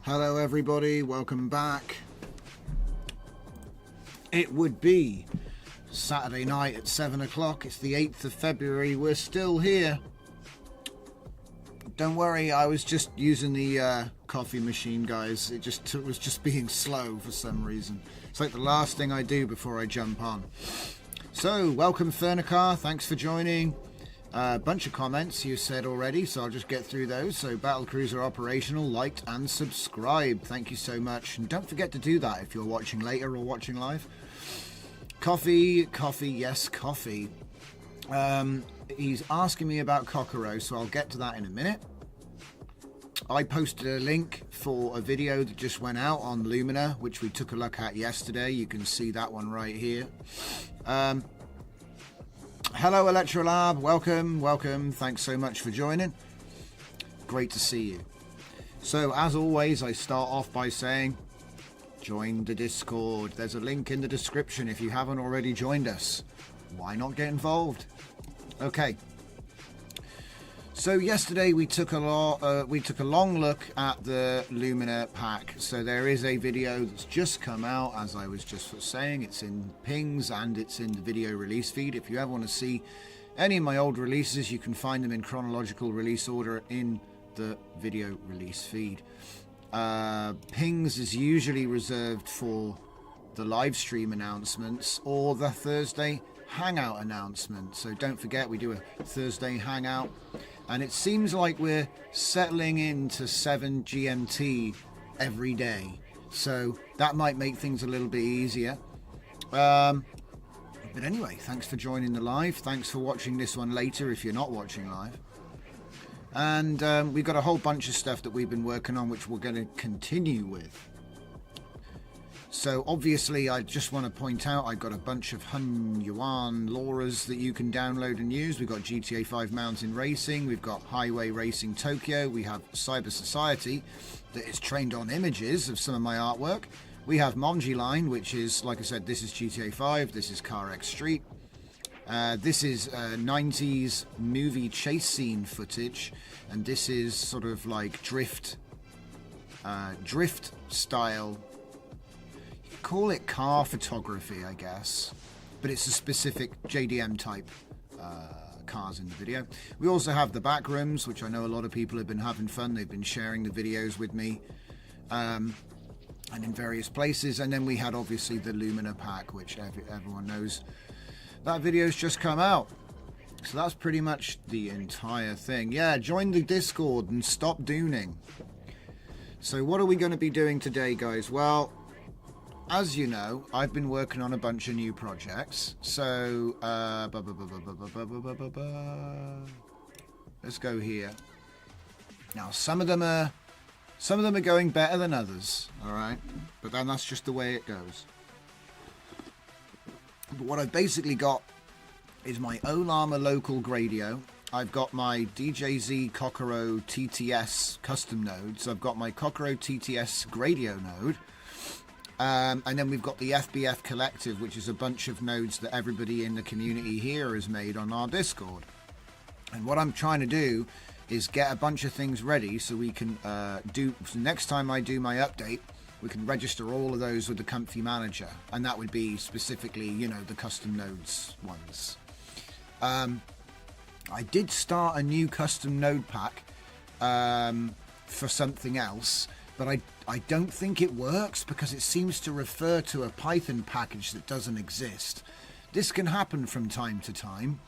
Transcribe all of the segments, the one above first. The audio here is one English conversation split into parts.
Hello everybody, welcome back. It would be Saturday night at 7 o'clock. It's the 8th of February. We're still here. Don't worry, I was just using the coffee machine, guys. It was just being slow for some reason. It's like the last thing I do before I jump on. So, welcome Fernicar, thanks for joining. A bunch of comments you said already, so I'll just get through those. So, Battlecruiser operational, liked and subscribed. Thank you so much. And don't forget to do that if you're watching later or watching live. Coffee, yes, coffee. He's asking me about Kokoro, so I'll get to that in a minute. I posted a link for a video that just went out on Lumina, which we took a look at yesterday. You can see that one right here. Hello Electrolab, welcome, thanks so much for joining. Great to see you. So as always, I start off by saying join the Discord. There's a link in the description if you haven't already joined us. Why not get involved? Okay. So yesterday we took a long look at the Lumina pack. So there is a video that's just come out, as I was just saying. It's in pings and it's in the video release feed. If you ever want to see any of my old releases, you can find them in chronological release order in the video release feed. Pings is usually reserved for the live stream announcements or the Thursday Hangout announcement. So don't forget, we do a Thursday Hangout. And it seems like we're settling into 7 GMT every day. So that might make things a little bit easier. But anyway, thanks for joining the live. Thanks for watching this one later if you're not watching live. And we've got a whole bunch of stuff that we've been working on, which we're going to continue with. So obviously, I just want to point out I've got a bunch of Hun Yuan LoRa's that you can download and use. We've got GTA 5 Mountain Racing, we've got Highway Racing Tokyo, we have Cyber Society that is trained on images of some of my artwork. We have Monji Line, which is, like I said, this is GTA 5, this is CarX Street. This is 90s movie chase scene footage, and this is sort of like drift style. Call it car photography, I guess, but it's a specific JDM type cars in the video. We also have the back rooms, which I know a lot of people have been having fun. They've been sharing the videos with me and in various places. And then we had obviously the Lumina pack, which everyone knows that video's just come out. So that's pretty much the entire thing. Yeah, join the Discord and stop dooning. So what are we going to be doing today, guys? Well, as you know, I've been working on a bunch of new projects. So, let's go here. Now, some of them are going better than others, all right? But then that's just the way it goes. But what I've basically got is my Olama local Gradio. I've got my DJZ Kokoro TTS custom nodes. I've got my Kokoro TTS Gradio node. And then we've got the FBF Collective, which is a bunch of nodes that everybody in the community here has made on our Discord. And what I'm trying to do is get a bunch of things ready so we can so next time I do my update, we can register all of those with the Comfy Manager, and that would be specifically, you know, the custom nodes ones. I did start a new custom node pack for something else, but I don't think it works because it seems to refer to a Python package that doesn't exist. This can happen from time to time,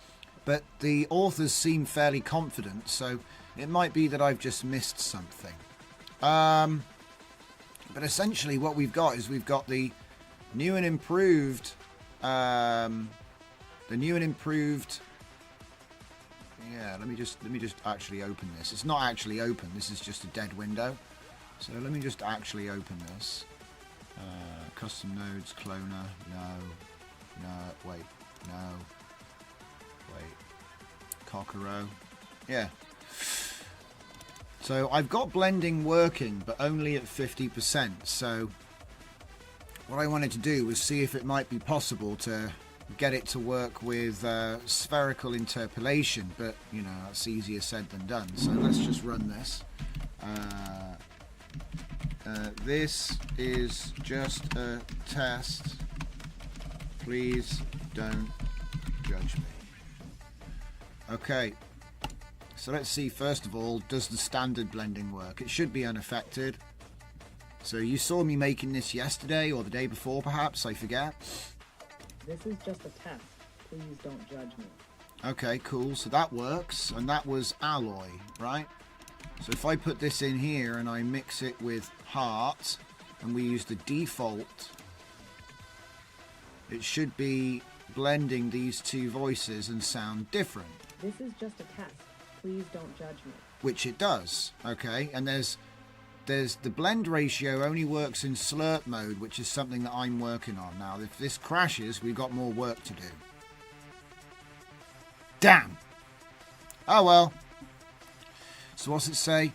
but the authors seem fairly confident, so it might be that I've just missed something. But essentially what we've got is we've got the new and improved, yeah, let me just actually open this. It's not actually open, this is just a dead window. So let me just actually open this. Custom nodes, cloner, wait, Cockero, yeah. So I've got blending working, but only at 50%. So what I wanted to do was see if it might be possible to get it to work with spherical interpolation, but you know, that's easier said than done. So let's just run this. This is just a test. Please don't judge me. Okay, so let's see, first of all, does the standard blending work? It should be unaffected. So you saw me making this yesterday or the day before, perhaps, I forget. This is just a test. Please don't judge me. Okay, cool, so that works, and that was alloy, right? So if I put this in here and I mix it with heart, and we use the default, it should be blending these two voices and sound different. This is just a test. Please don't judge me. Which it does, okay? And there's the blend ratio only works in slurp mode, which is something that I'm working on. Now, if this crashes, we've got more work to do. Damn! Oh well. So what's it say?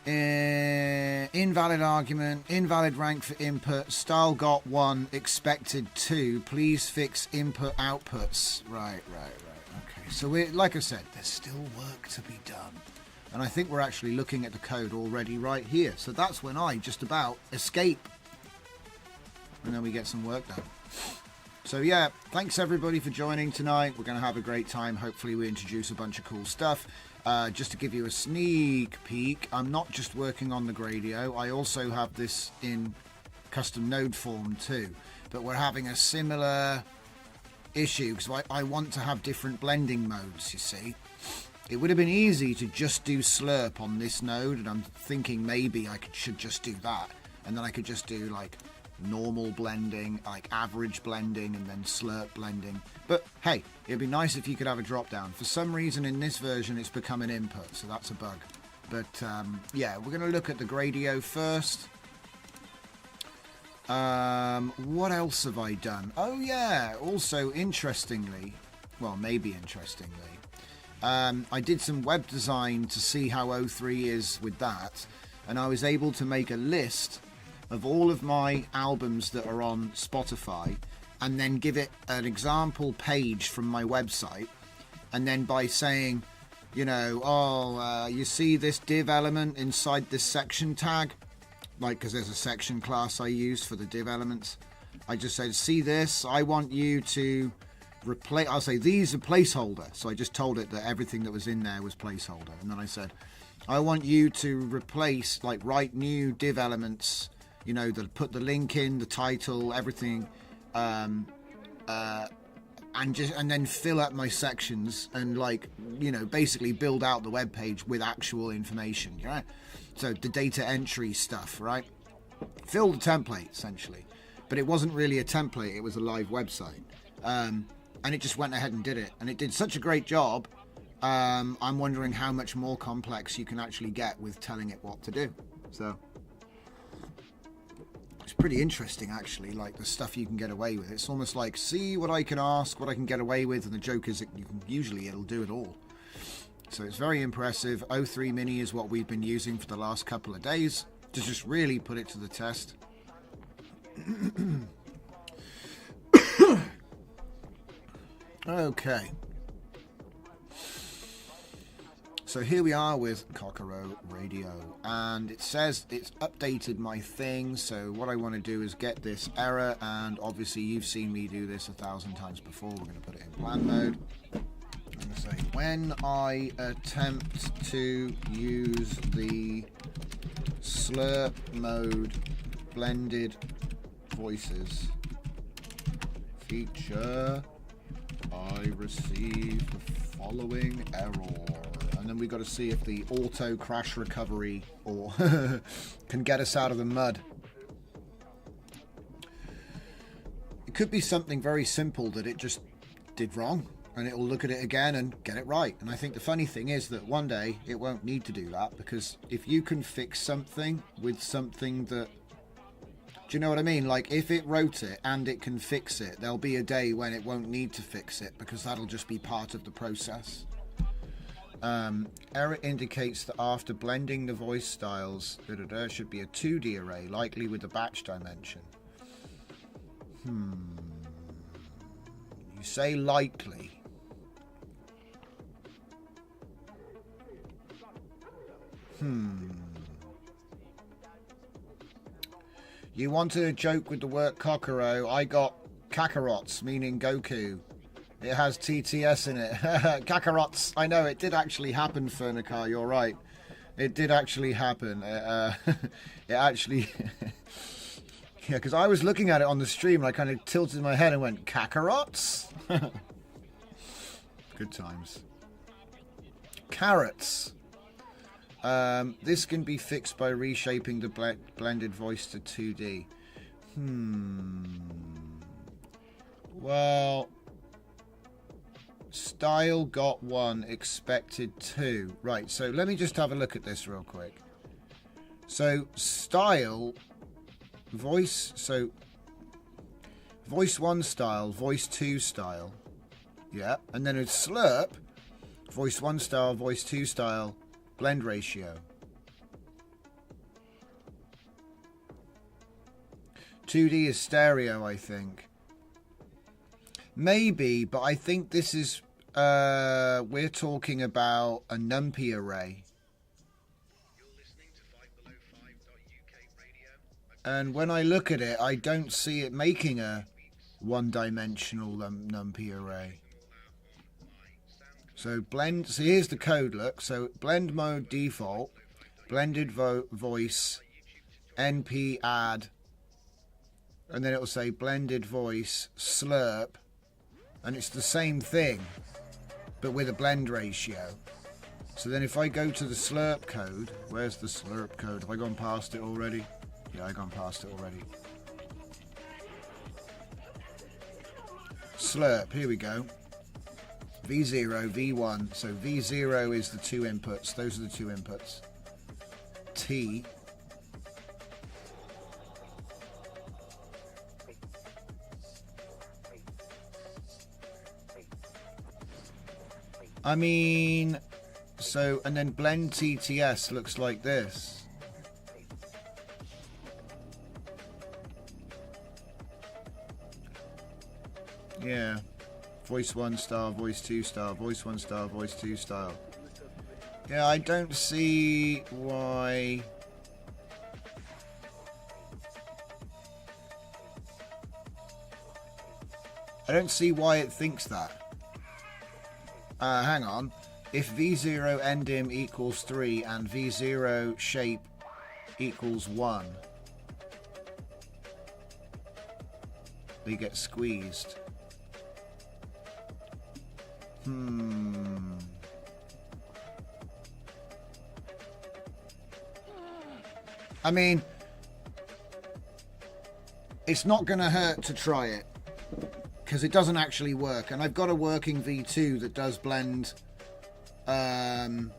Invalid argument, invalid rank for input, style got 1, expected 2, please fix input outputs. Right. Okay, so like I said, there's still work to be done. And I think we're actually looking at the code already right here. So that's when I just about escape. And then we get some work done. So yeah, thanks everybody for joining tonight. We're going to have a great time. Hopefully we introduce a bunch of cool stuff. Just to give you a sneak peek, I'm not just working on the Gradio. I also have this in custom node form too. But we're having a similar issue because I want to have different blending modes, you see. It would have been easy to just do slurp on this node, and I'm thinking maybe I should just do that. And then I could just do like normal blending, like average blending, and then slurp blending. But hey, it'd be nice if you could have a drop down. For some reason in this version it's become an input, so that's a bug. But yeah, we're going to look at the Gradio first. What else have I done? Oh yeah, also interestingly, well maybe interestingly, I did some web design to see how O3 is with that, and I was able to make a list of all of my albums that are on Spotify, and then give it an example page from my website, and then by saying, you know, you see this div element inside this section tag, like because there's a section class I use for the div elements, I just said, see this, I want you to replace, I'll say these are placeholder, so I just told it that everything that was in there was placeholder, and then I said, I want you to replace, like write new div elements, you know, put the link in, the title, everything, and then fill up my sections and, like, you know, basically build out the web page with actual information, right? So the data entry stuff, right? Fill the template essentially, but it wasn't really a template; it was a live website, and it just went ahead and did it, and it did such a great job. I'm wondering how much more complex you can actually get with telling it what to do. So. It's pretty interesting actually, like the stuff you can get away with. It's almost like, see what I can ask, what I can get away with, and the joke is that usually it'll do it all. So it's very impressive. O3 Mini is what we've been using for the last couple of days to just really put it to the test. Okay. So here we are with Cockero Radio, and it says it's updated my thing. So what I want to do is get this error, and obviously you've seen me do this 1,000 times before. We're going to put it in plan mode. I'm going to say, when I attempt to use the slurp mode blended voices feature, I receive the following error. And then we've got to see if the auto crash recovery or can get us out of the mud. It could be something very simple that it just did wrong, and it will look at it again and get it right. And I think the funny thing is that one day it won't need to do that, because if you can fix something with something that, do you know what I mean? Like, if it wrote it and it can fix it, there'll be a day when it won't need to fix it, because that'll just be part of the process. Error indicates that after blending the voice styles, there should be a 2D array, likely with the batch dimension. You say likely. You wanted a joke with the word Kokoro. I got Kakarots, meaning Goku. It has TTS in it. Kakarots. I know, it did actually happen, Fernicar. You're right. It did actually happen. It actually... yeah, because I was looking at it on the stream and I kind of tilted my head and went, Kakarots? Good times. Carrots. This can be fixed by reshaping the blended voice to 2D. Well... Style got 1, expected 2. Right, so let me just have a look at this real quick. So, style, voice, so, voice 1 style, voice 2 style. Yeah, and then it's slurp, voice 1 style, voice 2 style, blend ratio. 2D is stereo, I think. Maybe, but I think this is, we're talking about a numpy array. And when I look at it, I don't see it making a one-dimensional numpy array. So blend, so here's the code, look. So blend mode default, blended voice, np add, and then it will say blended voice slurp. And it's the same thing, but with a blend ratio. So then if I go to the slurp code, where's the slurp code? Have I gone past it already? Yeah, I've gone past it already. Slurp, here we go. V0, V1. So V0 is the 2 inputs. Those are the 2 inputs. T. I mean, so, and then blend TTS looks like this. Yeah. Voice 1 style, voice 2 style, voice 1 style, voice 2 style. Yeah, I don't see why... I don't see why it thinks that. Hang on. If V0 endim equals 3 and V0 shape equals 1, they get squeezed. I mean, it's not going to hurt to try it, because it doesn't actually work. And I've got a working V2 that does blend, because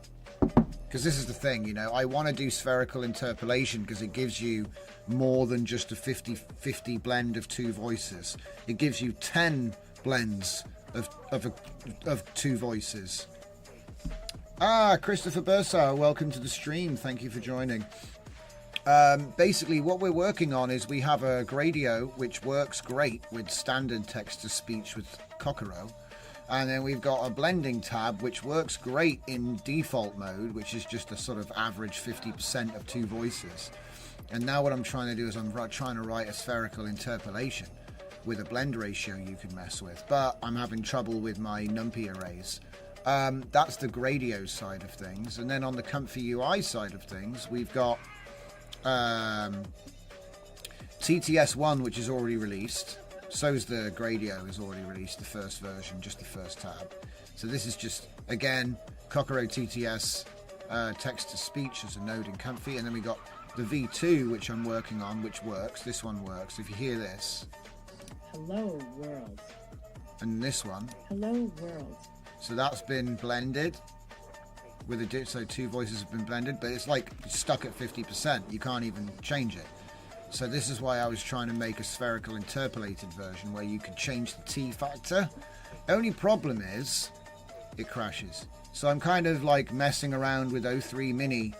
this is the thing, you know, I want to do spherical interpolation because it gives you more than just a 50-50 blend of 2 voices. It gives you 10 blends of 2 voices. Christopher Bursar, welcome to the stream. Thank you for joining. Basically, what we're working on is we have a Gradio which works great with standard text-to-speech with Kokoro, And then we've got a blending tab, which works great in default mode, which is just a sort of average 50% of two voices. And now what I'm trying to do is I'm trying to write a spherical interpolation with a blend ratio you can mess with. But I'm having trouble with my NumPy arrays. That's the Gradio side of things. And then on the ComfyUI side of things, we've got TTS1, which is already released. So's the Gradio is already released, the first version, just the first tab. So this is just, again, Kokoro TTS text-to-speech as a node in Comfy. And then we got the V2, which I'm working on, which works. This one works. If you hear this. Hello, world. And this one. Hello, world. So that's been blended. So two voices have been blended, but it's like stuck at 50%. You can't even change it. So this is why I was trying to make a spherical interpolated version where you could change the T factor. Only problem is it crashes. So I'm kind of like messing around with O3 Mini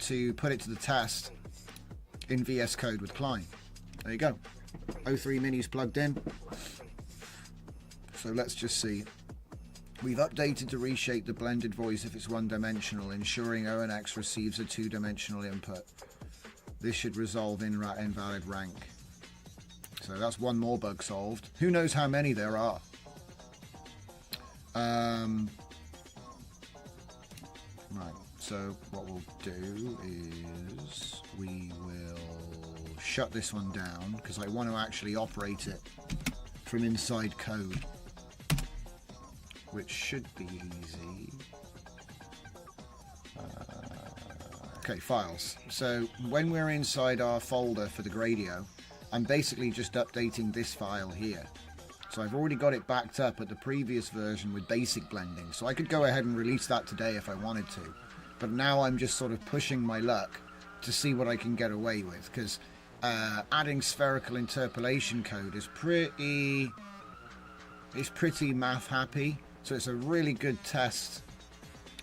to put it to the test in VS Code with Klein. There you go. O3 Mini's plugged in. So let's just see. We've updated to reshape the blended voice if it's one-dimensional, ensuring ONX receives a two-dimensional input. This should resolve invalid rank. So that's one more bug solved. Who knows how many there are? Right, so what we'll do is we will shut this one down because I want to actually operate it from inside code, which should be easy. Okay, files. So when we're inside our folder for the Gradio, I'm basically just updating this file here. So I've already got it backed up at the previous version with basic blending. So I could go ahead and release that today if I wanted to. But now I'm just sort of pushing my luck to see what I can get away with. Because adding spherical interpolation code is pretty math happy. So it's a really good test,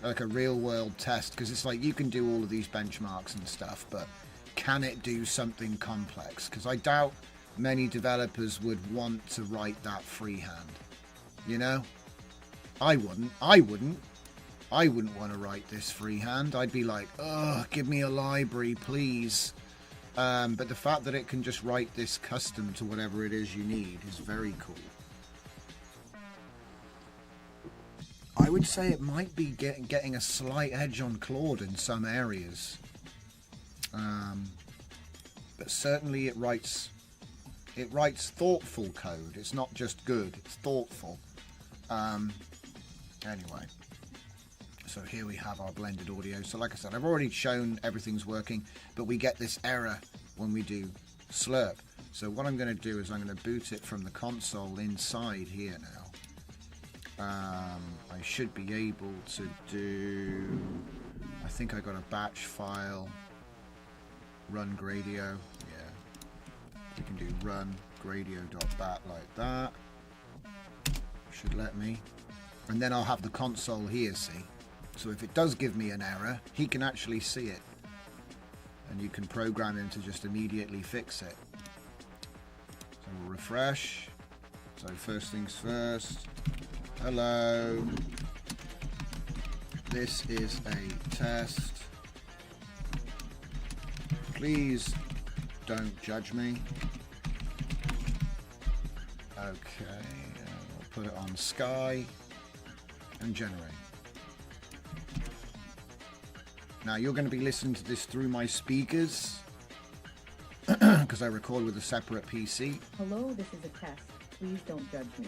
like a real world test, because it's like you can do all of these benchmarks and stuff, but can it do something complex? Because I doubt many developers would want to write that freehand. You know, I wouldn't want to write this freehand. I'd be like, oh, give me a library, please. But the fact that it can just write this custom to whatever it is you need is very cool. I would say it might be getting a slight edge on Claude in some areas. But certainly it writes thoughtful code. It's not just good, it's thoughtful. Anyway, so here we have our blended audio. So like I said, I've already shown everything's working, but we get this error when we do slurp. So what I'm going to do is I'm going to boot it from the console inside here now. I should be able to do, I think I got a batch file, run Gradio, yeah, we can do run gradio.bat like that, should let me, and then I'll have the console here, see, so if it does give me an error, he can actually see it, and you can program him to just immediately fix it. So we'll refresh, so first things first. Hello, this is a test. Please don't judge me. Okay, we'll put it on Sky and generate. Now you're going to be listening to this through my speakers because I record with a separate PC. Hello, this is a test. Please don't judge me.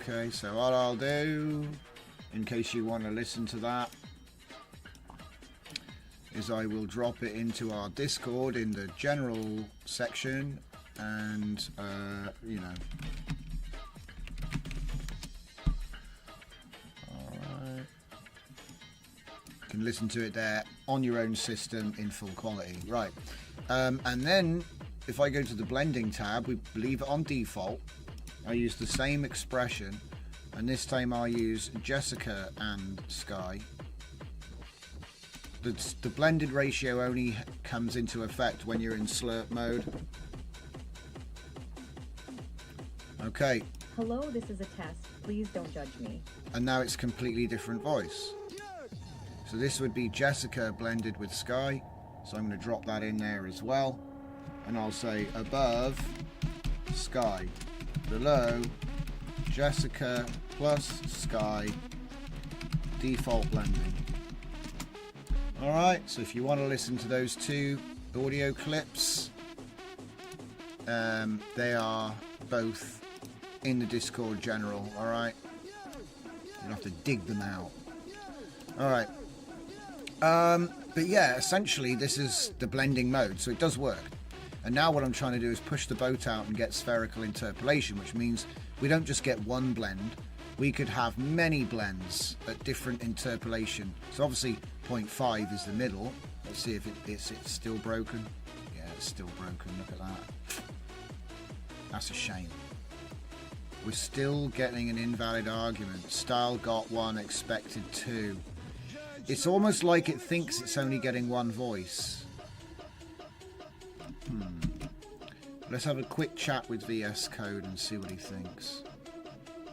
Okay, so what I'll do, in case you want to listen to that, is I will drop it into our Discord in the general section, and you know, alright, you can listen to it there on your own system in full quality, right? And then if I go to the blending tab, we leave it on default. I use the same expression, and this time I'll use Jessica and Sky. The blended ratio only comes into effect when you're in slurp mode. Okay, Hello, this is a test. Please don't judge me. And now it's a completely different voice. So this would be Jessica blended with Sky. So I'm going to drop that in there as well. And I'll say above Sky, below Jessica plus Sky, default blending. Alright, so if you want to listen to those two audio clips, they are both in the Discord general, alright? You'll have to dig them out. Alright. But yeah, essentially this is the blending mode, so it does work. And now what I'm trying to do is push the boat out and get spherical interpolation, which means we don't just get one blend, we could have many blends at different interpolation. So obviously 0.5 is the middle. Let's see if it's still broken. Yeah, it's still broken, look at that. That's a shame. We're still getting an invalid argument. Style got 1, expected 2. It's almost like it thinks it's only getting one voice. Let's have a quick chat with VS Code and see what he thinks.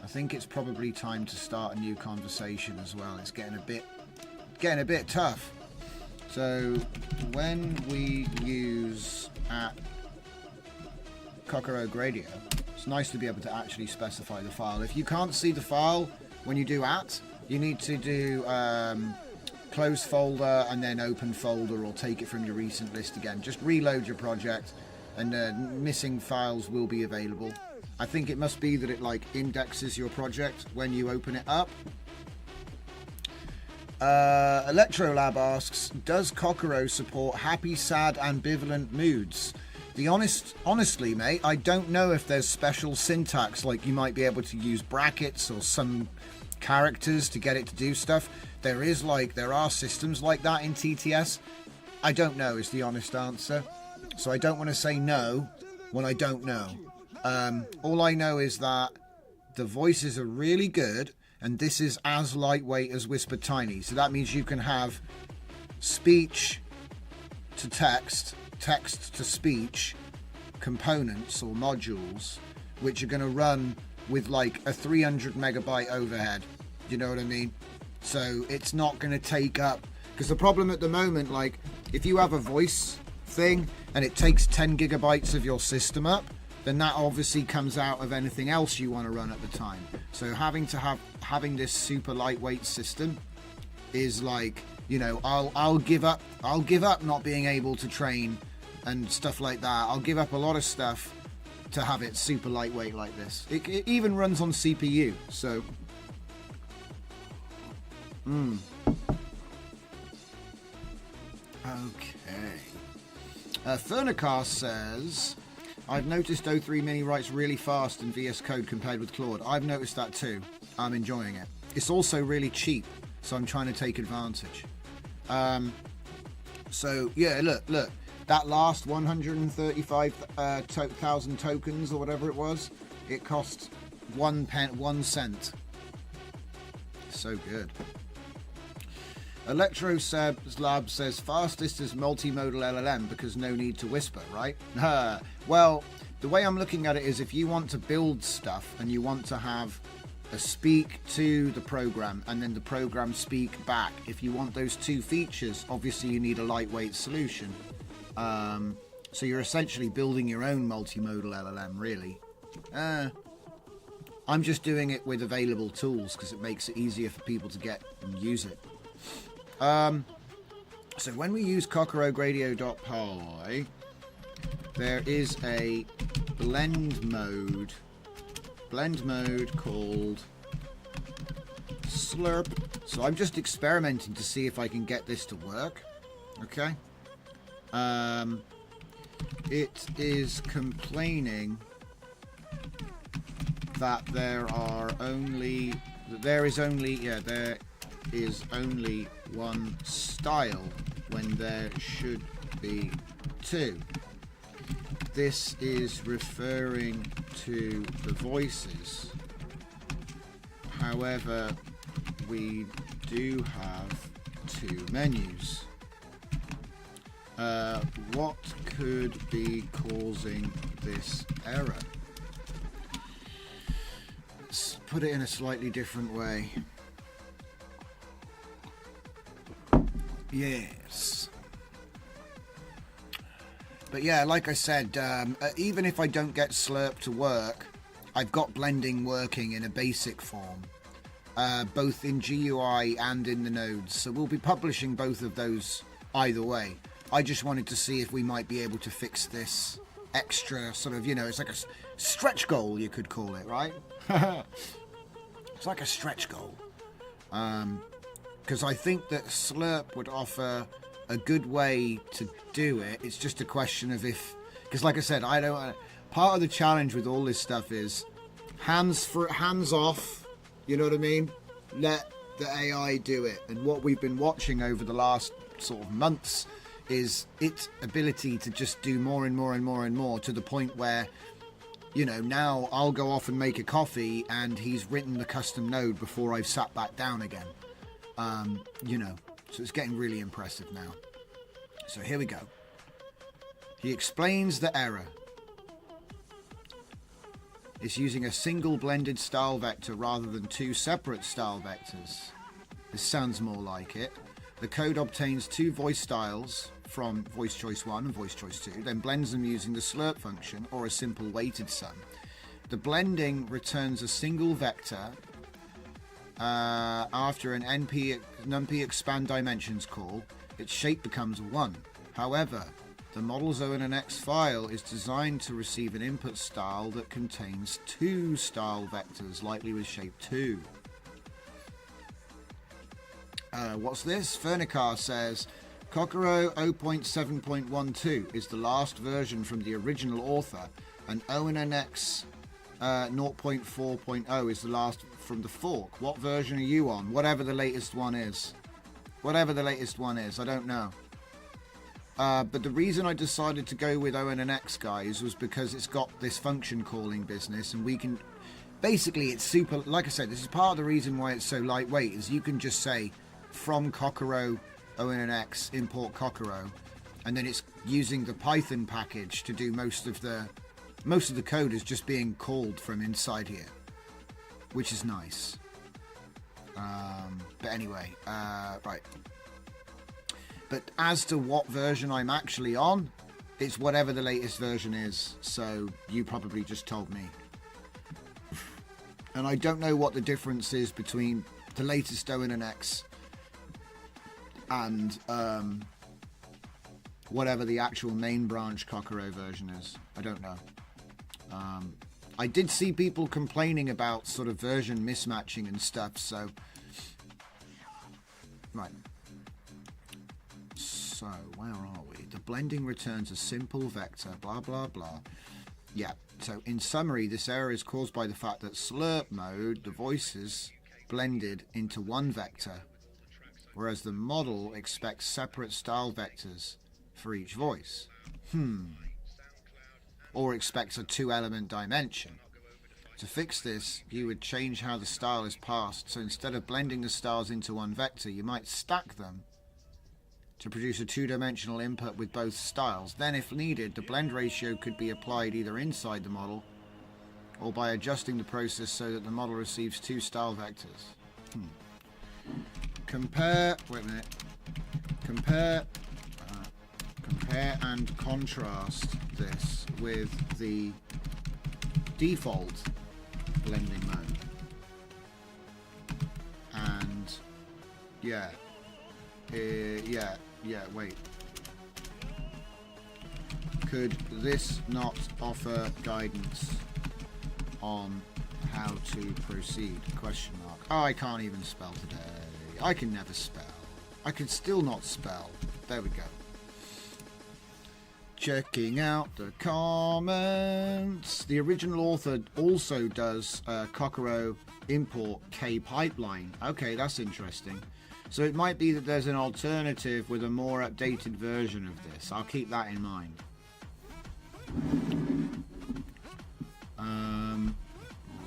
I think it's probably time to start a new conversation as well. It's getting a bit tough. So when we use at Cockroach Radio, it's nice to be able to actually specify the file. If you can't see the file when you do at, you need to do close folder and then open folder, or take it from your recent list again. Just reload your project and missing files will be available. I think it must be that it like indexes your project when you open it up. Electrolab asks, does Cockroach support happy, sad, ambivalent moods? Honestly, mate, I don't know if there's special syntax, like you might be able to use brackets or some characters to get it to do stuff. There are systems like that in TTS. I don't know is the honest answer. So I don't want to say no when I don't know. All I know is that the voices are really good, and this is as lightweight as Whisper Tiny. So that means you can have speech to text, text to speech components or modules, which are going to run with like a 300 megabyte overhead. You know what I mean? So it's not going to take up, because the problem at the moment, like if you have a voice thing and it takes 10 gigabytes of your system up, then that obviously comes out of anything else you want to run at the time. So having this super lightweight system is like, you know, I'll give up not being able to train and stuff like that. I'll give up a lot of stuff to have it super lightweight like this. It even runs on CPU, so okay. Fernicast says, I've noticed O3 Mini writes really fast in VS Code compared with Claude. I've noticed that too. I'm enjoying it. It's also really cheap, so I'm trying to take advantage. So yeah, look, that last 135,000 tokens or whatever it was, it cost 1 cent. So good. Electroseb's Lab says fastest is multimodal LLM because no need to whisper, right? Well, the way I'm looking at it is if you want to build stuff and you want to have a speak to the program and then the program speak back, if you want those two features, obviously you need a lightweight solution. So you're essentially building your own multimodal LLM, really. I'm just doing it with available tools because it makes it easier for people to get and use it. So when we use cockroagradio.py, there is a blend mode called Slurp. So I'm just experimenting to see if I can get this to work. Okay. It is complaining that there is only one style when there should be two. This is referring to the voices. However, we do have two menus. What could be causing this error? put it in a slightly different way. Yes. But yeah, like I said, even if I don't get Slurp to work, I've got blending working in a basic form, both in GUI and in the nodes. So we'll be publishing both of those either way. I just wanted to see if we might be able to fix this extra sort of, you know, it's like a stretch goal, you could call it, right? It's like a stretch goal. Because I think that Slurp would offer a good way to do it. It's just a question of if, because like I said, I don't. Part of the challenge with all this stuff is hands off. You know what I mean? Let the AI do it. And what we've been watching over the last sort of months is its ability to just do more and more and more and more, to the point where, you know, now I'll go off and make a coffee and he's written the custom node before I've sat back down again. You know, so it's getting really impressive now. So here we go. He explains the error. It's using a single blended style vector rather than two separate style vectors. This sounds more like it. The code obtains two voice styles from voice choice 1 and voice choice 2, then blends them using the slurp function or a simple weighted sum. The blending returns a single vector after an numpy expand dimensions call. Its shape becomes a 1. However, the model's ONNX file is designed to receive an input style that contains two style vectors, likely with shape 2. What's this? Fernicar says Kokoro 0.7.12 is the last version from the original author, and ONNX 0.4.0 is the last from the fork. What version are you on? Whatever the latest one is. Whatever the latest one is, I don't know. But the reason I decided to go with ONNX, guys, was because it's got this function calling business, and we can... Basically, it's super... Like I said, this is part of the reason why it's so lightweight, is you can just say, from Kokoro ONNX, import Kokoro, and then it's using the Python package to do most of the code is just being called from inside here, which is nice. But anyway, right. But as to what version I'm actually on, it's whatever the latest version is. So you probably just told me. And I don't know what the difference is between the latest ONNX and whatever the actual main branch Kokoro version is. I don't know. I did see people complaining about sort of version mismatching and stuff, so... Right. So, where are we? The blending returns a simple vector, blah, blah, blah. Yeah, so in summary, this error is caused by the fact that slurp mode, the voices, blended into one vector, whereas the model expects separate style vectors for each voice. Or expects a two-element dimension. To fix this, you would change how the style is passed, so instead of blending the styles into one vector, you might stack them to produce a two-dimensional input with both styles. Then, if needed, the blend ratio could be applied either inside the model or by adjusting the process so that the model receives two style vectors. Compare and contrast this with the default blending mode. And wait. Could this not offer guidance on how to proceed? Question mark. Oh, I can't even spell today. I can never spell. I can still not spell. There we go. Checking out the comments. The original author also does Kokoro import K pipeline. Okay, that's interesting. So it might be that there's an alternative with a more updated version of this. I'll keep that in mind.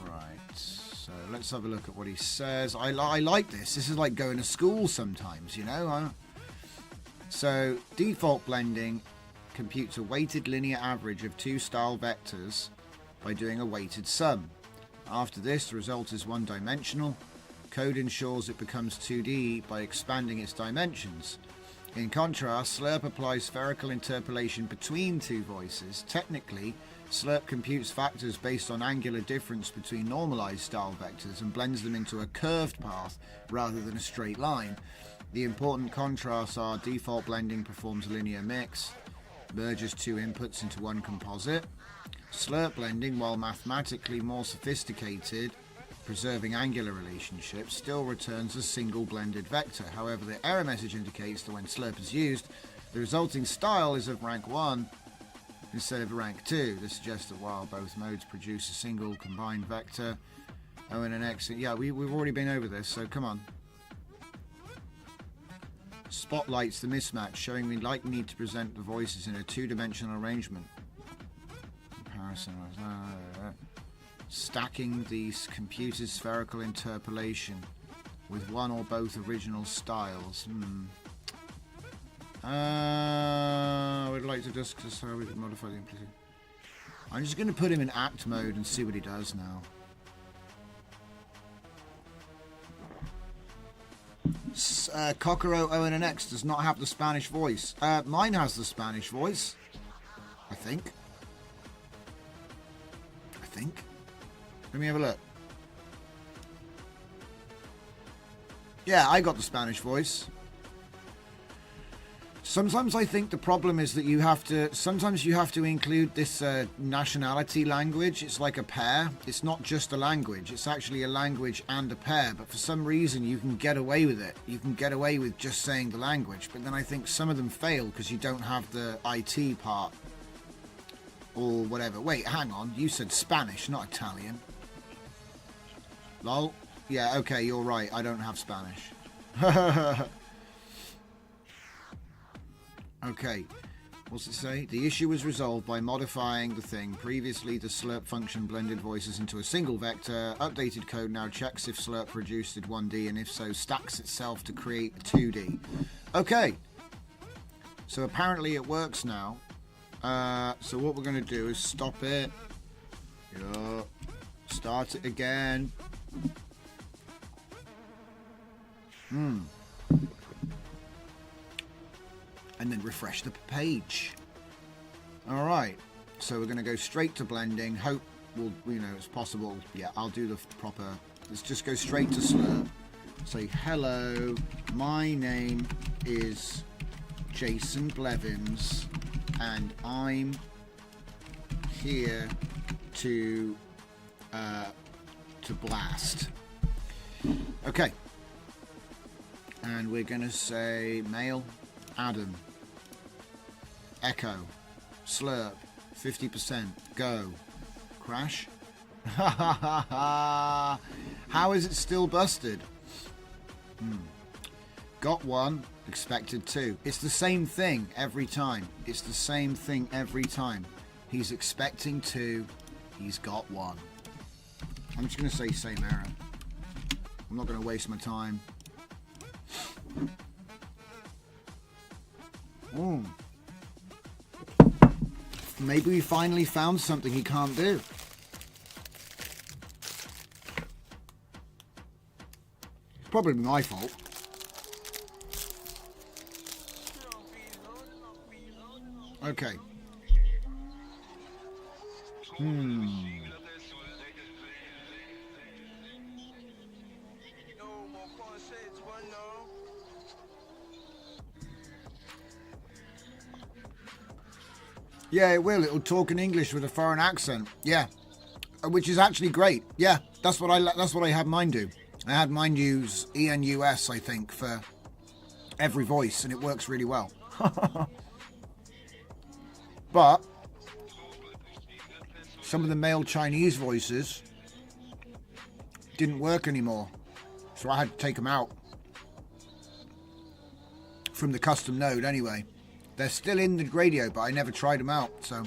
Right. So let's have a look at what he says. I like this. This is like going to school sometimes, you know. So default blending computes a weighted linear average of two style vectors by doing a weighted sum. After this, the result is one-dimensional. Code ensures it becomes 2D by expanding its dimensions. In contrast, Slurp applies spherical interpolation between two voices. Technically, Slurp computes factors based on angular difference between normalized style vectors and blends them into a curved path rather than a straight line. The important contrasts are default blending performs a linear mix, merges two inputs into one composite. Slurp blending, while mathematically more sophisticated, preserving angular relationships, still returns a single blended vector. However, the error message indicates that when Slurp is used, the resulting style is of rank 1 instead of rank 2. This suggests that while both modes produce a single combined vector, O and an X... Yeah, we've already been over this, so come on. Spotlights the mismatch, showing we need to present the voices in a two-dimensional arrangement. Comparison. Stacking these computed spherical interpolation with one or both original styles. I would like to discuss how we can modify the implicit. I'm just going to put him in act mode and see what he does now. Kokoro ONNX does not have the Spanish voice. Mine has the Spanish voice. I think. Let me have a look. Yeah, I got the Spanish voice. Sometimes I think the problem is that sometimes you have to include this nationality language. It's like a pair. It's not just a language. It's actually a language and a pair. But for some reason, you can get away with it. You can get away with just saying the language. But then I think some of them fail because you don't have the IT part. Or whatever. Wait, hang on. You said Spanish, not Italian. Lol. Yeah, okay, you're right. I don't have Spanish. Okay. What's it say? The issue was resolved by modifying the thing. Previously, the slurp function blended voices into a single vector. Updated code now checks if slurp produced 1D, and if so, stacks itself to create a 2D. Okay. So apparently it works now. So what we're going to do is stop it. Yeah. Start it again. And then refresh the page. Alright. So we're going to go straight to blending. Hope it's possible. Yeah, I'll do the proper. Let's just go straight to slurp. Say, hello, my name is Jason Blevins, and I'm here to blast. Okay. And we're going to say male, Adam, echo, slurp, 50%, go, crash. How is it still busted? Got one, expected two. It's the same thing every time. It's the same thing every time. He's expecting two, he's got one. I'm just going to say same error. I'm not going to waste my time. Maybe we finally found something he can't do. It's probably my fault. Okay. Yeah, it will. It'll talk in English with a foreign accent. Yeah, which is actually great. Yeah, that's what I had mine do. I had mine use ENUS, I think, for every voice, and it works really well. But some of the male Chinese voices didn't work anymore, so I had to take them out from the custom node anyway. They're still in the radio, but I never tried them out, so.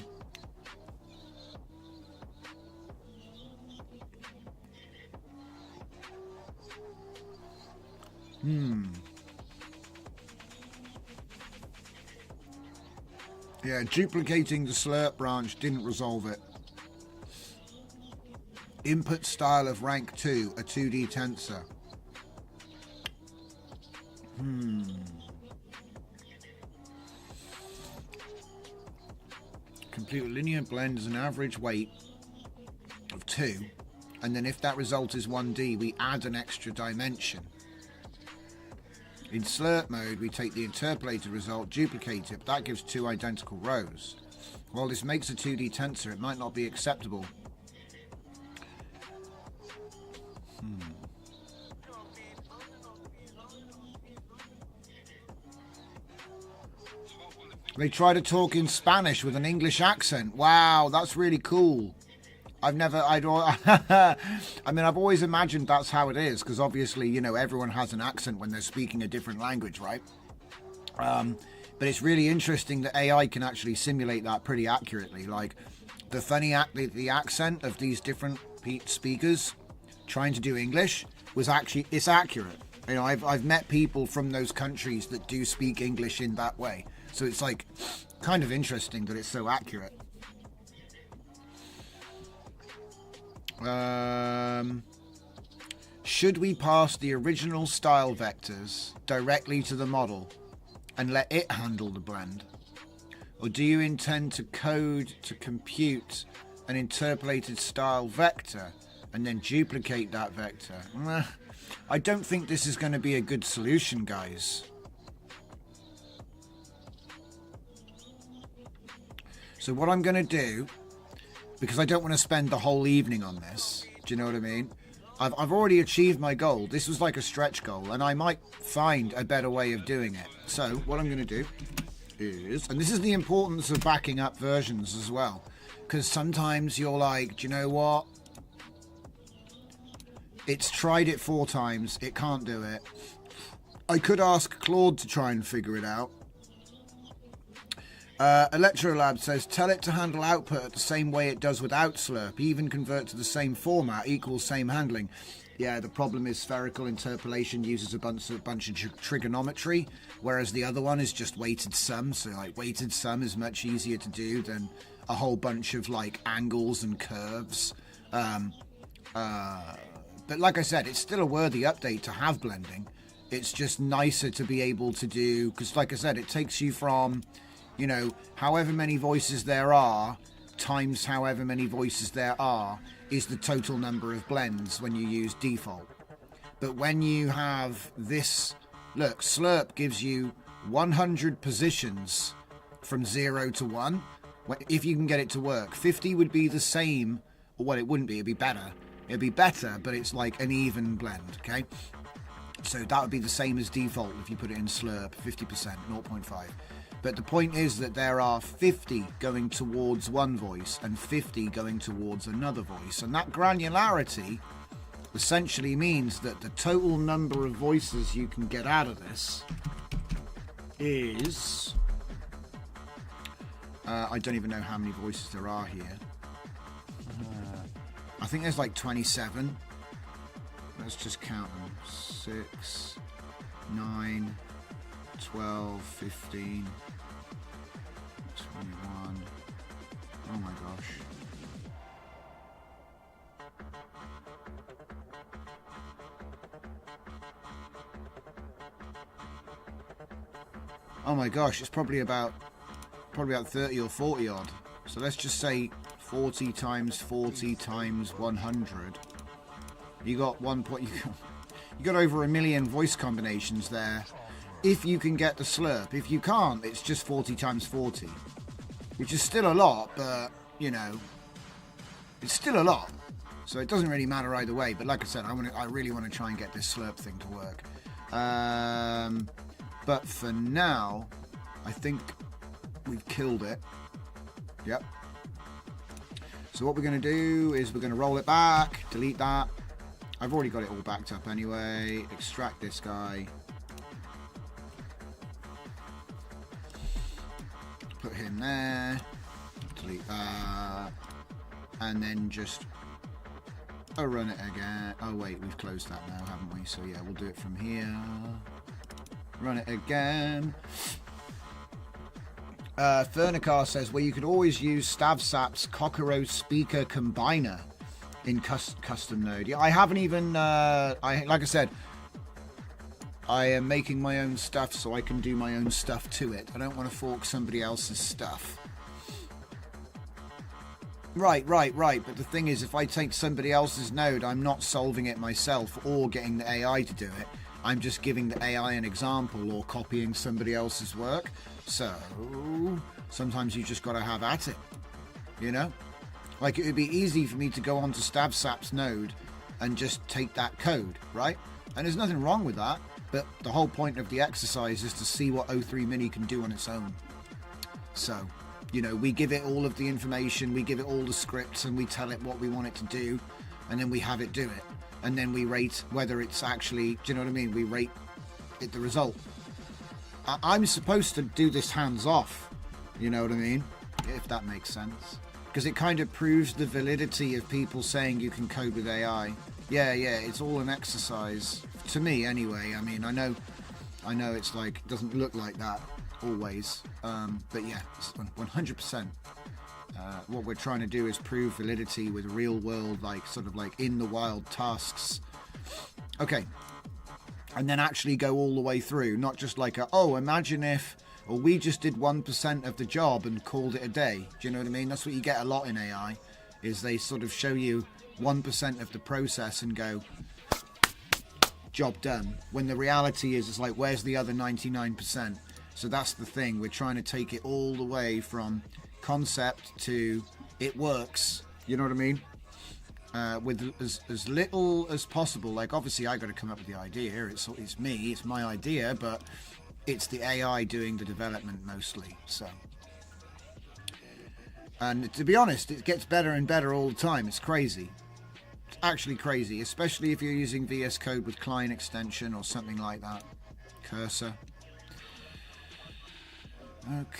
Yeah, duplicating the slurp branch didn't resolve it. Input style of rank 2, a 2D tensor. Complete with linear blend as an average weight of 2, and then if that result is 1D, we add an extra dimension. In slurp mode, we take the interpolated result, duplicate it, but that gives 2 identical rows. While this makes a 2D tensor, it might not be acceptable. They try to talk in Spanish with an English accent. Wow, that's really cool. I mean, I've always imagined that's how it is, because obviously, you know, everyone has an accent when they're speaking a different language, right? But it's really interesting that AI can actually simulate that pretty accurately. Like, the accent of these different speakers trying to do English it's accurate. You know, I've met people from those countries that do speak English in that way. So it's like kind of interesting that it's so accurate. Should we pass the original style vectors directly to the model and let it handle the blend? Or do you intend to code to compute an interpolated style vector and then duplicate that vector? I don't think this is going to be a good solution, guys. So what I'm going to do, because I don't want to spend the whole evening on this, do you know what I mean? I've already achieved my goal. This was like a stretch goal, and I might find a better way of doing it. So what I'm going to do is, and this is the importance of backing up versions as well, because sometimes you're like, do you know what? It's tried it 4 times. It can't do it. I could ask Claude to try and figure it out. Electrolab says, tell it to handle output the same way it does without slurp, even convert to the same format, equals same handling. Yeah, the problem is spherical interpolation uses a bunch of trigonometry, whereas the other one is just weighted sum. So like weighted sum is much easier to do than a whole bunch of like angles and curves. But like I said, it's still a worthy update to have blending. It's just nicer to be able to do, because like I said, it takes you from, you know, however many voices there are times however many voices there are is the total number of blends when you use default. But when you have this, look, slurp gives you 100 positions from 0 to 1, if you can get it to work. 50 would be the same, or well, it wouldn't be, it'd be better. It'd be better, but it's like an even blend, okay? So that would be the same as default if you put it in slurp, 50%, 0.5. But the point is that there are 50 going towards one voice and 50 going towards another voice. And that granularity essentially means that the total number of voices you can get out of this is... I don't even know how many voices there are here. I think there's like 27. Let's just count them. 6, 9, 12, 15, 21. Oh my gosh. Oh my gosh, it's probably about 30 or 40 odd. So let's just say 40 times 40 times 100. You got you got over 1 million voice combinations there. If you can get the slurp. If you can't, it's just 40 times 40, which is still a lot, but you know, it's still a lot. So it doesn't really matter either way. But like I said, I really want to try and get this slurp thing to work. But for now, I think we've killed it. Yep. So what we're going to do is we're going to roll it back, delete that. I've already got it all backed up anyway. Extract this guy. Put him there. Delete that. And then just run it again. Oh wait, we've closed that now, haven't we? So yeah, we'll do it from here. Run it again. Fernicar says, well, you could always use StavSap's Kokoro speaker combiner in custom node. Yeah, I haven't even. Like I said, I am making my own stuff so I can do my own stuff to it. I don't want to fork somebody else's stuff. Right. But the thing is, if I take somebody else's node, I'm not solving it myself or getting the AI to do it. I'm just giving the AI an example or copying somebody else's work. So sometimes you just got to have at it, you know? Like, it would be easy for me to go onto StabSap's node and just take that code, right? And there's nothing wrong with that, but the whole point of the exercise is to see what O3 Mini can do on its own. So, you know, we give it all of the information, we give it all the scripts, and we tell it what we want it to do, and then we have it do it. And then we rate whether it's actually, do you know what I mean? We rate it the result. I'm supposed to do this hands off, you know what I mean? If that makes sense. Because it kind of proves the validity of people saying you can code with AI. Yeah, it's all an exercise. To me, anyway. I mean, I know it's like, it doesn't look like that always. But yeah, it's 100%. What we're trying to do is prove validity with real world, like, sort of like in the wild tasks. Okay. And then actually go all the way through. Not just like imagine if... Or we just did 1% of the job and called it a day. Do you know what I mean? That's what you get a lot in AI, is they sort of show you 1% of the process and go, job done. When the reality is, it's like, where's the other 99%? So that's the thing. We're trying to take it all the way from concept to it works. You know what I mean? With as little as possible. Like, obviously, I got to come up with the idea. It's me. It's my idea, but... it's the AI doing the development mostly. So, and to be honest, it gets better and better all the time. It's crazy. It's actually crazy, especially if you're using VS Code with client extension or something like that. Cursor. Okay,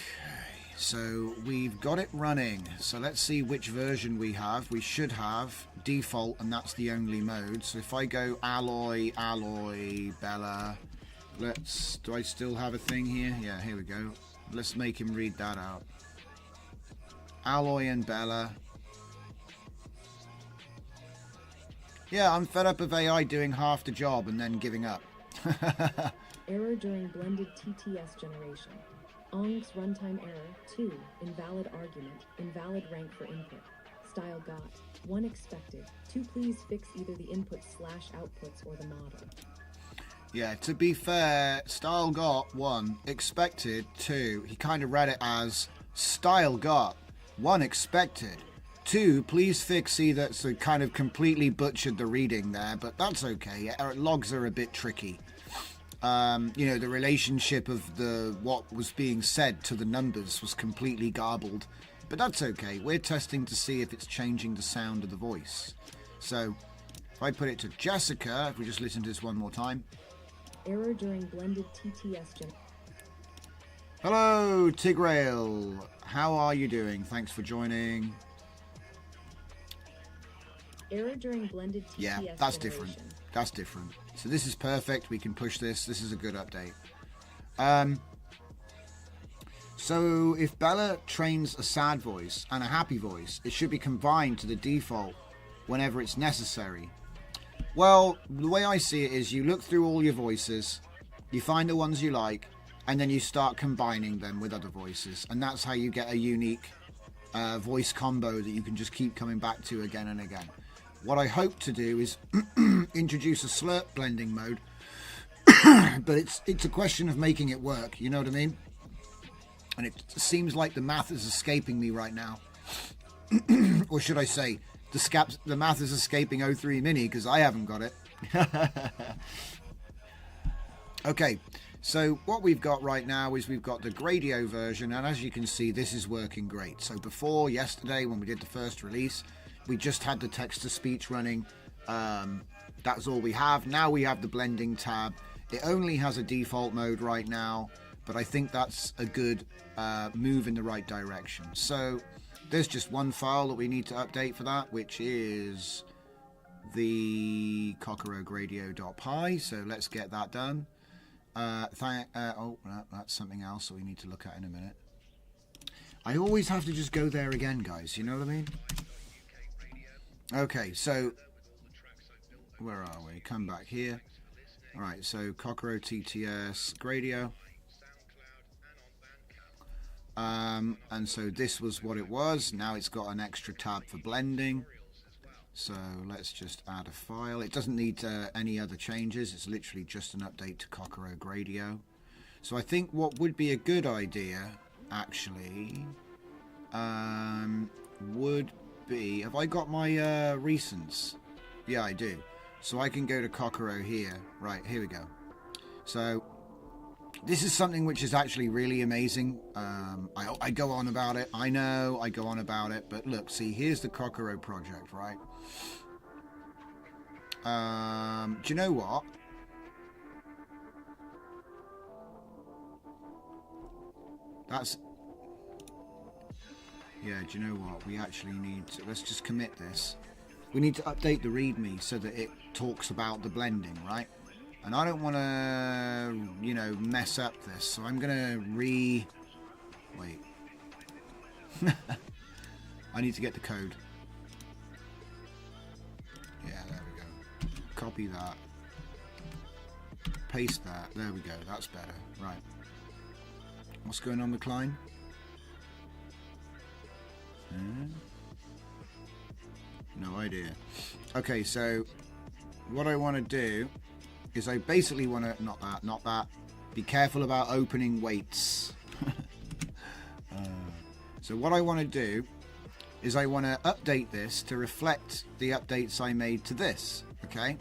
so we've got it running. So let's see which version we have. We should have default, and that's the only mode. So if I go Alloy, Bella... do I still have a thing here? Yeah, here we go. Let's make him read that out. Alloy and Bella. Yeah, I'm fed up of AI doing half the job and then giving up. Error during blended TTS generation. ONG's runtime error. 2. Invalid argument. Invalid rank for input. Style got. 1 expected. 2. Please fix either the input/outputs or the model. Yeah, to be fair, style got 1, expected 2. He kind of read it as style got 1 expected 2. Please fix either. So kind of completely butchered the reading there, but that's okay. Logs are a bit tricky. You know, the relationship of what was being said to the numbers was completely garbled, but that's okay. We're testing to see if it's changing the sound of the voice. So if I put it to Jessica, if we just listen to this one more time. Error during blended TTS gen. Hello, Tigrail. How are you doing? Thanks for joining. Error during blended TTS Yeah, that's generation. different. That's different. So this is perfect. We can push this. This is a good update. So if Bella trains a sad voice and a happy voice, it should be combined to the default whenever it's necessary. Well, the way I see it is you look through all your voices, you find the ones you like, and then you start combining them with other voices. And that's how you get a unique voice combo that you can just keep coming back to again and again. What I hope to do is introduce a slurp blending mode, but it's a question of making it work, you know what I mean? And it seems like the math is escaping me right now. Or should I say, the math is escaping O3 Mini because I haven't got it. Okay, so what we've got right now is we've got the Gradio version, and as you can see, this is working great. So before, yesterday, when we did the first release, we just had the text-to-speech running. That's all we have. Now we have the blending tab. It only has a default mode right now, but I think that's a good move in the right direction. So there's just one file that we need to update for that, which is the cockrogradio.py. So let's get that done. That's something else that we need to look at in a minute. I always have to just go there again, guys. You know what I mean? Okay, so where are we? Come back here. All right, so Cockroach TTS Gradio. And so this was what it was. Now it's got an extra tab for blending. So let's just add a file. It doesn't need any other changes. It's literally just an update to Cockroach Gradio. So I think what would be a good idea, actually, would be... Have I got my recents? Yeah, I do. So I can go to Cockroach here. Right, here we go. So... this is something which is actually really amazing. I go on about it. I know I go on about it. But look, see, here's the Cockroach project, right? Do you know what? That's... yeah, do you know what? We actually need to... let's just commit this. We need to update the README so that it talks about the blending, right? And I don't want to, you know, mess up this. So I'm going to wait. I need to get the code. Yeah, there we go. Copy that. Paste that. There we go. That's better. Right. What's going on, McLean? No idea. Okay, so what I want to do is I basically want to... not that. Be careful about opening weights. So what I want to do is I want to update this to reflect the updates I made to this. Okay?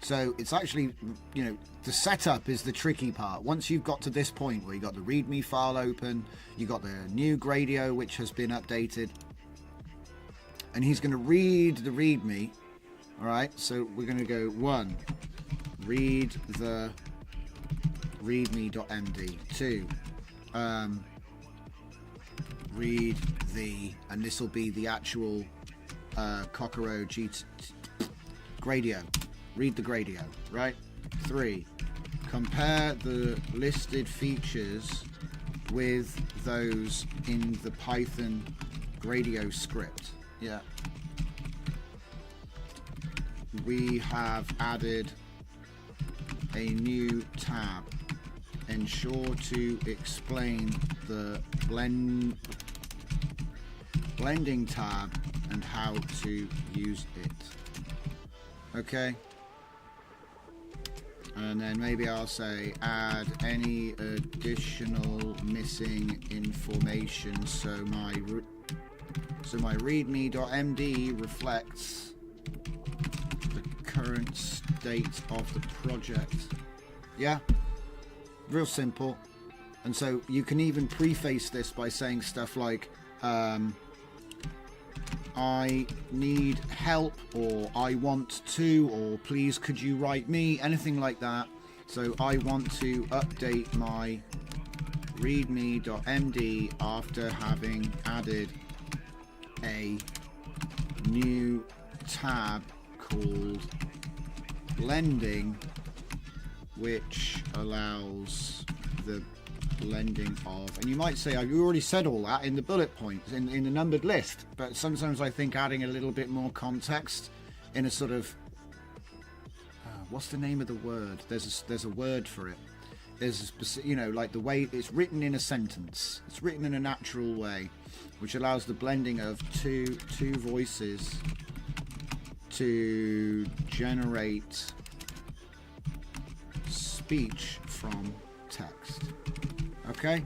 So it's actually, you know, the setup is the tricky part. Once you've got to this point where you got the README file open, you got the new Gradio which has been updated, and he's going to read the README. All right, so we're going to go 1, read the readme.md. 2, read the, and this will be the actual Cockroach Gradio. Read the Gradio, right? 3, compare the listed features with those in the Python Gradio script. Yeah. We have added a new tab. Ensure to explain the blending tab and how to use it. Okay. And then maybe I'll say add any additional missing information so my readme.md reflects the current state of the project. Yeah, real simple. And so you can even preface this by saying stuff like I need help, or I want to, or please could you write me, anything like that. So I want to update my readme.md after having added a new tab called blending, which allows the blending of, and you might say I've already said all that in the bullet points in the numbered list, but sometimes I think adding a little bit more context in a sort of what's the name of the word, there's a word for it, there's a specific, you know, like the way it's written in a sentence, it's written in a natural way, which allows the blending of two voices to generate speech from text. Okay,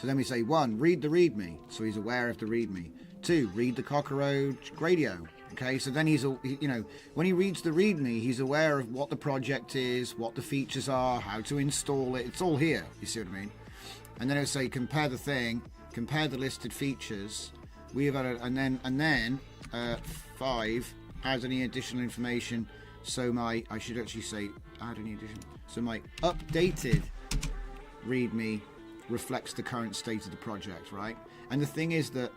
so then we say 1, read the readme, so he's aware of the readme. 2, read the Cockroach Gradio. Okay, so then he's, you know, when he reads the readme, he's aware of what the project is, what the features are, how to install it. It's all here. You see what I mean? And then it'll say compare the thing, compare the listed features. We have added, and then 5, add any additional information. So I should actually say add any additional. So my updated README reflects the current state of the project, right? And the thing is that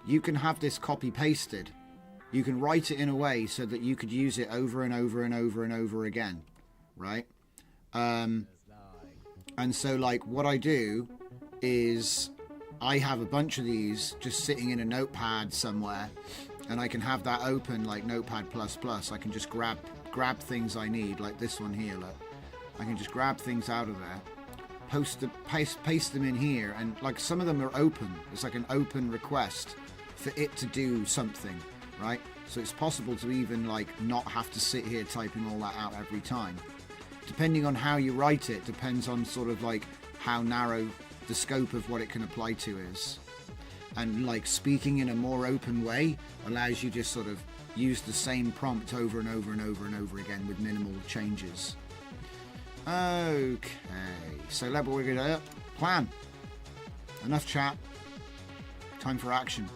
you can have this copy pasted. You can write it in a way so that you could use it over and over and over and over again, right? And so like what I do is I have a bunch of these just sitting in a notepad somewhere, and I can have that open like Notepad++. I can just grab things I need, like this one here. Look, I can just grab things out of there, paste them in here, and like some of them are open. It's like an open request for it to do something, right? So it's possible to even like not have to sit here typing all that out every time. Depending on how you write it, depends on sort of like how narrow the scope of what it can apply to is. And like speaking in a more open way allows you to just sort of use the same prompt over and over and over and over again with minimal changes. Okay, so level we're gonna plan. Enough chat. Time for action.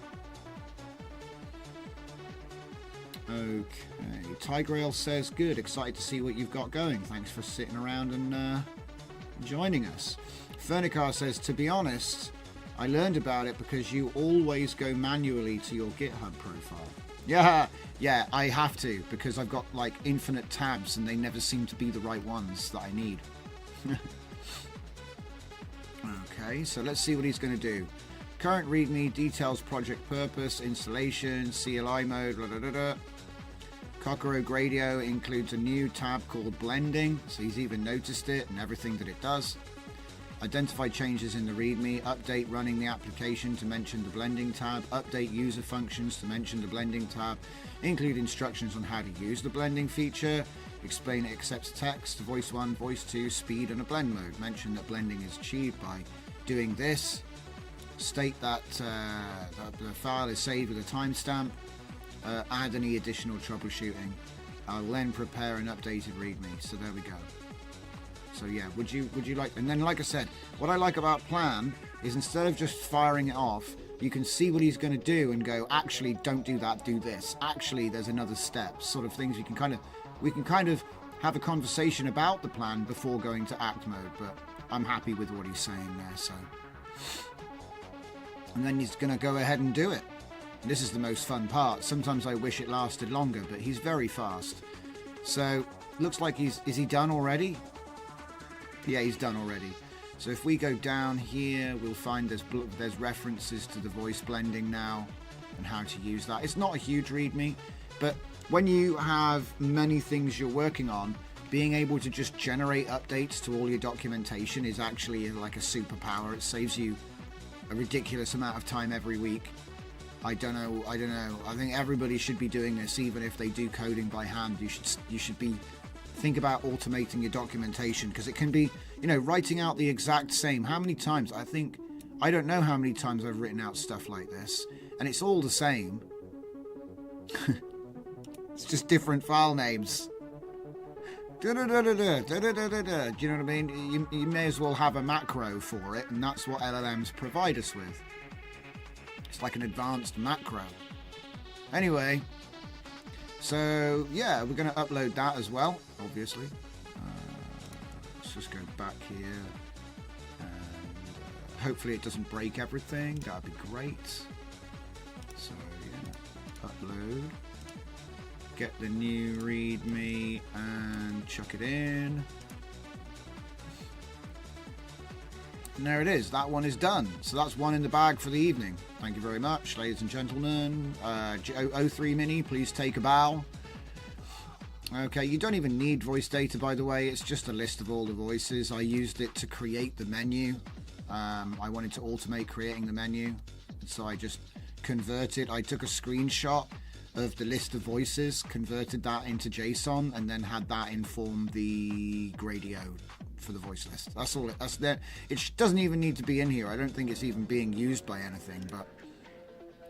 Okay, Tigrail says, good, excited to see what you've got going. Thanks for sitting around and joining us. Fernicar says, to be honest, I learned about it because you always go manually to your GitHub profile. Yeah, I have to, because I've got like infinite tabs and they never seem to be the right ones that I need. Okay, so let's see what he's going to do. Current README, details project purpose, installation, CLI mode, blah, blah, blah, blah. Kokoro Gradio includes a new tab called blending, so he's even noticed it and everything that it does. Identify changes in the README, update running the application to mention the blending tab, update user functions to mention the blending tab, include instructions on how to use the blending feature, explain it accepts text, voice 1, voice 2, speed and a blend mode, mention that blending is achieved by doing this, state that the file is saved with a timestamp, add any additional troubleshooting. I'll then prepare an updated README. So there we go. So yeah, would you like? And then, like I said, what I like about Plan is instead of just firing it off, you can see what he's going to do and go, actually, don't do that, do this. Actually, there's another step. Sort of things we can kind of have a conversation about the plan before going to act mode. But I'm happy with what he's saying there. So, and then he's going to go ahead and do it. This is the most fun part. Sometimes I wish it lasted longer, but he's very fast. So, looks like is he done already? Yeah, he's done already. So if we go down here, we'll find there's references to the voice blending now and how to use that. It's not a huge README, but when you have many things you're working on, being able to just generate updates to all your documentation is actually like a superpower. It saves you a ridiculous amount of time every week. I don't know. I think everybody should be doing this, even if they do coding by hand. You should be think about automating your documentation, because it can be, writing out the exact same. How many times? I don't know how many times I've written out stuff like this, and it's all the same. It's just different file names. Do you know what I mean? You may as well have a macro for it, and that's what LLMs provide us with. It's like an advanced macro. Anyway, so yeah, we're going to upload that as well, obviously. Let's just go back here, and hopefully it doesn't break everything. That'd be great. So yeah, upload, get the new README and chuck it in. And there it is. That one is done. So that's one in the bag for the evening. Thank you very much, ladies and gentlemen. 03 Mini, please take a bow. Okay, you don't even need voice data, by the way. It's just a list of all the voices. I used it to create the menu. I wanted to automate creating the menu. So I just converted. I took a screenshot of the list of voices, converted that into JSON, and then had that inform the Gradio for the voice list. That's all. That's there. It doesn't even need to be in here. I don't think it's even being used by anything, but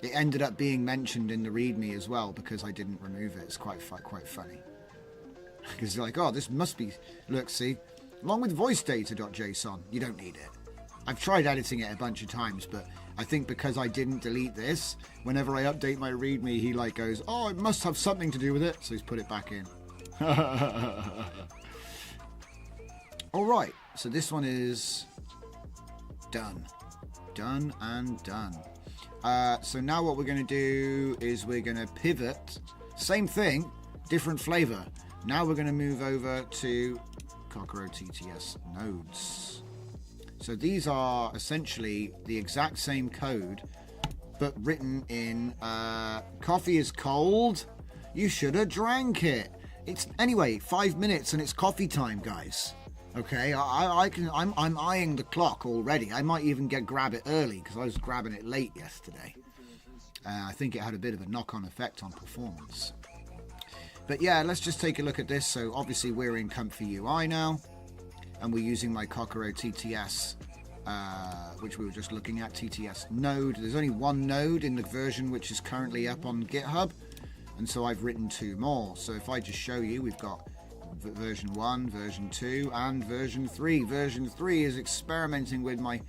it ended up being mentioned in the README as well because I didn't remove it. It's quite funny. Because you're like, oh, this must be. Look, see, along with voice data.json, you don't need it. I've tried editing it a bunch of times, but I think because I didn't delete this, whenever I update my README, he like goes, oh, it must have something to do with it, so he's put it back in. All right, so this one is done and done. So now what we're going to do is we're going to pivot, same thing, different flavor. Now we're going to move over to Kokoro TTS nodes. So these are essentially the exact same code but written in coffee is cold. You should have drank it. It's anyway 5 minutes and it's coffee time, guys. Okay, I'm eyeing the clock already. I might even grab it early because I was grabbing it late yesterday. I think it had a bit of a knock-on effect on performance. But yeah, let's just take a look at this. So obviously we're in ComfyUI now, and we're using my Kokoro TTS, which we were just looking at, TTS node. There's only one node in the version which is currently up on GitHub, and so I've written 2 more. So if I just show you, we've got version 1, version 2, and version 3. Version 3 is experimenting with my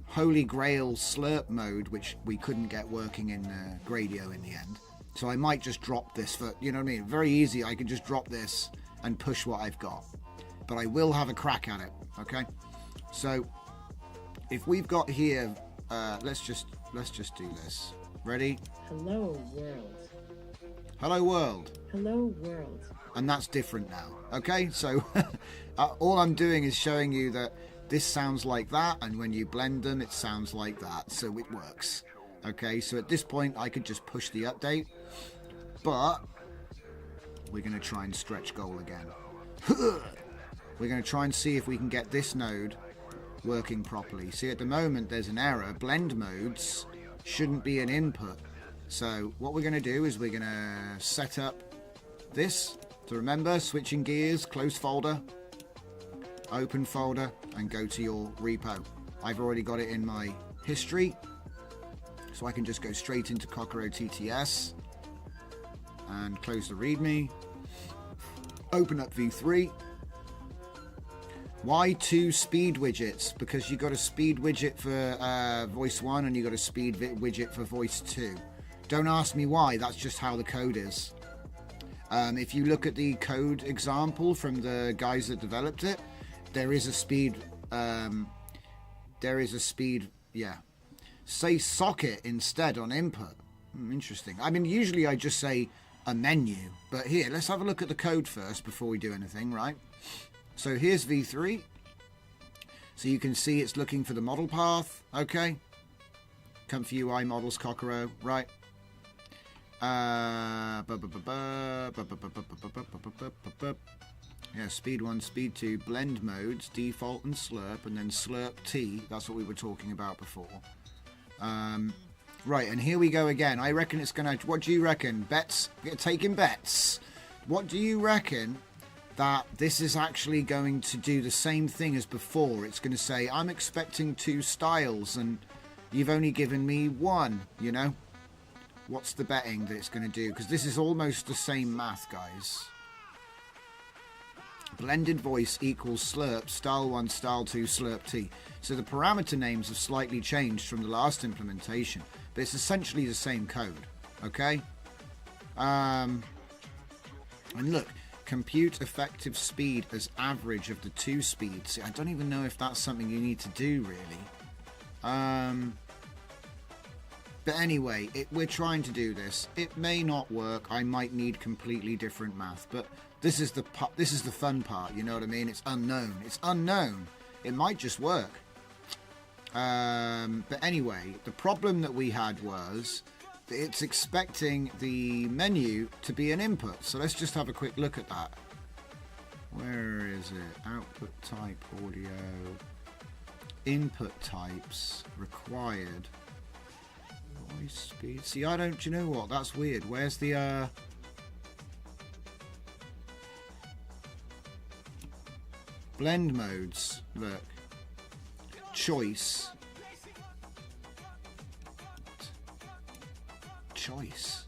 holy grail slurp mode, which we couldn't get working in Gradio in the end. So I might just drop this for, you know what I mean? Very easy. I can just drop this and push what I've got. But I will have a crack at it, okay? So if we've got here, let's just do this. Ready? Hello, world. Hello, world. Hello, world. And that's different now, okay? So all I'm doing is showing you that this sounds like that, and when you blend them, it sounds like that, so it works. Okay, so at this point, I could just push the update, but we're going to try and stretch goal again. We're going to try and see if we can get this node working properly. See, at the moment, there's an error. Blend modes shouldn't be an input. So what we're going to do is we're going to set up this. To remember, switching gears, close folder, open folder, and go to your repo. I've already got it in my history, so I can just go straight into Kokoro TTS and close the README. Open up V3. Why 2 speed widgets? Because you got a speed widget for voice 1 and you got a speed widget for voice 2. Don't ask me why. That's just how the code is. If you look at the code example from the guys that developed it, there is a speed, yeah. Say socket instead on input. Interesting. I mean, usually I just say a menu, but here, let's have a look at the code first before we do anything, right? So here's V3. So you can see it's looking for the model path, okay? ComfyUI models Kokoro, right? Yeah, speed 1, speed 2, blend modes, default and slurp, and then slurp T. That's what we were talking about before. Right, and here we go again. I reckon it's going to... What do you reckon? Bets? Taking bets. What do you reckon that this is actually going to do the same thing as before? It's going to say, I'm expecting 2 styles, and you've only given me 1, you know? What's the betting that it's going to do? Because this is almost the same math, guys. Blended voice equals slurp, style 1, style 2, slurp T. So the parameter names have slightly changed from the last implementation, but it's essentially the same code, okay? And look, compute effective speed as average of the 2 speeds. I don't even know if that's something you need to do, really. But anyway, we're trying to do this. It may not work. I might need completely different math, but this is the fun part. You know what I mean? It's unknown. It's unknown. It might just work. But anyway, the problem that we had was that it's expecting the menu to be an input. So let's just have a quick look at that. Where is it? Output type audio. Input types required. Voice speed. See, I don't. Do you know what? That's weird. Where's the blend modes? Look. Choice. Choice.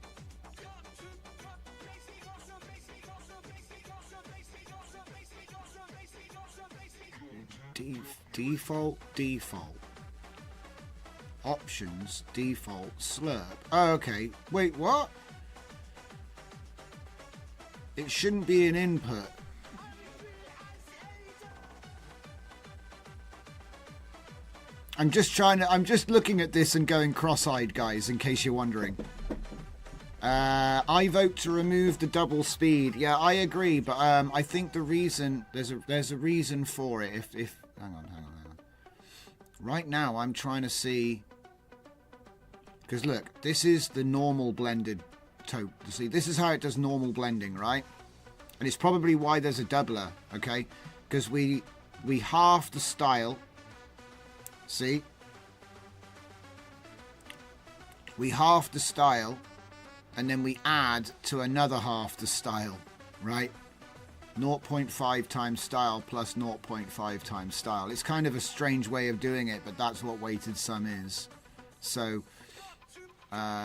Default. Options, default, slurp. Oh, okay. Wait, what? It shouldn't be an input. I'm just looking at this and going cross-eyed, guys, in case you're wondering. I vote to remove the double speed. Yeah, I agree, but I think the reason there's a reason for it. If hang on. Right now I'm trying to see. Because look, this is the normal blended tone. See, this is how it does normal blending, right? And it's probably why there's a doubler, okay? Because we half the style. See? We half the style, and then we add to another half the style, right? 0.5 times style plus 0.5 times style. It's kind of a strange way of doing it, but that's what weighted sum is. So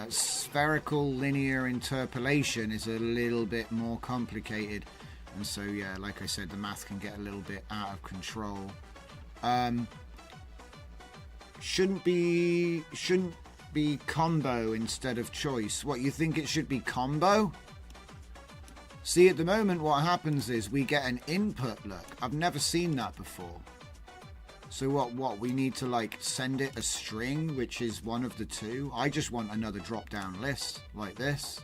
spherical linear interpolation is a little bit more complicated, and so yeah, like I said, the math can get a little bit out of control. Shouldn't be combo instead of choice. What, you think it should be combo? See, at the moment what happens is we get an input. Look, I've never seen that before. So what we need to like send it a string, which is one of the two. I just want another drop down list like this,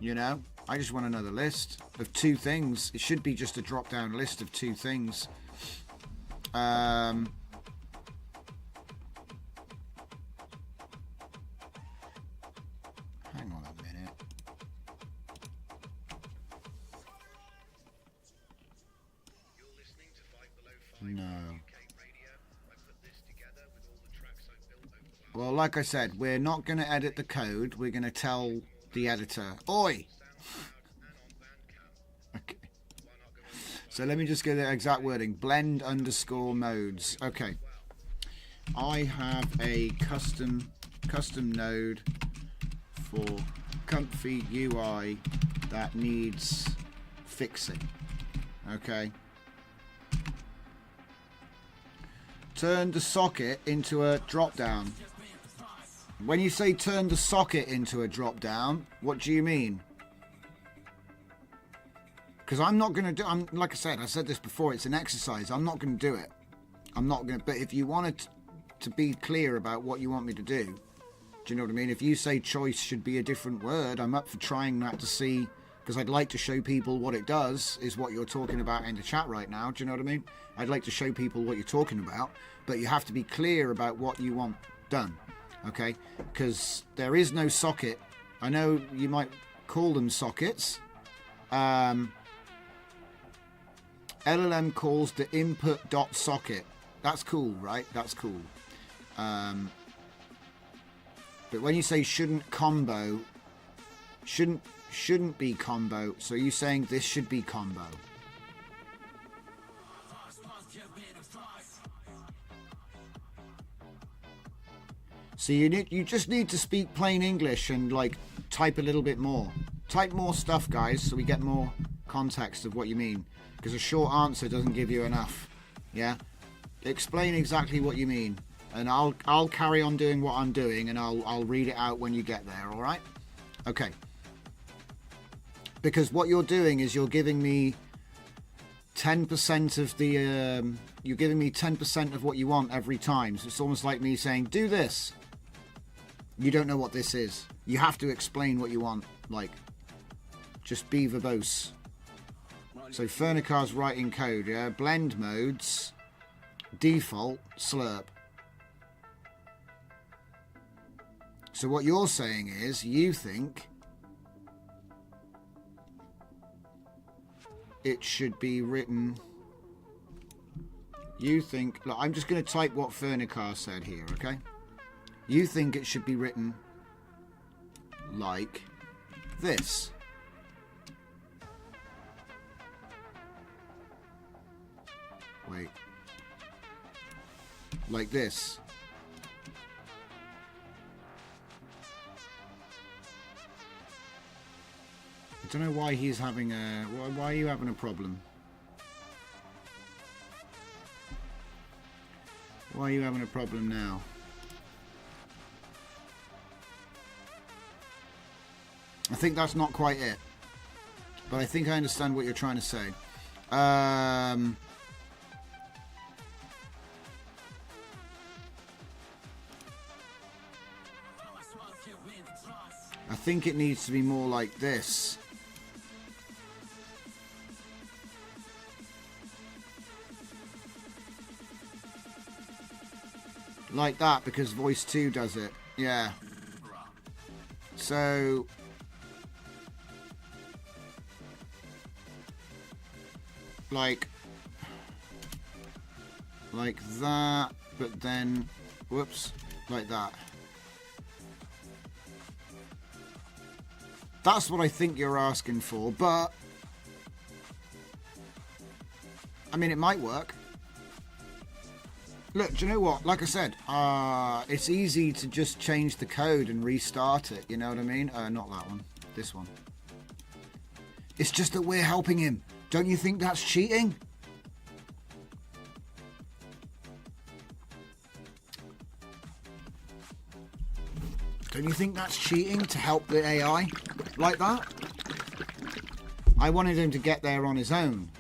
you know. I just want another list of two things. It should be just a drop down list of two things. Hang on a minute. No. Well, like I said, we're not going to edit the code. We're going to tell the editor, oi! Okay. So let me just get the exact wording. Blend underscore modes. Okay. I have a custom node for ComfyUI that needs fixing. Okay. Turn the socket into a drop down. When you say turn the socket into a drop down, what do you mean? Because I'm not going to do, like I said this before, it's an exercise. I'm not going to do it. I'm not going to, but if you wanted to be clear about what you want me to do you know what I mean? If you say choice should be a different word, I'm up for trying that to see, because I'd like to show people what it does, is what you're talking about in the chat right now. Do you know what I mean? I'd like to show people what you're talking about, but you have to be clear about what you want done, okay? Because there is no socket. I know you might call them sockets. LLM calls the input dot socket. That's cool, right? That's cool. But when you say shouldn't combo, shouldn't be combo. So you're saying this should be combo. So you just need to speak plain English and like type a little bit more. Type more stuff, guys, so we get more context of what you mean. Because a short answer doesn't give you enough. Yeah? Explain exactly what you mean. And I'll carry on doing what I'm doing, and I'll read it out when you get there, all right? Okay. Because what you're doing is you're giving me 10% of the you're giving me 10% of what you want every time. So it's almost like me saying, do this. You don't know what this is. You have to explain what you want. Like, just be verbose. So Fernicar's writing code, yeah? Blend modes, default, slurp. So what you're saying is, you think it should be written... You think... Look, I'm just going to type what Fernicar said here, okay? You think it should be written like this. Wait. Like this. I don't know why he's having a... Why are you having a problem? Why are you having a problem now? I think that's not quite it. But I think I understand what you're trying to say. I think it needs to be more like this. like that because voice 2 does it. Yeah. So like that, but then whoops, like that. That's what I think you're asking for, but I mean, it might work. Look, do you know what? Like I said, it's easy to just change the code and restart it. You know what I mean? Not that one. This one. It's just that we're helping him. Don't you think that's cheating? Don't you think that's cheating to help the AI like that? I wanted him to get there on his own.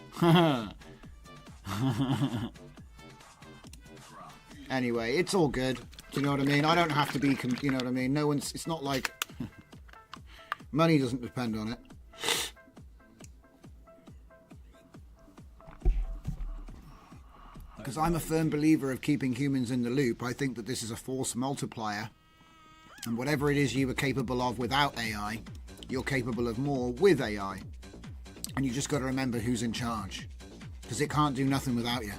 Anyway, it's all good. Do you know what I mean? I don't have to be, you know what I mean? No one's, it's not like money doesn't depend on it. Because I'm a firm believer of keeping humans in the loop. I think that this is a force multiplier. And whatever it is you were capable of without AI, you're capable of more with AI. And you just got to remember who's in charge. Because it can't do nothing without you.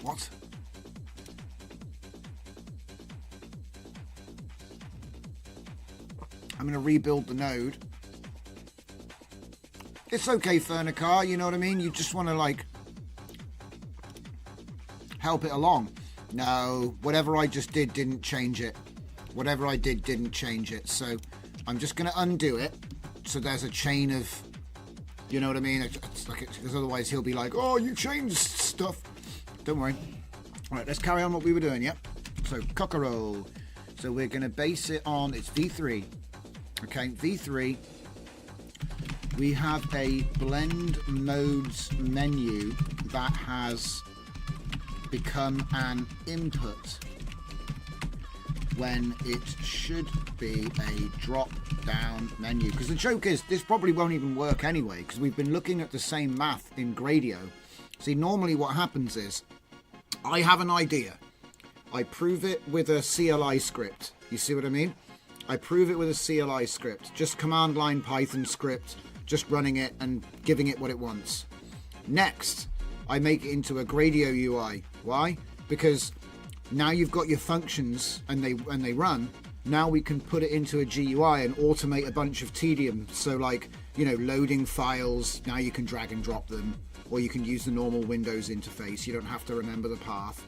What? I'm going to rebuild the node. It's okay, Fernicar, you know what I mean? You just want to, like, help it along. No, whatever I just did didn't change it. Whatever I did didn't change it. So I'm just going to undo it. So there's a chain of, you know what I mean? It's like, because otherwise he'll be like, oh, you changed stuff. Don't worry. All right, let's carry on what we were doing, yep. So, cockerel. So we're going to base it on, it's V3. Okay, V3. We have a blend modes menu that has become an input when it should be a drop down menu. Because the joke is, this probably won't even work anyway, because we've been looking at the same math in Gradio. See, normally what happens is, I have an idea. I prove it with a CLI script. You see what I mean? I prove it with a CLI script. Just command line Python script, just running it and giving it what it wants. Next, I make it into a Gradio UI. Why? Because now you've got your functions and they run. Now we can put it into a GUI and automate a bunch of tedium. So like, you know, loading files, now you can drag and drop them. Or you can use the normal Windows interface. You don't have to remember the path.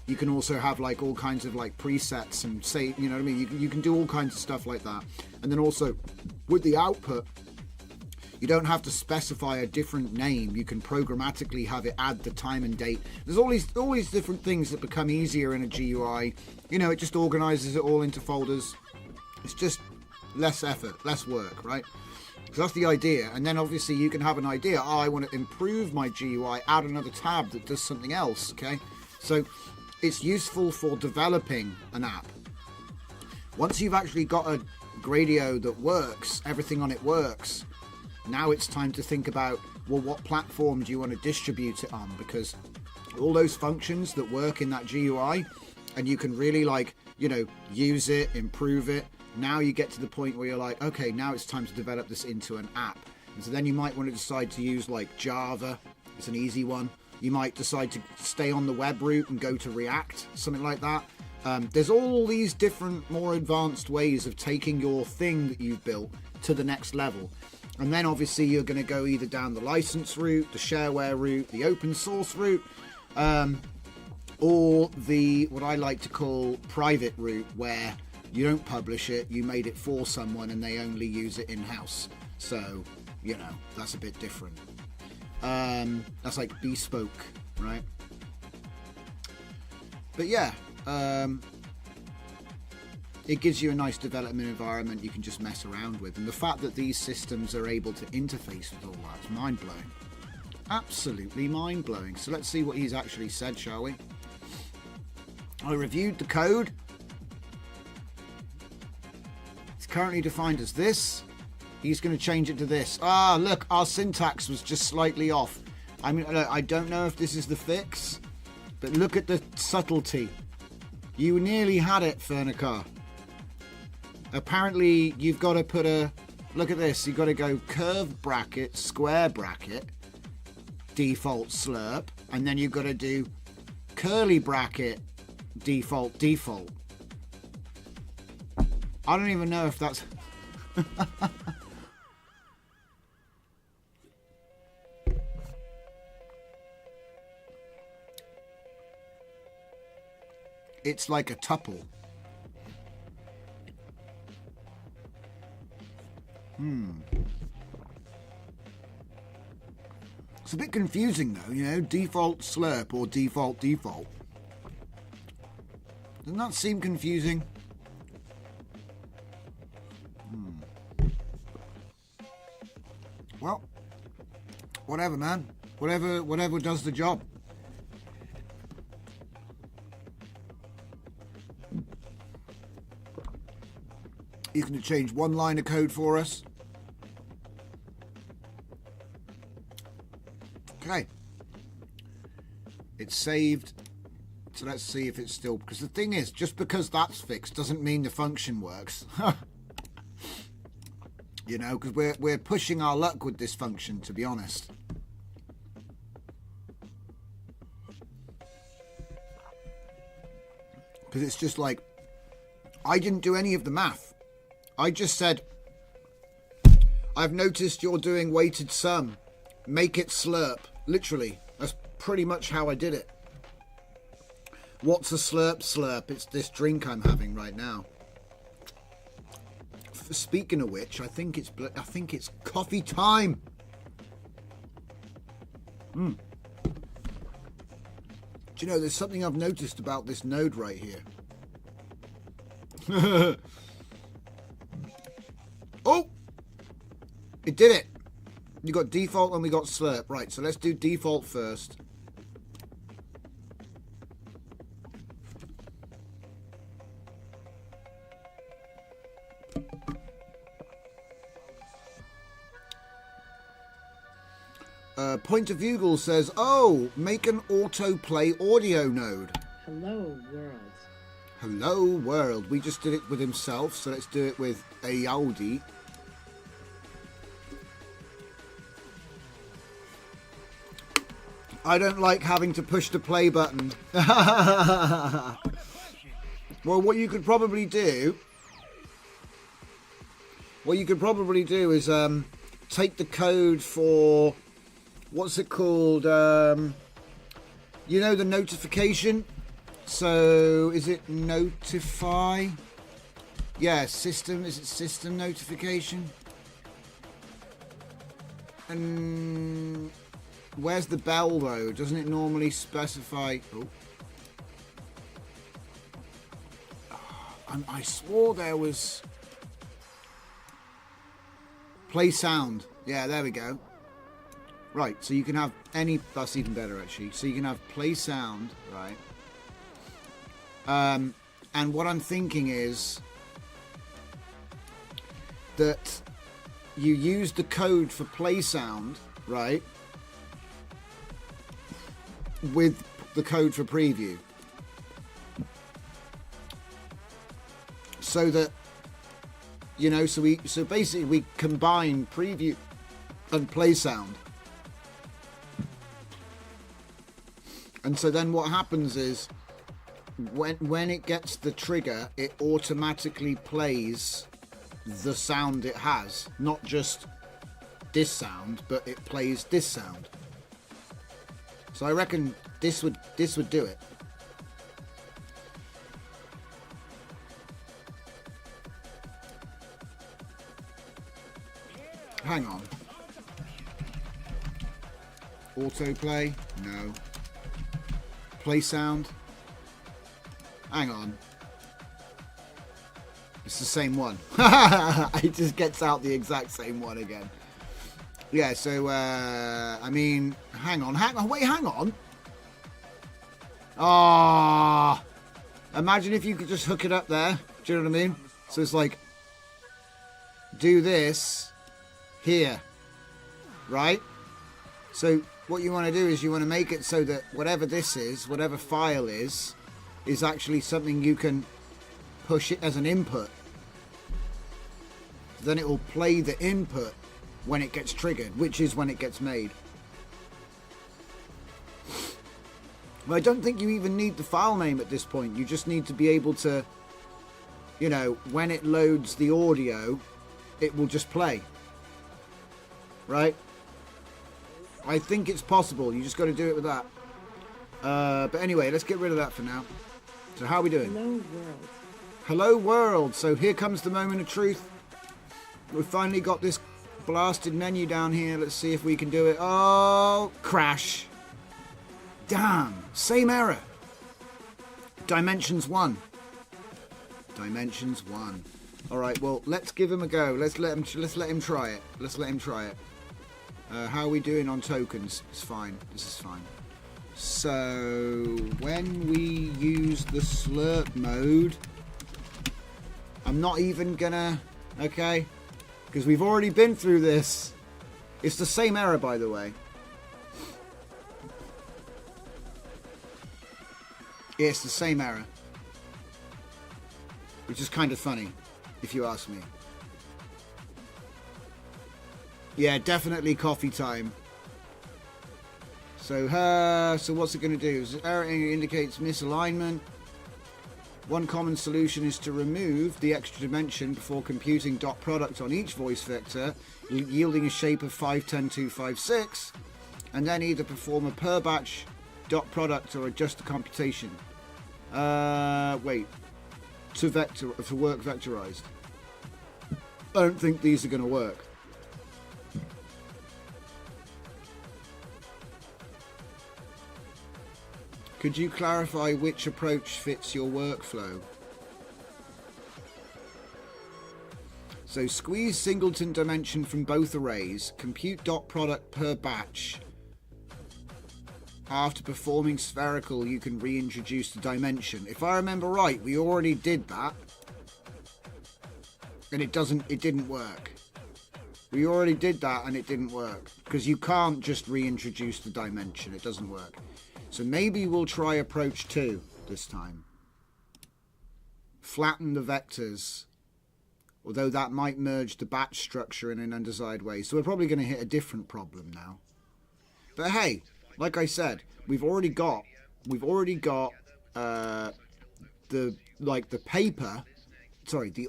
You can also have like all kinds of like presets and say, you know what I mean? You can do all kinds of stuff like that. And then also with the output, you don't have to specify a different name. You can programmatically have it add the time and date. There's all these different things that become easier in a GUI. You know, it just organizes it all into folders. It's just less effort, less work, right? So that's the idea. And then obviously you can have an idea. Oh, I want to improve my GUI, add another tab that does something else. Okay. So it's useful for developing an app. Once you've actually got a Gradio that works, everything on it works. Now it's time to think about, well, what platform do you want to distribute it on? Because all those functions that work in that GUI and you can really like, you know, use it, improve it. Now you get to the point where you're like, okay, now it's time to develop this into an app. And so then you might want to decide to use like Java. It's an easy one. You might decide to stay on the web route and go to React, something like that. There's all these different, more advanced ways of taking your thing that you've built to the next level. And then obviously you're going to go either down the license route, the shareware route, the open source route, or the, what I like to call private route, where you don't publish it, you made it for someone and they only use it in-house. So, you know, that's a bit different. That's like bespoke, right? But yeah, it gives you a nice development environment you can just mess around with. And the fact that these systems are able to interface with all that is mind-blowing. Absolutely mind-blowing. So let's see what he's actually said, shall we? I reviewed the code. It's currently defined as this. He's going to change it to this. Ah, look, our syntax was just slightly off. I mean, look, I don't know if this is the fix, but look at the subtlety. You nearly had it, Fernicar. Apparently, you've got to put a... Look at this. You've got to go curved bracket, square bracket, default slurp, and then you've got to do curly bracket, default. I don't even know if that's... It's like a tuple. It's a bit confusing though, you know, default slurp or default. Doesn't that seem confusing? Well, whatever, man. Whatever does the job. You can change one line of code for us. Okay. It's saved. So let's see if it's still... Because the thing is, just because that's fixed doesn't mean the function works. You know, because we're pushing our luck with this function, to be honest. Because it's just like... I didn't do any of the math. I just said, I've noticed you're doing weighted sum. Make it slurp. Literally. That's pretty much how I did it. What's a slurp? Slurp. It's this drink I'm having right now. Speaking of which, I think it's coffee time. Do you know, there's something I've noticed about this node right here. Oh! It did it. You got default and we got slurp. Right, so let's do default first. Point of Bugle says, oh, make an autoplay audio node. Hello, world. Hello, world. We just did it with himself, so let's do it with Audi. I don't like having to push the play button. Well, what you could probably do... is take the code for... What's it called? You know, the notification? So, is it notify? Yeah, system. Is it system notification? And where's the bell, though? Doesn't it normally specify... Oh. I swore there was... Play sound. Yeah, there we go. Right, so you can have any... That's even better, actually. So you can have play sound, right? And what I'm thinking is that you use the code for play sound, right? With the code for preview. So that, you know, so basically we combine preview and play sound. And so then what happens is when it gets the trigger, it automatically plays the sound it has, not just this sound, but it plays this sound. So I reckon this would do it. Hang on. Autoplay? No. Play sound? Hang on. It's the same one. It just gets out the exact same one again. Yeah, so, I mean, hang on, wait, hang on. Ah, imagine if you could just hook it up there. Do you know what I mean? So it's like, do this, here, right? So what you want to do is you want to make it so that whatever this is, whatever file is actually something you can push it as an input. Then it will play the input when it gets triggered, which is when it gets made. Well, I don't think you even need the file name at this point. You just need to be able to, you know, when it loads the audio, it will just play. Right? I think it's possible. You just got to do it with that. But anyway, let's get rid of that for now. So how are we doing? Hello, world. Hello, world. So here comes the moment of truth. We've finally got this blasted menu down here. Let's see if we can do it. Oh, crash. Damn. Same error. Dimensions 1. Dimensions 1. All right. Well, let's give him a go. Let's let him try it. Let's let him try it. How are we doing on tokens? It's fine. This is fine. So when we use the slurp mode, I'm not even gonna. Okay, because we've already been through this. It's the same error, by the way. Yeah, it's the same error, which is kind of funny, if you ask me. Yeah, definitely coffee time. So what's it going to do? Error indicates misalignment. One common solution is to remove the extra dimension before computing dot product on each voice vector, yielding a shape of 510256, and then either perform a per batch dot product or adjust the computation. Wait. To work vectorized. I don't think these are going to work. Could you clarify which approach fits your workflow? So squeeze singleton dimension from both arrays. Compute dot product per batch. After performing spherical, you can reintroduce the dimension. If I remember right, we already did that. And it didn't work. We already did that and it didn't work. Because you can't just reintroduce the dimension. It doesn't work. So maybe we'll try approach 2 this time. Flatten the vectors. Although that might merge the batch structure in an undesired way. So we're probably going to hit a different problem now. But hey, like I said, we've already got the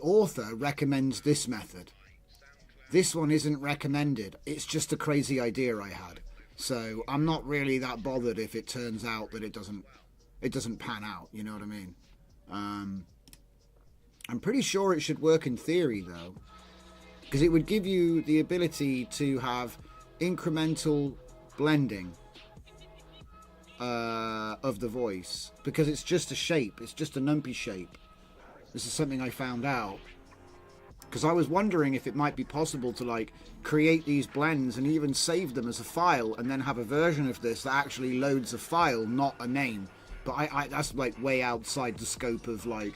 author recommends this method. This one isn't recommended. It's just a crazy idea I had. So I'm not really that bothered if it turns out that it doesn't pan out, you know what I mean? I'm pretty sure it should work in theory though, because it would give you the ability to have incremental blending of the voice, because it's just a shape, it's just a numpy shape. This is something I found out because I was wondering if it might be possible to like create these blends and even save them as a file and then have a version of this that actually loads a file, not a name. But I that's like way outside the scope of like,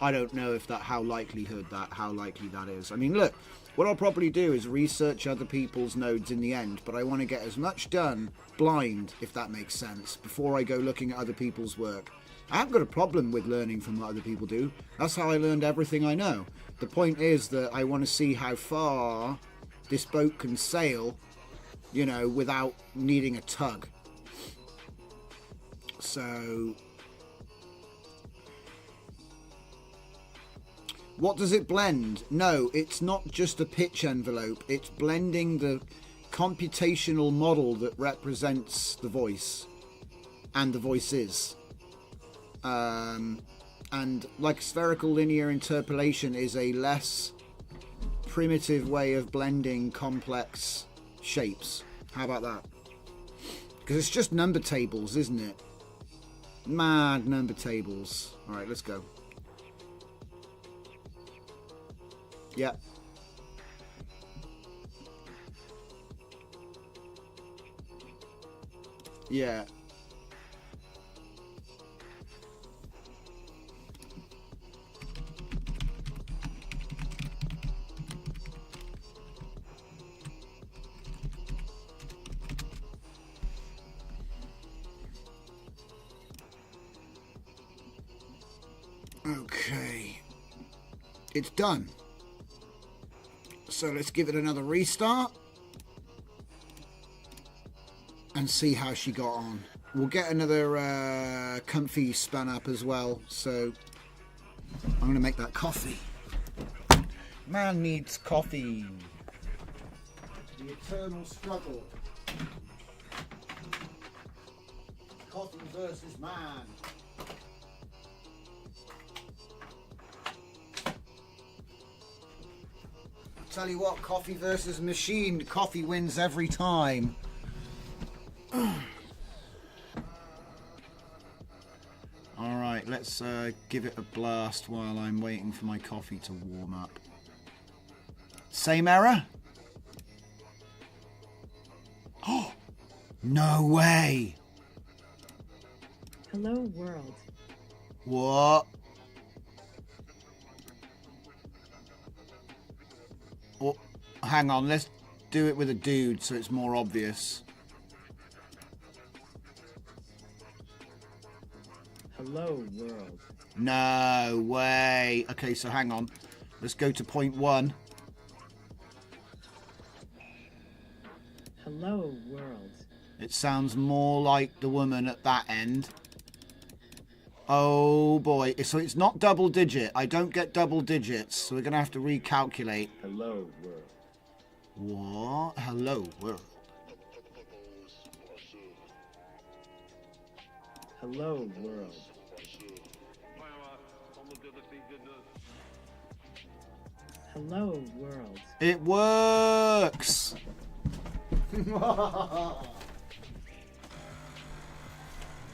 I don't know if how likely that is. I mean, look, what I'll probably do is research other people's nodes in the end, but I want to get as much done blind, if that makes sense, before I go looking at other people's work. I haven't got a problem with learning from what other people do. That's how I learned everything I know. The point is that I want to see how far this boat can sail, you know, without needing a tug. So what does it blend? No, it's not just a pitch envelope. It's blending the computational model that represents the voice and the voices. And like spherical linear interpolation is a less primitive way of blending complex shapes. How about that? Because it's just number tables, isn't it? Mad number tables. All right, let's go. Yeah. Yeah. Okay. It's done. So let's give it another restart. And see how she got on. We'll get another comfy spun up as well. So I'm going to make that coffee. Man needs coffee. The eternal struggle. Coffee versus man. I'll tell you what, coffee versus machine. Coffee wins every time. Alright, let's give it a blast while I'm waiting for my coffee to warm up. Same error? Oh, no way! Hello, world. What? Oh, hang on, let's do it with a dude so it's more obvious. Hello, world. No way. Okay, so hang on. Let's go to point 1. Hello, world. It sounds more like the woman at that end. Oh boy. So it's not double digit. I don't get double digits. So we're going to have to recalculate. Hello, world. What? Hello, world. Hello, world. Hello, world. It works.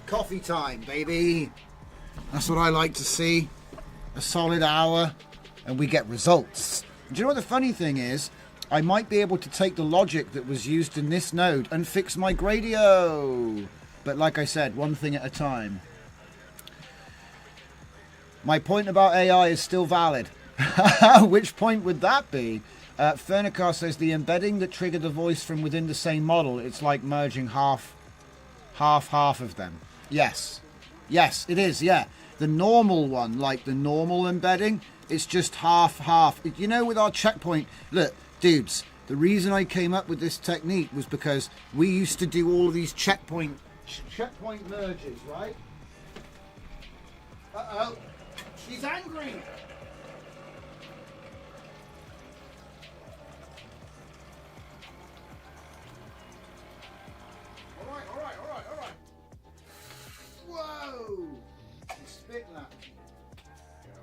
Coffee time, baby. That's what I like to see. A solid hour and we get results. Do you know what the funny thing is? I might be able to take the logic that was used in this node and fix my Gradio. But like I said, one thing at a time. My point about AI is still valid. Which point would that be? Fernicar says the embedding that triggered the voice from within the same model, it's like merging half of them. Yes. Yes, it is, yeah. The normal one, like the normal embedding, it's just half. You know, with our checkpoint, look, dudes, the reason I came up with this technique was because we used to do all of these checkpoint merges, right? Uh-oh. She's angry. All right. Whoa! She's spitting at me. There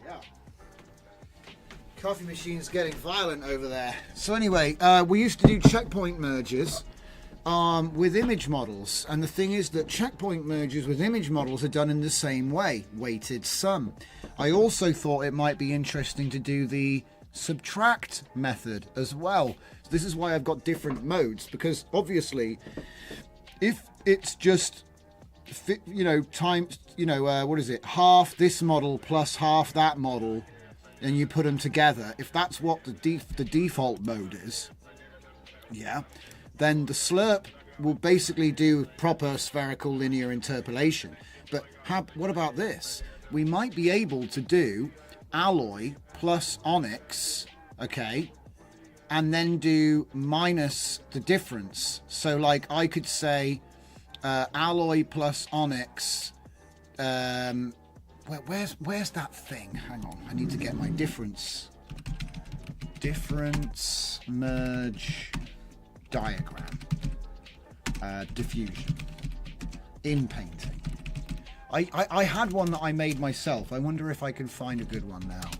we are. Coffee machine's getting violent over there. So anyway, we used to do checkpoint merges with image models. And the thing is that checkpoint merges with image models are done in the same way, weighted sum. I also thought it might be interesting to do the subtract method as well. This is why I've got different modes, because obviously if it's just, you know, times, you know, what is it, half this model plus half that model, and you put them together, if that's what the default mode is, yeah, then the slurp will basically do proper spherical linear interpolation. But what about this? We might be able to do alloy plus onyx, okay, and then do minus the difference. So like I could say alloy plus onyx, where's that thing? Hang on, I need to get my difference merge diagram, diffusion in painting. I had one that I made myself. I wonder if I can find a good one now.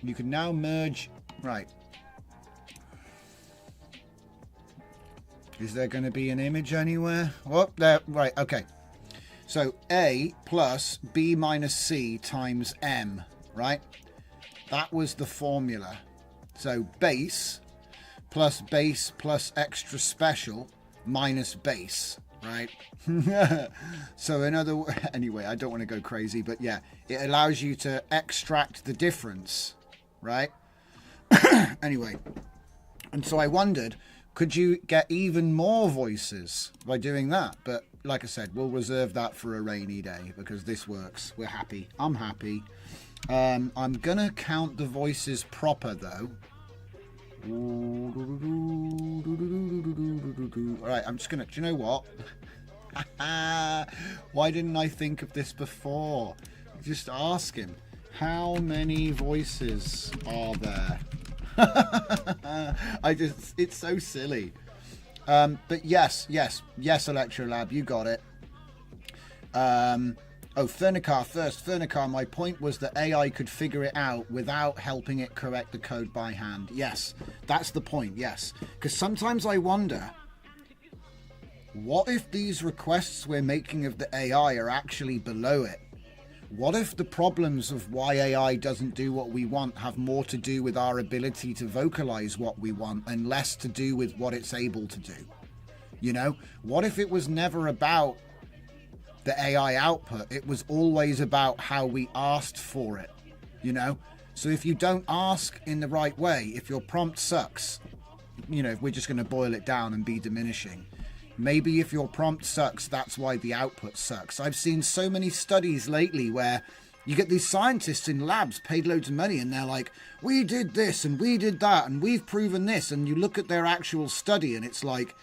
You can now merge, right. Is there going to be an image anywhere? Oh, there, right, okay. So A plus B minus C times M, right? That was the formula. So base plus extra special minus base, right? So anyway, I don't want to go crazy, but yeah, it allows you to extract the difference, right? Anyway, and so I wondered, Could you get even more voices by doing that? But like I said, we'll reserve that for a rainy day because this works. We're happy. I'm happy. I'm going to count the voices proper, though. All right, I'm just going to... Do you know what? Why didn't I think of this before? Just ask him. How many voices are there? It's so silly. But yes, Electrolab, you got it. Fernicar first. Fernicar, my point was that AI could figure it out without helping it correct the code by hand. Yes, that's the point, yes. Because sometimes I wonder, what if these requests we're making of the AI are actually below it? What if the problems of why AI doesn't do what we want have more to do with our ability to vocalize what we want and less to do with what it's able to do? You know, what if it was never about the AI output? It was always about how we asked for it, you know? So if you don't ask in the right way, if your prompt sucks, you know, if we're just going to boil it down and be diminishing, maybe if your prompt sucks, that's why the output sucks. I've seen so many studies lately where you get these scientists in labs paid loads of money and they're like, we did this and we did that and we've proven this. And you look at their actual study and it's like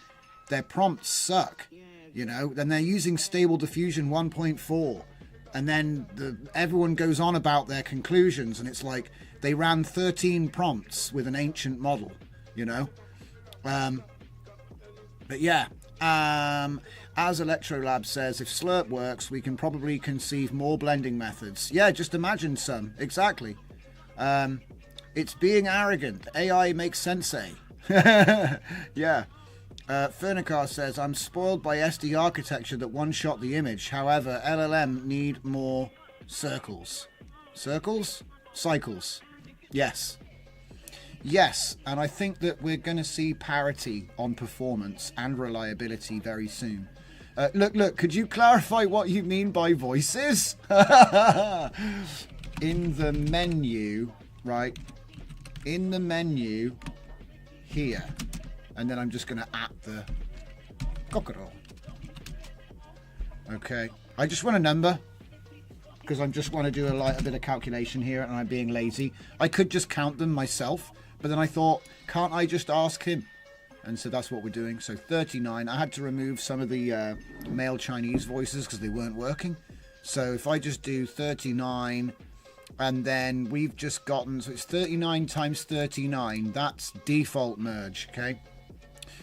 their prompts suck, you know, and they're using Stable Diffusion 1.4. And then everyone goes on about their conclusions and it's like they ran 13 prompts with an ancient model, you know. But yeah. As Electrolab says, if Slurp works, we can probably conceive more blending methods. Yeah, just imagine some. Exactly. It's being arrogant. AI makes sensei. Yeah. Fernicar says, I'm spoiled by SD architecture that one-shot the image. However, LLM need more circles. Circles? Cycles. Yes. Yes, and I think that we're going to see parity on performance and reliability very soon. Look, could you clarify what you mean by voices? In the menu, right? In the menu here. And then I'm just going to at the cockerel. Okay. I just want a number. Because I just want to do a bit of calculation here and I'm being lazy. I could just count them myself. But then I thought, can't I just ask him? And so that's what we're doing. So 39. I had to remove some of the male Chinese voices because they weren't working. So if I just do 39, and then we've just gotten, so it's 39 times 39. That's default merge, okay?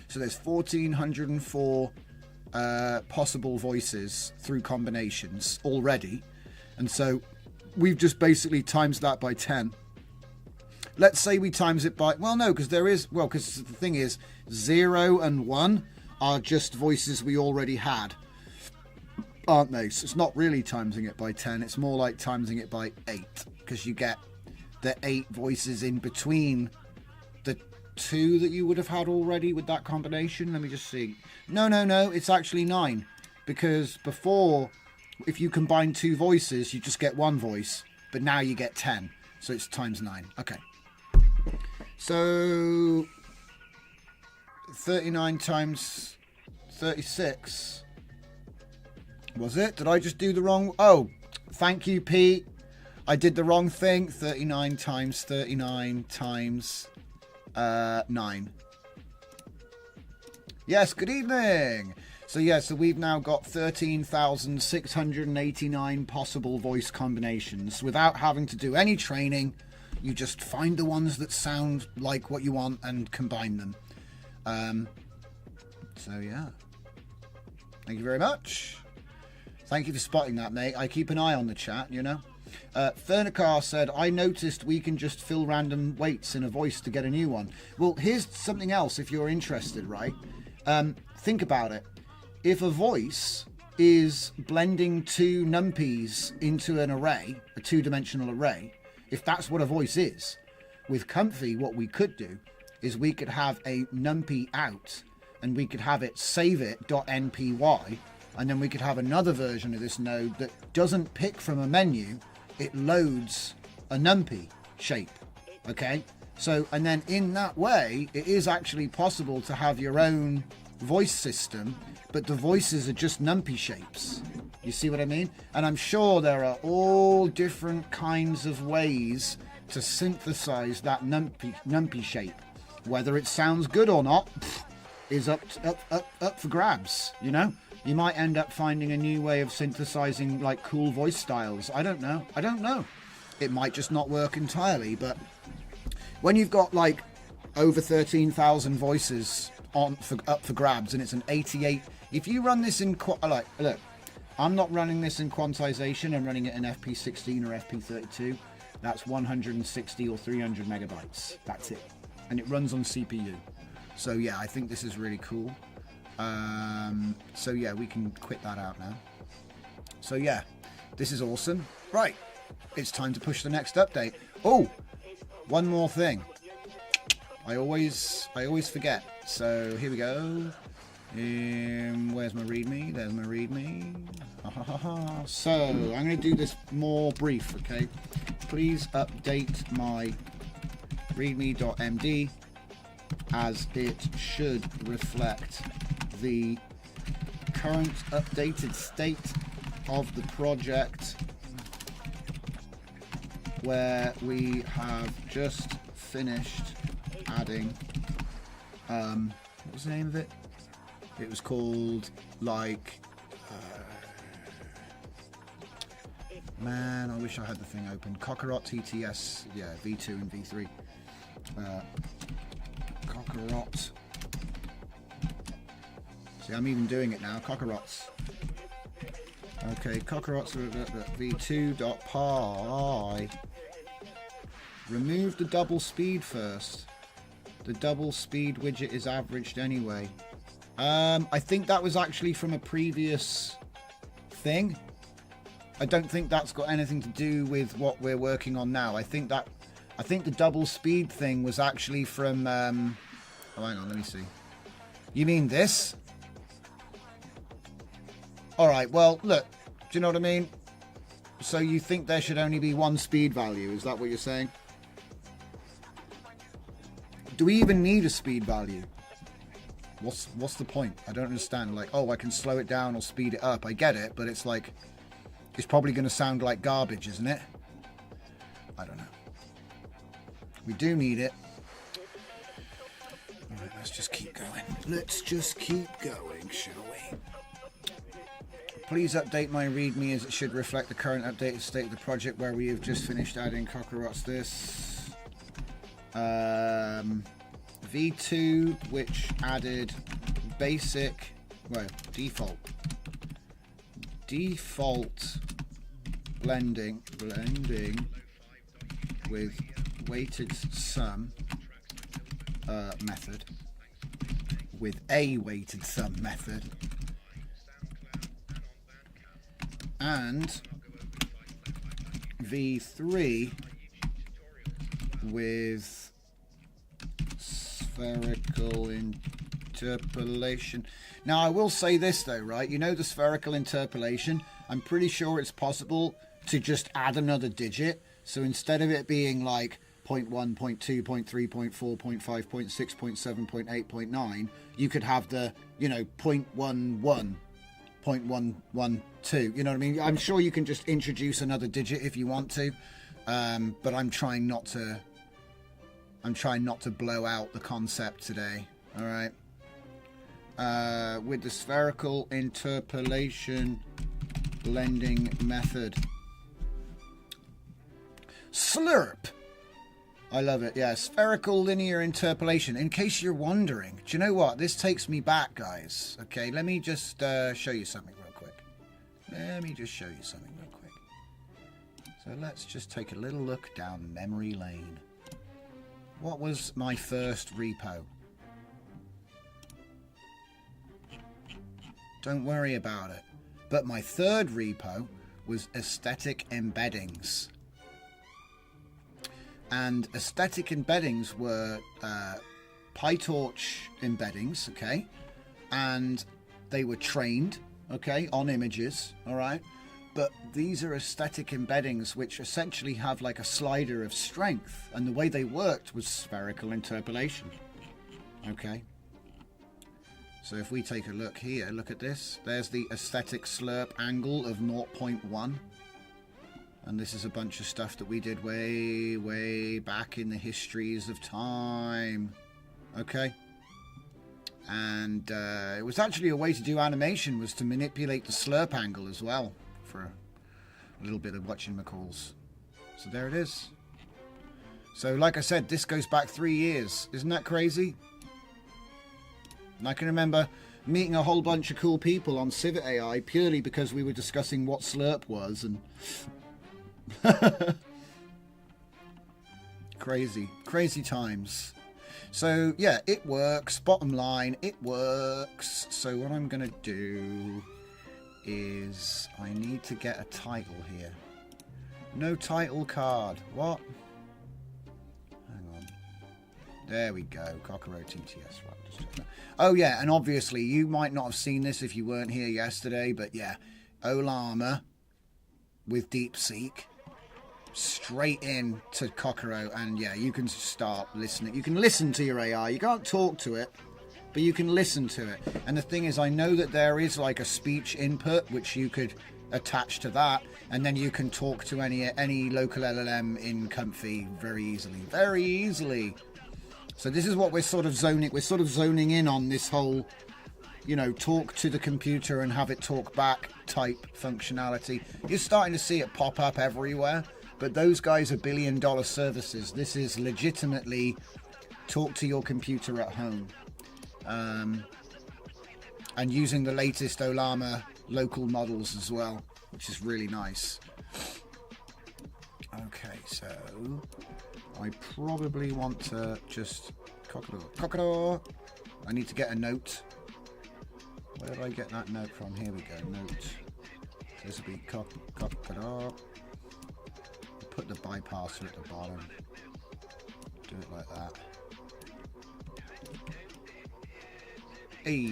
So there's 1,404 possible voices through combinations already. And so we've just basically times that by 10. Let's say we times it by... Well, no, because because the thing is, 0 and 1 are just voices we already had, aren't they? So it's not really timesing it by 10. It's more like timesing it by 8, because you get the 8 voices in between the 2 that you would have had already with that combination. Let me just see. No, it's actually 9, because before, if you combine 2 voices, you just get 1 voice, but now you get 10. So it's times 9. Okay. So 39 times 36. Was it? Did I just do the wrong? Oh, thank you, Pete. I did the wrong thing. 39 times 39 times 9. Yes, good evening. So we've now got 13,689 possible voice combinations without having to do any training. You just find the ones that sound like what you want and combine them. So yeah. Thank you very much. Thank you for spotting that, mate. I keep an eye on the chat, you know. Fernicar said, I noticed we can just fill random weights in a voice to get a new one. Well, here's something else if you're interested, right? Think about it. If a voice is blending 2 numpys into an array, a 2-dimensional array, if that's what a voice is, with Comfy, what we could do is we could have a numpy out and we could have it save it .npy, and then we could have another version of this node that doesn't pick from a menu, it loads a numpy shape, okay? So, and then in that way, it is actually possible to have your own voice system, but the voices are just numpy shapes. You see what I mean? And I'm sure there are all different kinds of ways to synthesize that numpy shape. Whether it sounds good or not is up for grabs, you know? You might end up finding a new way of synthesizing like cool voice styles. I don't know. It might just not work entirely, but when you've got like over 13,000 voices up for grabs, and it's an 88. If you run this in look, I'm not running this in quantization. I'm running it in FP16 or FP32. That's 160 or 300 megabytes. That's it, and it runs on CPU. So yeah, I think this is really cool. So yeah, we can quit that out now. So yeah, this is awesome. Right, it's time to push the next update. Oh, one more thing. I always forget. So here we go. Where's my README? There's my README. So I'm going to do this more brief, okay? Please update my readme.md as it should reflect the current updated state of the project, where we have just finished adding what was the name of it? It was called like man, I wish I had the thing open. Kakarot TTS, yeah, V2 and V3. Kakarot. See, I'm even doing it now. Kakarots. Okay, Kakarots v2.py. Remove the double speed first. The double speed widget is averaged anyway. I think that was actually from a previous thing. I don't think that's got anything to do with what we're working on now. I think the double speed thing was actually from oh, hang on, let me see. You mean this? Alright, well, look, do you know what I mean? So you think there should only be one speed value, is that what you're saying? Do we even need a speed value? What's the point? I don't understand. Like, oh, I can slow it down or speed it up. I get it, but it's like, it's probably going to sound like garbage, isn't it? I don't know. We do need it. Alright, let's just keep going. Let's just keep going, shall we? Please update my README as it should reflect the current updated state of the project, where we have just finished adding Kakarot's this. V2, which added basic, well, default blending with weighted sum method, with a weighted sum method, and V3 with spherical interpolation. Now, I will say this though, right? You know the spherical interpolation? I'm pretty sure it's possible to just add another digit. So instead of it being like 0.1, 0.2, 0.3, 0.4, 0.5, 0.6, 0.7, 0.8, 0.9, you could have the, you know, 0.11, 0.112. You know what I mean? I'm sure you can just introduce another digit if you want to, but I'm trying not to blow out the concept today. All right. With the spherical interpolation blending method. Slurp. I love it. Yeah, spherical linear interpolation. In case you're wondering, do you know what? This takes me back, guys. Okay, let me just show you something real quick. So let's just take a little look down memory lane. What was my first repo? Don't worry about it. But my third repo was aesthetic embeddings. And aesthetic embeddings were PyTorch embeddings, okay? And they were trained, okay, on images, all right? But these are aesthetic embeddings which essentially have like a slider of strength, and the way they worked was spherical interpolation. Okay. So if we take a look here, look at this. There's the aesthetic slurp angle of 0.1. And this is a bunch of stuff that we did way, way back in the histories of time. Okay. And it was actually a way to do animation, was to manipulate the slurp angle as well for a little bit of whatchamacalls. So there it is. So like I said, this goes back 3 years. Isn't that crazy? And I can remember meeting a whole bunch of cool people on Civet AI purely because we were discussing what slurp was, and crazy times. So yeah, it works. Bottom line, it works. So what I'm gonna do is I need to get a title here. No title card. What? Hang on. There we go. Cockero TTS. Right. Just check that. Oh yeah, and obviously you might not have seen this if you weren't here yesterday, but yeah, Olama with DeepSeek straight in to Cockero, and yeah, you can start listening. You can listen to your AI. You can't talk to it, but you can listen to it. And the thing is, I know that there is like a speech input which you could attach to that, and then you can talk to any local LLM in Comfy very easily. So this is what we're sort of zoning in on, this whole, you know, talk to the computer and have it talk back type functionality. You're starting to see it pop up everywhere, but those guys are billion-dollar services. This is legitimately talk to your computer at home. And using the latest Olama local models as well, which is really nice. Okay, so I probably want to just cockador. I need to get a note. Where did I get that note from? Here we go, note. This will be cockador. Put the bypasser at the bottom. Do it like that. Hey.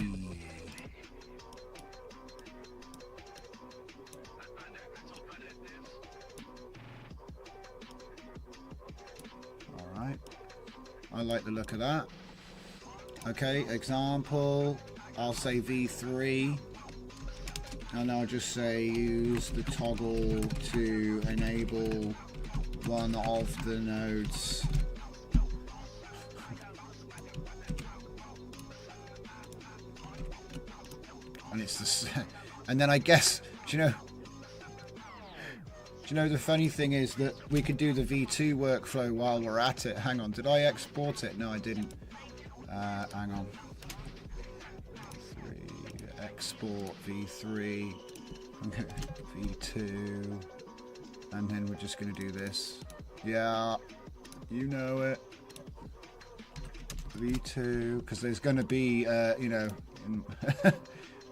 Alright. I like the look of that. Okay, example. I'll say V3. And I'll just say use the toggle to enable one of the nodes. And it's the, and then I guess, do you know the funny thing is that we could do the V2 workflow while we're at it. Hang on, did I export it? No, I didn't. Hang on. Export V3, V2, and then we're just going to do this. Yeah, you know it. V2, because there's going to be, you know,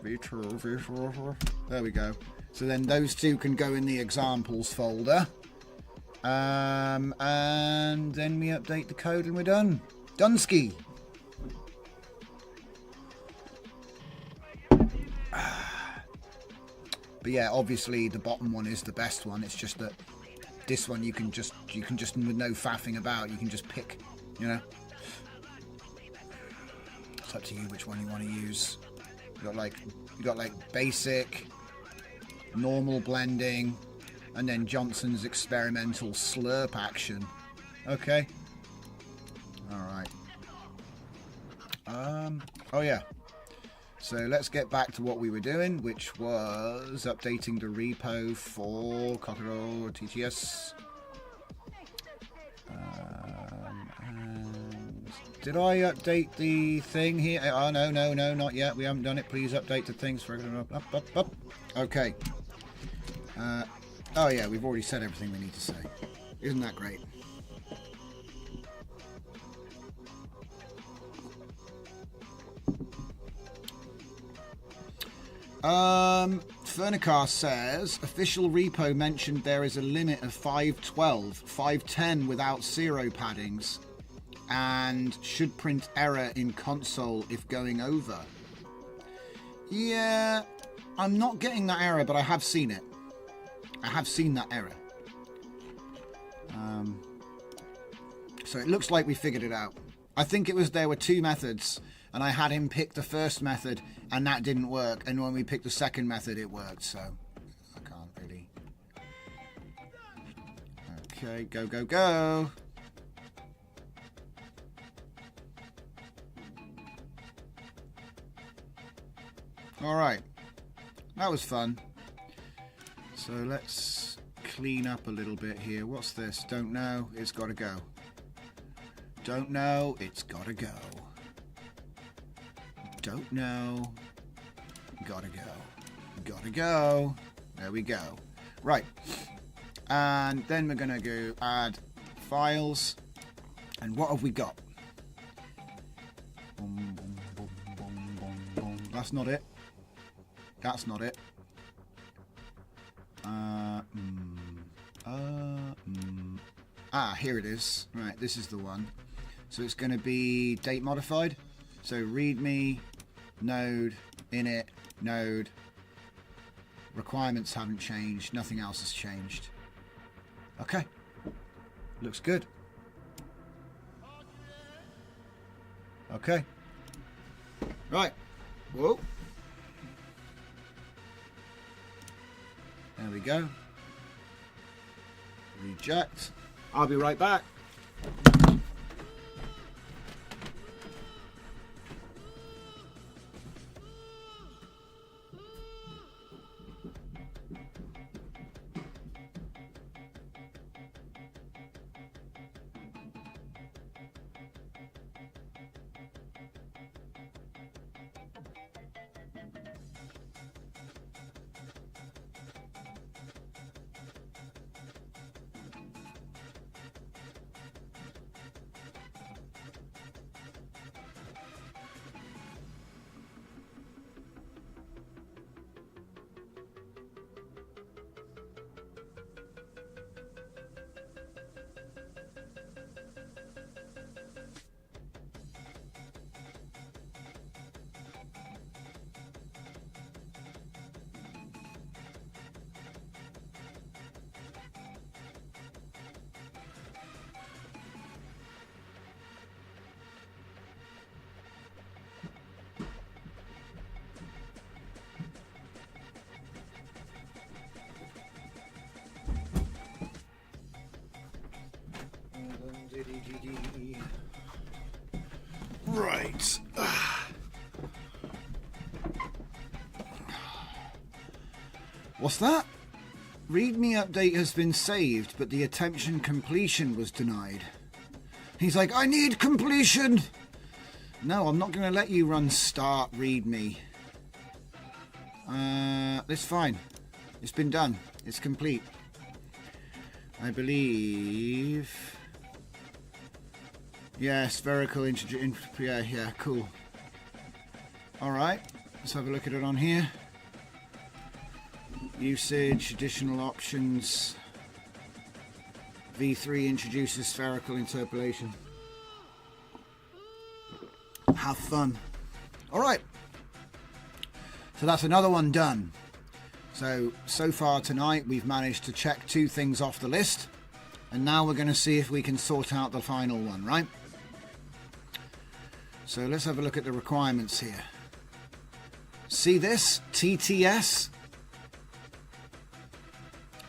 V2. There we go. So then those two can go in the examples folder. And then we update the code and we're done. Dunsky. But yeah, obviously the bottom one is the best one. It's just that this one you can just with no faffing about, you can just pick, you know. It's up to you which one you want to use. You got like basic, normal blending, and then Johnson's experimental slurp action. Okay. All right. Oh yeah. So let's get back to what we were doing, which was updating the repo for Cockero TTS. And did I update the thing here? Oh, no, not yet. We haven't done it. Please update the things for up. Okay. Oh yeah, we've already said everything we need to say. Isn't that great? Fernicar says official repo mentioned there is a limit of 512, 510 without zero paddings, and should print error in console if going over. Yeah, I'm not getting that error, but I have seen it. I have seen that error. So it looks like we figured it out. I think it was there were two methods, and I had him pick the first method, and that didn't work. And when we picked the second method, it worked. So I can't really. Okay, go, go, go. All right, that was fun. So let's clean up a little bit here. What's this? Don't know. It's got to go. Don't know. It's got to go. Don't know. Gotta go. Gotta go. There we go. Right. And then we're going to go add files. And what have we got? Boom, boom, boom, boom, boom, boom. That's not it. That's not it. Here it is. Right, this is the one. So it's going to be date modified. So readme, node, init, node. Requirements haven't changed. Nothing else has changed. Okay. Looks good. Okay. Right. Whoa. There we go. Reject. I'll be right back. Right. What's that? README update has been saved, but the attention completion was denied. He's like, I need completion! No, I'm not going to let you run start README. It's fine. It's been done. It's complete. I believe... Yeah, spherical yeah, cool. Alright, let's have a look at it on here. Usage, additional options. V3 introduces spherical interpolation. Have fun. Alright. So that's another one done. So far tonight we've managed to check 2 things off the list. And now we're going to see if we can sort out the final one, right? So let's have a look at the requirements here. See this? TTS?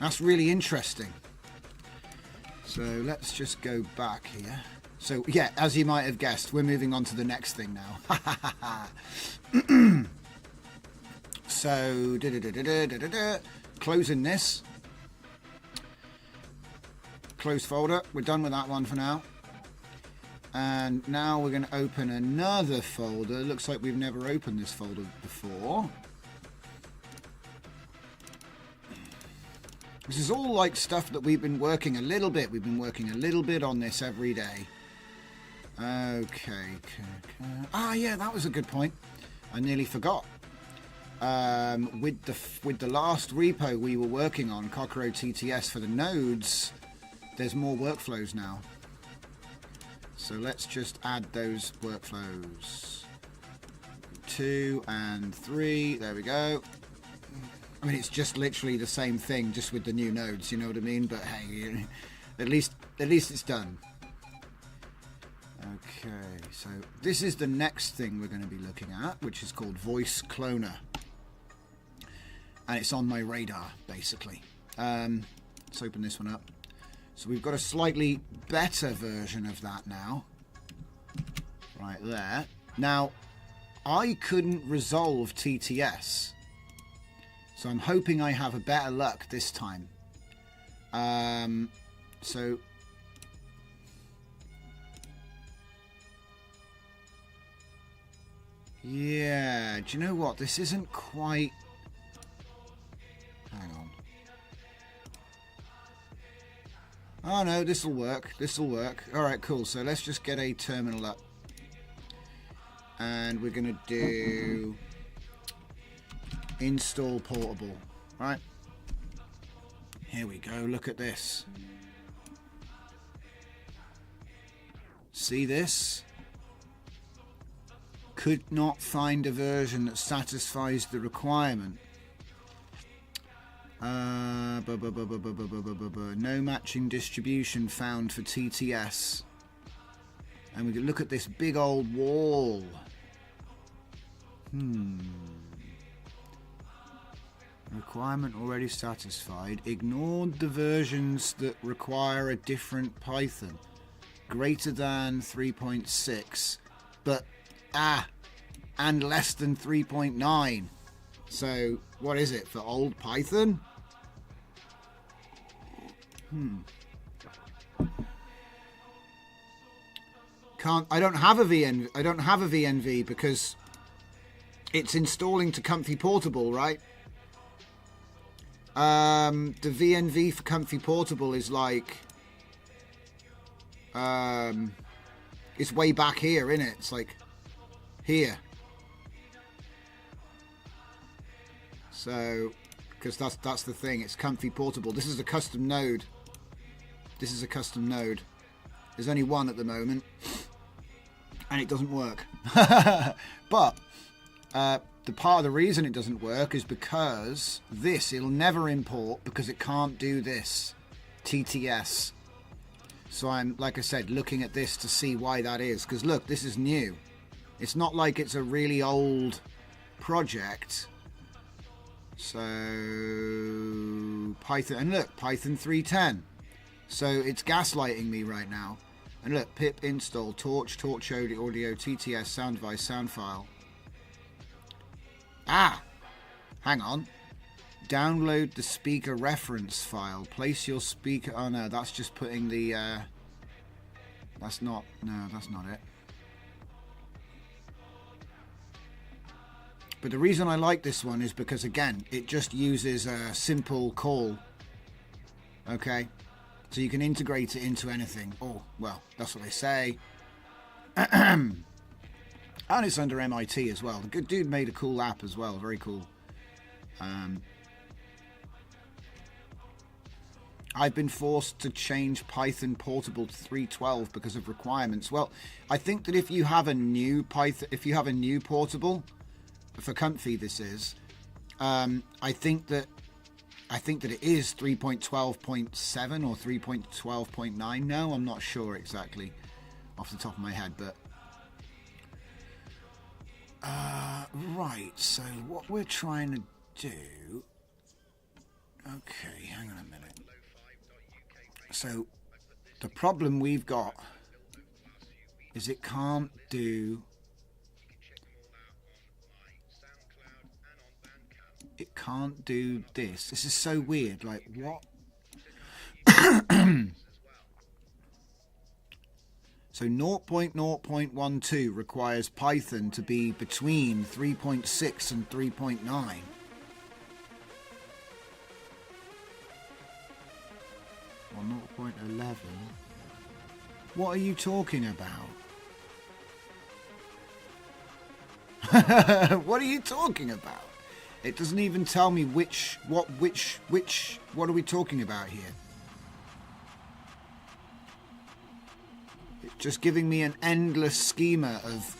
That's really interesting. So let's just go back here. So yeah, as you might have guessed, we're moving on to the next thing now. So, closing this. Close folder. We're done with that one for now. And now we're going to open another folder. Looks like we've never opened this folder before. This is all like stuff that we've been working a little bit. We've been working a little bit on this every day. Okay. Yeah, that was a good point. I nearly forgot. With the last repo we were working on, Cockroach TTS for the nodes, there's more workflows now. So let's just add those workflows. 2 and 3. There we go. I mean, it's just literally the same thing, just with the new nodes, you know what I mean? But hey, at least it's done. Okay, so this is the next thing we're going to be looking at, which is called Voice Cloner. And it's on my radar, basically. Let's open this one up. So we've got a slightly better version of that now. Right there. Now, I couldn't resolve TTS. So I'm hoping I have a better luck this time. So... yeah, do you know what? This isn't quite... hang on. Oh no, this'll work. This'll work. Alright, cool. So let's just get a terminal up. And we're going to do... install portable. Right. Here we go. Look at this. See this? Could not find a version that satisfies the requirement. No matching distribution found for TTS. And we can look at this big old wall. Requirement already satisfied. Ignored the versions that require a different Python. Greater than 3.6. But, and less than 3.9. So, what is it for old Python? I don't have a VNV because it's installing to Comfy Portable, right? The VNV for Comfy Portable is like it's way back here, isn't it? It's like here. So, because that's the thing, it's Comfy Portable. This is a custom node. This is a custom node. There's only one at the moment, and it doesn't work. But the part of the reason it doesn't work is because it'll never import because it can't do this TTS. So I'm, like I said, looking at this to see why that is. Because look, this is new. It's not like it's a really old project. So Python, and look, Python 3.10. So it's gaslighting me right now. And look, pip install torch audio TTS sound device sound file. Hang on. Download the speaker reference file. Place your speaker. Oh no, that's just putting the. That's not it. But the reason I like this one is because, again, it just uses a simple call. Okay? So you can integrate it into anything. Oh, well, that's what they say. And it's under MIT as well. The good dude made a cool app as well. Very cool. I've been forced to change Python Portable to 3.12 because of requirements. Well, I think that if you have a new Portable... for Comfy, this is. I think that it is 3.12.7 or 3.12.9 now. I'm not sure exactly off the top of my head, but right. So what we're trying to do. Okay, hang on a minute. So the problem we've got is it can't do. It can't do this. This is so weird. Like, what? So 0.0.12 requires Python to be between 3.6 and 3.9. Or 0.11. What are you talking about? What are you talking about? It doesn't even tell me what are we talking about here? It's just giving me an endless schema of,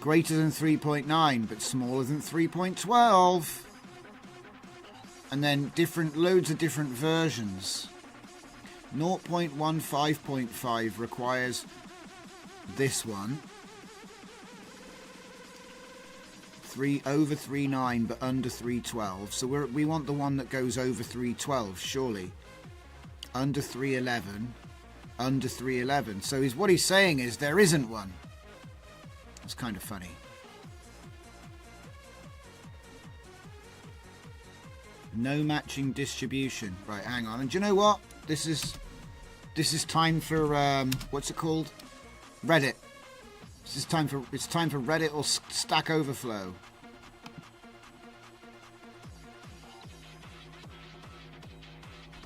greater than 3.9, but smaller than 3.12. and then loads of different versions. 0.15.5 requires this one. Over 3.9 but under 3.12. So we want the one that goes over 3.12, surely. Under 3.11, under 3.11. So what he's saying is there isn't one. That's kind of funny. No matching distribution. Right, hang on. And do you know what? This is time for what's it called? Reddit. It's time for Reddit or Stack Overflow.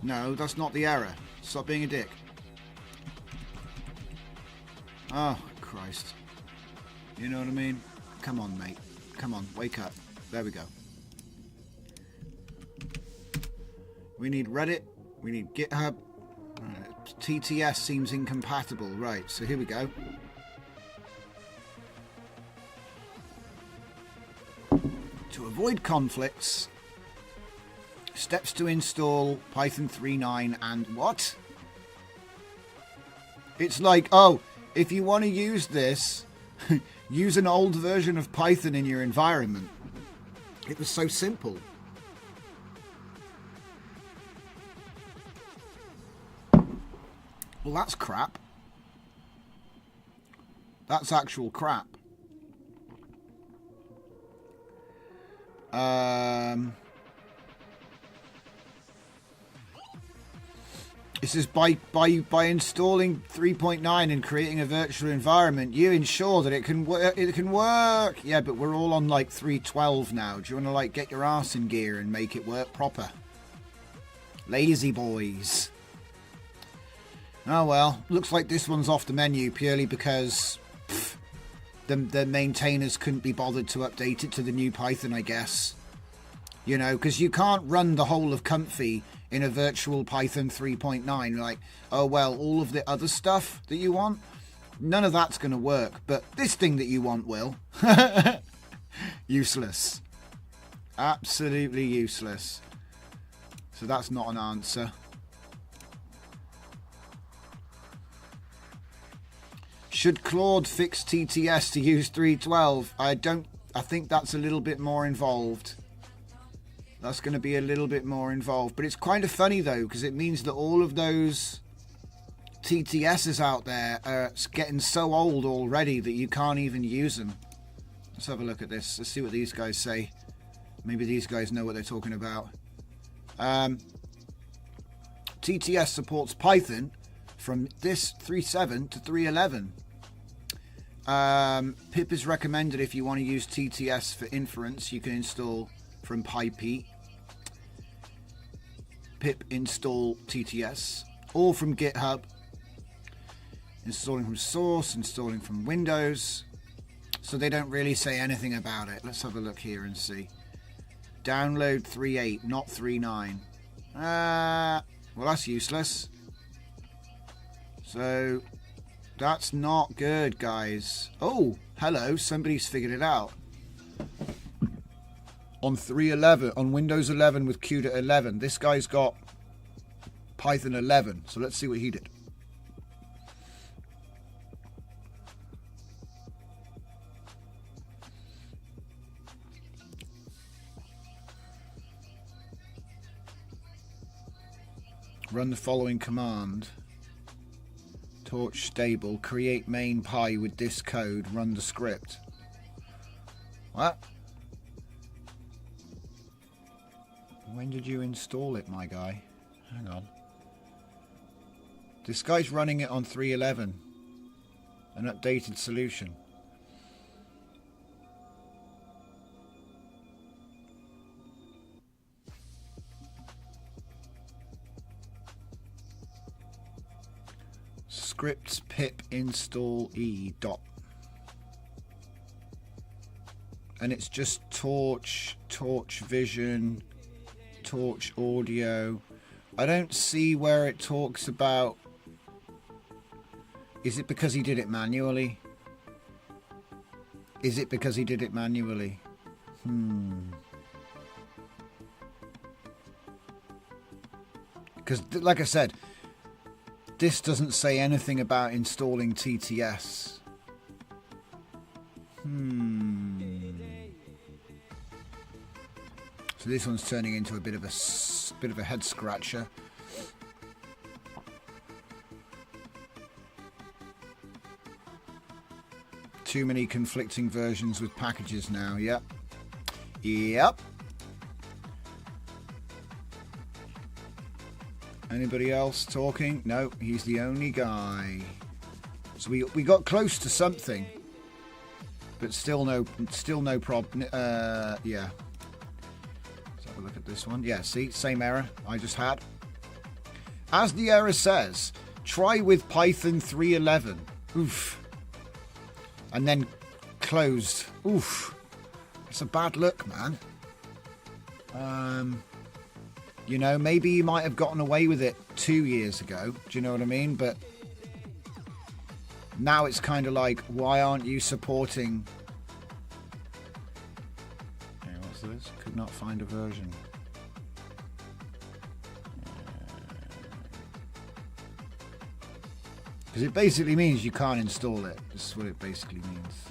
No, that's not the error. Stop being a dick. Oh, Christ. You know what I mean? Come on, mate. Come on, wake up. There we go. We need Reddit. We need GitHub. TTS seems incompatible. Right, so here we go. To avoid conflicts, steps to install Python 3.9 and what? It's like, oh, if you want to use this, use an old version of Python in your environment. It was so simple. Well, that's crap. That's actual crap. It says by installing 3.9 and creating a virtual environment, you ensure that it can work. Yeah, but we're all on like 3.12 now. Do you want to like get your arse in gear and make it work proper? Lazy boys. Oh well, looks like this one's off the menu purely because the maintainers couldn't be bothered to update it to the new Python, I guess. You know, because you can't run the whole of Comfy in a virtual Python 3.9. Like, oh well, all of the other stuff that you want, none of that's going to work. But this thing that you want will. Useless. Absolutely useless. So that's not an answer. Should Claude fix TTS to use 3.12? I think that's a little bit more involved. That's going to be a little bit more involved. But it's kind of funny though, because it means that all of those TTSs out there are getting so old already that you can't even use them. Let's have a look at this. Let's see what these guys say. Maybe these guys know what they're talking about. TTS supports Python from this 3.7 to 3.11. Pip is recommended if you want to use TTS for inference. You can install from PyPy. Pip install TTS. Or from GitHub. Installing from source, installing from Windows. So they don't really say anything about it. Let's have a look here and see. Download 3.8, not 3.9. Well, that's useless. So that's not good, guys. Oh, hello, somebody's figured it out. On 3.11, on Windows 11 with CUDA 11, this guy's got Python 11. So let's see what he did. Run the following command. Torch stable, create main py with this code, run the script. What? When did you install it, my guy? Hang on. This guy's running it on 3.11. An updated solution. Scripts pip install e dot, and it's just torch vision, torch audio. I don't see where it talks about. Is it because he did it manually? Is it because he did it manually? Because, like I said, this doesn't say anything about installing TTS. So this one's turning into a bit of a head scratcher. Too many conflicting versions with packages now. Yep. Yep. Anybody else talking? No, he's the only guy. So we got close to something, but still no problem. Yeah. Let's have a look at this one. Yeah, see, same error I just had. As the error says, try with Python 3.11. Oof. And then closed. Oof. It's a bad look, man. You know, maybe you might have gotten away with it 2 years ago. Do you know what I mean? But now it's kind of like, why aren't you supporting... Hey, what's this? Could not find a version. Because it basically means you can't install it. This is what it basically means.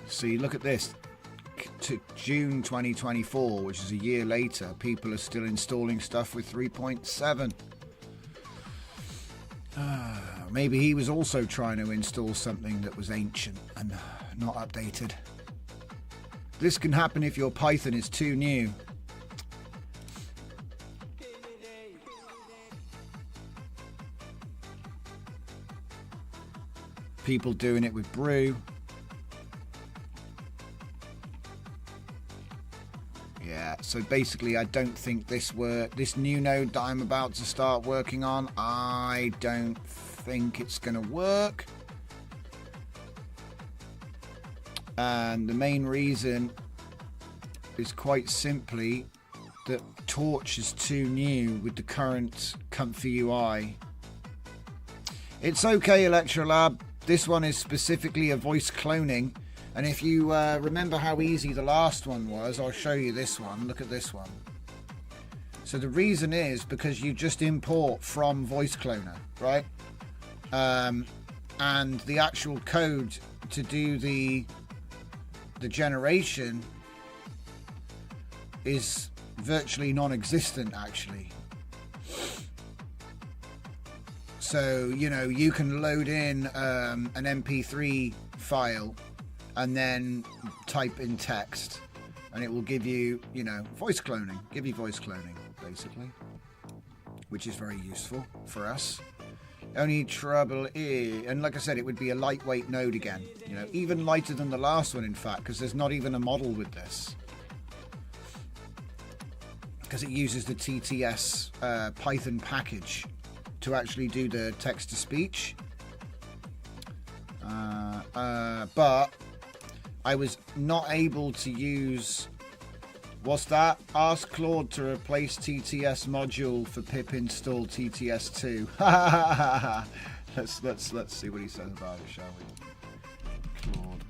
See, look at this. To June 2024, which is a year later, people are still installing stuff with 3.7. Maybe he was also trying to install something that was ancient and not updated. This can happen if your Python is too new. People doing it with Brew. Yeah, so basically I don't think this new node that I'm about to start working on, I don't think it's going to work. And the main reason is quite simply that Torch is too new with the current ComfyUI. It's okay, Electrolab. This one is specifically a voice cloning. And if you remember how easy the last one was, I'll show you this one. Look at this one. So the reason is because you just import from Voice Cloner, right? And the actual code to do the generation is virtually non-existent, actually. So, you know, you can load in an MP3 file and then type in text and it will give you, you know, voice cloning. Give you voice cloning, basically, which is very useful for us. Only trouble is, and like I said, it would be a lightweight node again, you know, even lighter than the last one, in fact, because there's not even a model with this. Because it uses the TTS Python package to actually do the text-to-speech. But I was not able to use... What's that? Ask Claude to replace TTS module for pip install TTS2. let's see what he says about it, shall we? Claude.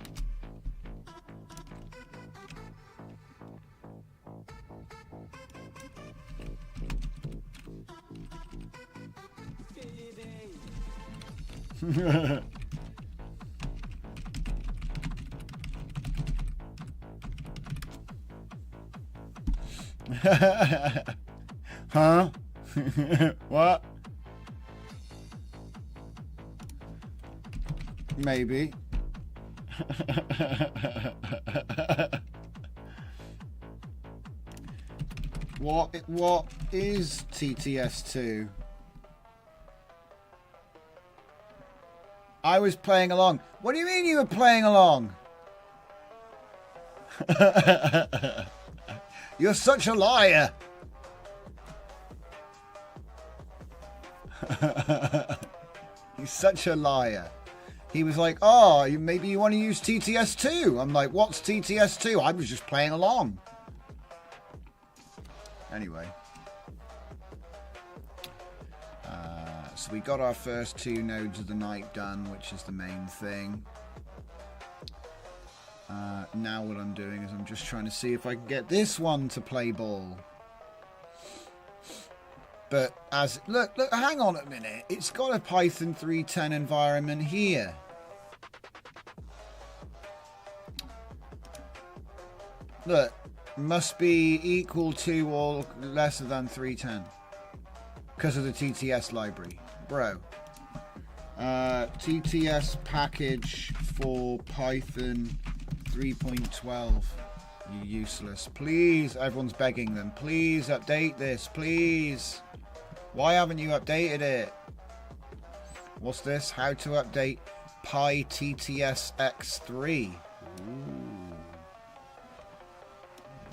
Huh? What? Maybe. What is TTS2? I was playing along. What do you mean you were playing along? You're such a liar. He's such a liar. He was like, oh, maybe you want to use TTS2. I'm like, what's TTS2? I was just playing along. Anyway. So we got our first 2 nodes of the night done, which is the main thing. Now what I'm doing is I'm just trying to see if I can get this one to play ball. But as look, hang on a minute. It's got a Python 3.10 environment here. Look, must be equal to or lesser than 3.10 because of the TTS library, bro. TTS package for Python 3.12. You useless. Please, everyone's begging them. Please update this, please. Why haven't you updated it? What's this? How to update PyTTS X3. Ooh.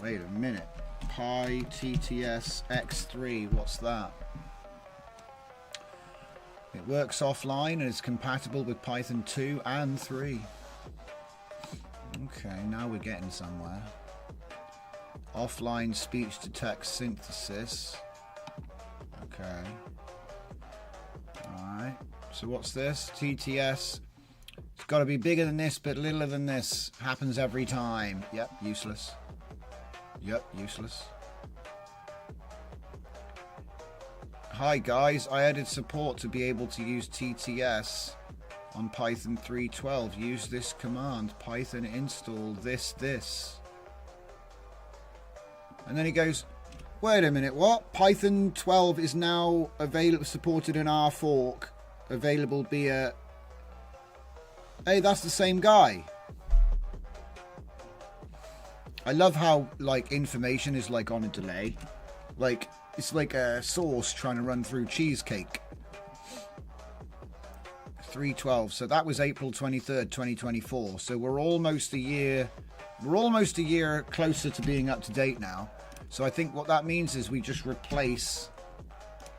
Wait a minute. PyTTS X3. What's that? It works offline and is compatible with Python 2 and 3. Okay, now we're getting somewhere. Offline speech-to-text synthesis. Okay. Alright. So what's this? TTS. It's got to be bigger than this, but littler than this. Happens every time. Yep, useless. Yep, useless. Hi guys, I added support to be able to use TTS on Python 3.12. Use this command. Python install this. And then he goes, wait a minute, what? Python 12 is now available, supported in our fork, available via... Hey, that's the same guy. I love how, like, information is, like, on a delay. Like, it's like a sauce trying to run through cheesecake. 3.12, so that was April 23rd, 2024. So we're almost a year closer to being up to date now. So I think what that means is we just replace,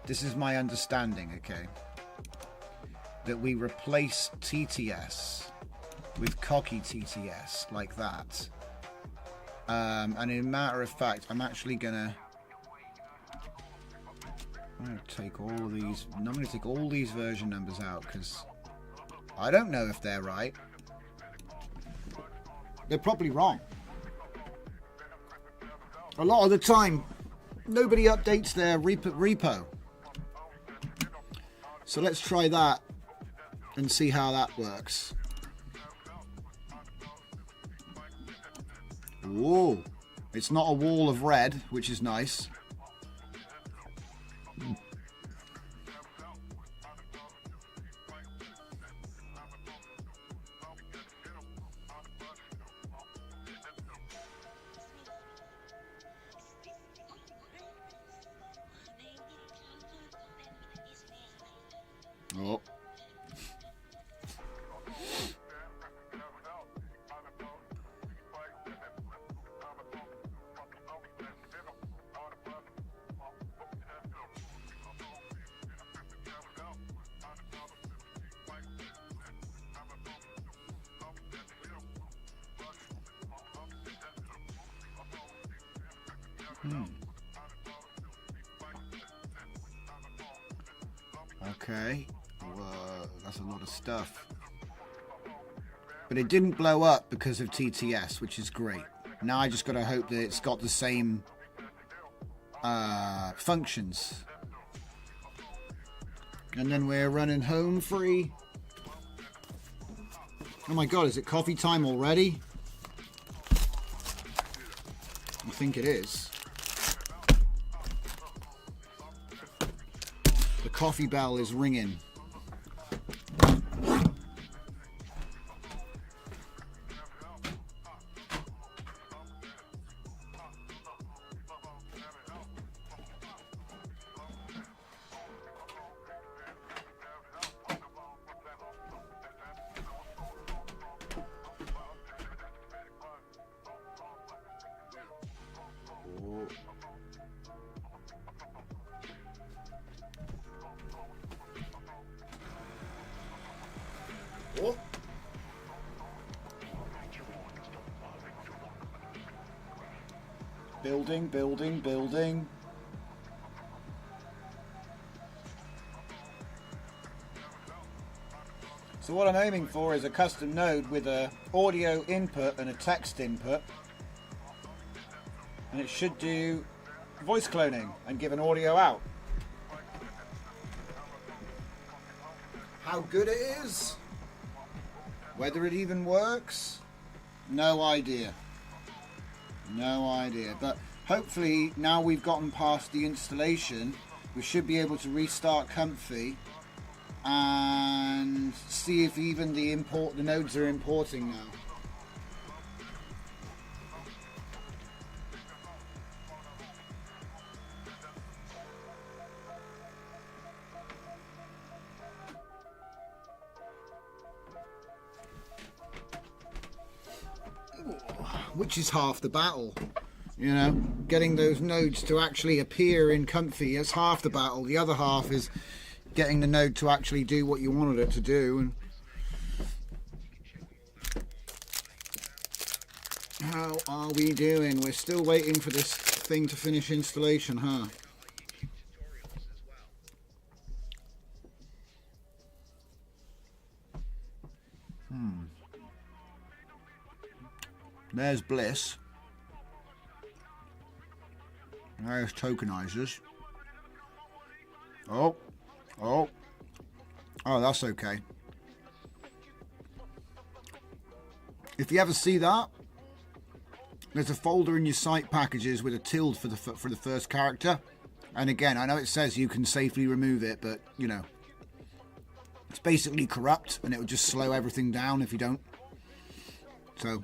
this is my understanding, okay, that we replace TTS with cocky TTS like that. And in matter of fact, I'm actually gonna take all these, I'm going to take all these version numbers out because I don't know if they're right. They're probably wrong. A lot of the time, nobody updates their repo. So let's try that and see how that works. Whoa. It's not a wall of red, which is nice. Oh. Okay. That's a lot of stuff. But it didn't blow up because of TTS, which is great. Now I just got to hope that it's got the same functions. And then we're running home free. Oh my god, is it coffee time already? I think it is. The coffee bell is ringing. Building. So what I'm aiming for is a custom node with a audio input and a text input. And it should do voice cloning and give an audio out. How good it is? Whether it even works? No idea. No idea. But hopefully now we've gotten past the installation, we should be able to restart Comfy and see if even the nodes are importing now. Which is half the battle, you know, getting those nodes to actually appear in Comfy is half the battle. The other half is getting the node to actually do what you wanted it to do. And how are we doing? We're still waiting for this thing to finish installation, huh? There's Bliss. There's tokenizers. Oh, that's okay. If you ever see that, there's a folder in your site packages with a tilde for the first character. And again, I know it says you can safely remove it, but you know, it's basically corrupt, and it will just slow everything down if you don't. So.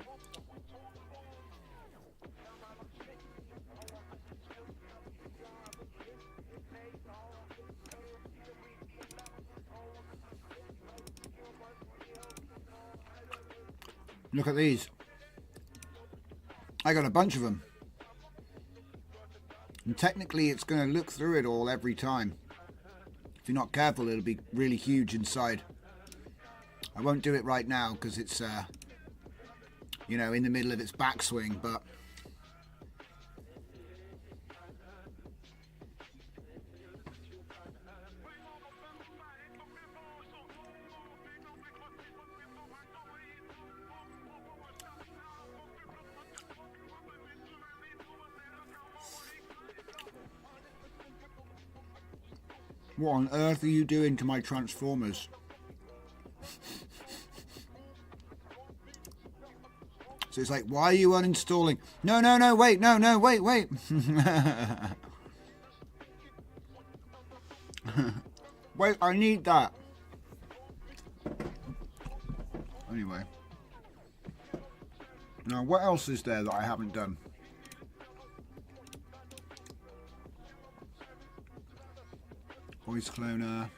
Look at these. I got a bunch of them. And technically it's going to look through it all every time. If you're not careful, it'll be really huge inside. I won't do it right now because it's, you know, in the middle of its backswing, but... What on earth are you doing to my Transformers? So it's like, why are you uninstalling? No, wait, wait. Wait, I need that. Anyway. Now, what else is there that I haven't done? Voice cloner.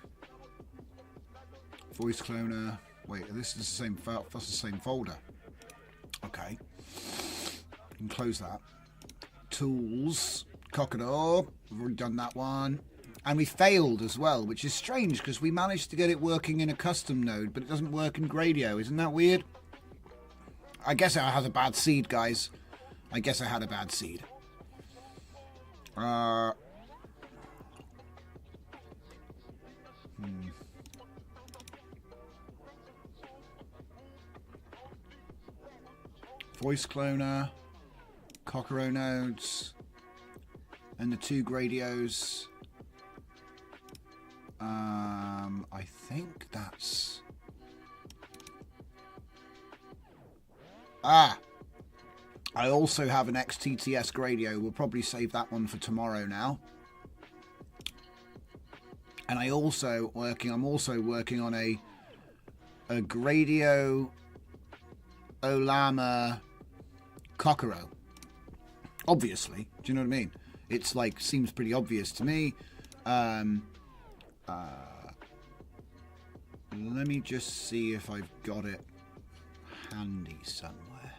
Wait, this is the same file. That's the same folder. Okay. You can close that. Tools. Cockador. We've already done that one. And we failed as well, which is strange because we managed to get it working in a custom node, but it doesn't work in Gradio. Isn't that weird? I guess I had a bad seed, guys. I guess I had a bad seed. Voice cloner, Cockero nodes, and the two Gradios. I think that's... I also have an XTTS Gradio. We'll probably save that one for tomorrow now. And I'm also working on a Gradio Olama Cockero. Obviously, do you know what I mean? It's like, seems pretty obvious to me. Let me just see if I've got it handy somewhere.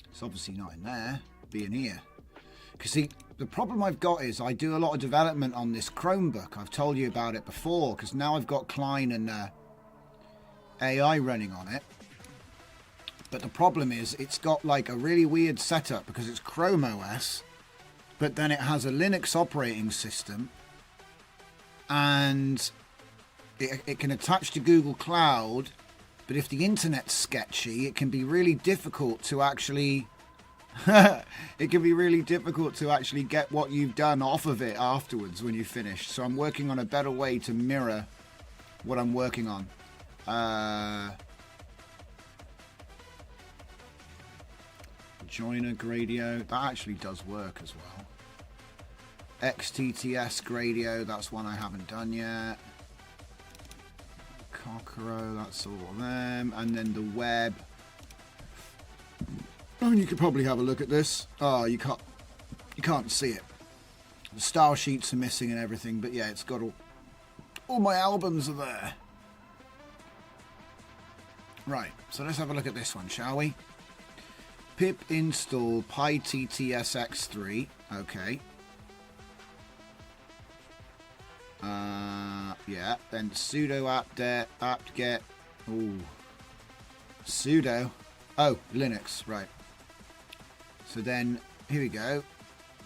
It's obviously not in there. Be in here. Because see, the problem I've got is I do a lot of development on this Chromebook. I've told you about it before, because now I've got Klein and AI running on it. But the problem is it's got like a really weird setup because it's Chrome OS, but then it has a Linux operating system, and it can attach to Google Cloud, but if the internet's sketchy, it can be really difficult to actually it can be really difficult to actually get what you've done off of it afterwards when you finish. So I'm working on a better way to mirror what I'm working on. Joiner Gradio, that actually does work as well. XTTS Gradio, that's one I haven't done yet. Cockro, that's all of them. And then the web. Oh, you could probably have a look at this. Oh, you can't see it. The style sheets are missing and everything, but yeah, it's got all my albums are there. Right, so let's have a look at this one, shall we? Pip install PyTTSX3. Okay. Yeah, then sudo apt-get. Ooh. Sudo. Oh, Linux, right. So then, here we go.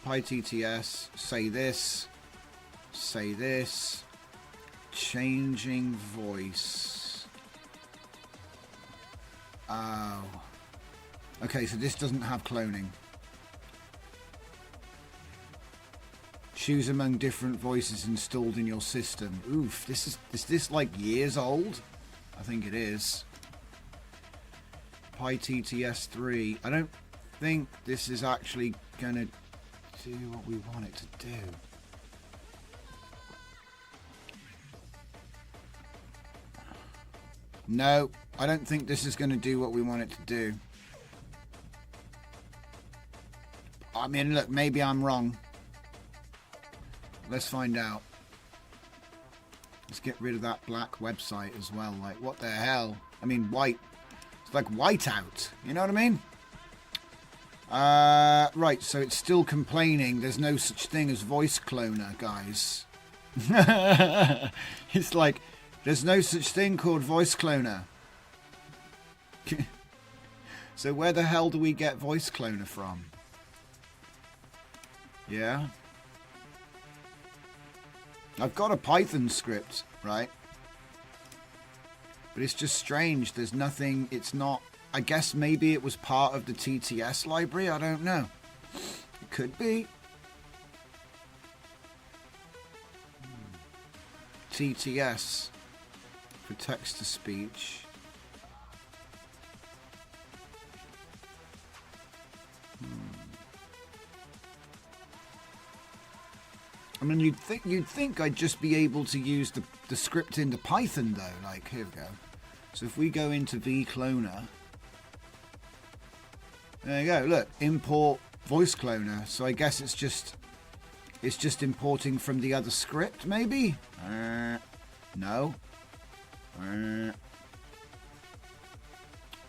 PyTTS, say this, changing voice. Oh. Okay, so this doesn't have cloning. Choose among different voices installed in your system. Oof, is this like years old? I think it is. PyTTS3. I don't think this is actually gonna do what we want it to do. No, I don't think this is gonna do what we want it to do. I mean, look, maybe I'm wrong. Let's find out. Let's get rid of that black website as well. Like, what the hell? I mean, white. It's like whiteout. You know what I mean? Right, so it's still complaining there's no such thing as voice cloner, guys. It's like, there's no such thing called voice cloner. So where the hell do we get voice cloner from? Yeah. I've got a Python script, right? But it's just strange. There's nothing, it's not, I guess maybe it was part of the TTS library. I don't know. It could be. TTS for text to speech. I mean, you'd think I'd just be able to use the script into Python though. Like, here we go. So if we go into vcloner, there you go. Look, import voice cloner. So I guess it's just importing from the other script, maybe. No.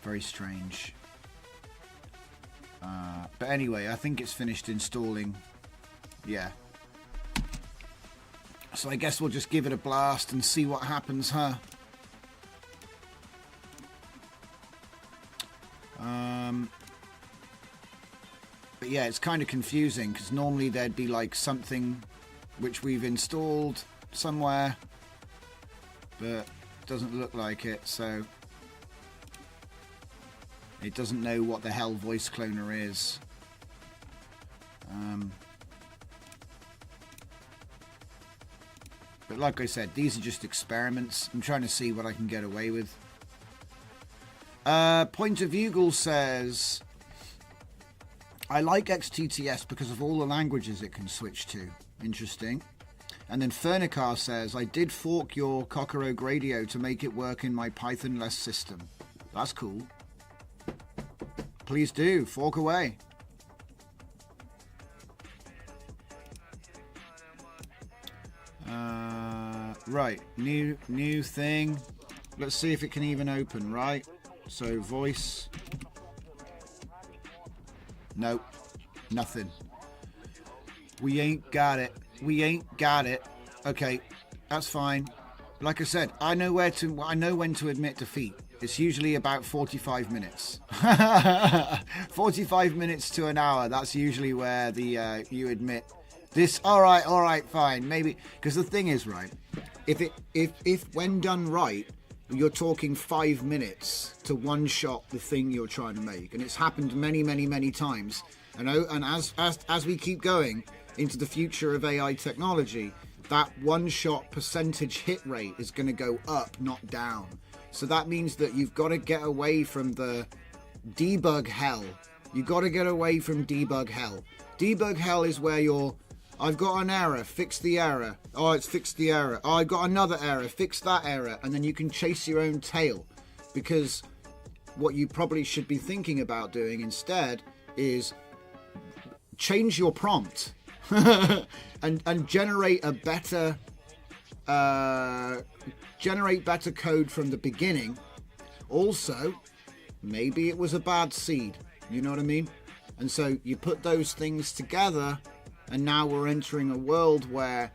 Very strange. But anyway, I think it's finished installing. Yeah. So I guess we'll just give it a blast and see what happens, huh? But yeah, it's kind of confusing because normally there'd be like something which we've installed somewhere, but it doesn't look like it, so it doesn't know what the hell voice cloner is. But like I said, these are just experiments. I'm trying to see what I can get away with. Point of View says, I like XTTS because of all the languages it can switch to. Interesting. And then Fernicar says, I did fork your Cockro Gradio to make it work in my Python-less system. That's cool. Please do. Fork away. Right, new thing. Let's see if it can even open, right? So voice. Nope, nothing. We ain't got it. We ain't got it. Okay, that's fine. Like I said, I know when to admit defeat. It's usually about 45 minutes. 45 minutes to an hour. That's usually where the you admit this. All right, fine, maybe. Because the thing is, right? If when done right, you're talking 5 minutes to one-shot the thing you're trying to make. And it's happened many, many, many times. And as we keep going into the future of AI technology, that one-shot percentage hit rate is going to go up, not down. So that means that you've got to get away from the debug hell. You've got to get away from debug hell. Debug hell is where I've got an error, fix the error. Oh, it's fixed the error. Oh, I've got another error, fix that error. And then you can chase your own tail. Because what you probably should be thinking about doing instead is change your prompt and generate a better code from the beginning. Also, maybe it was a bad seed. You know what I mean? And so you put those things together, and now we're entering a world where,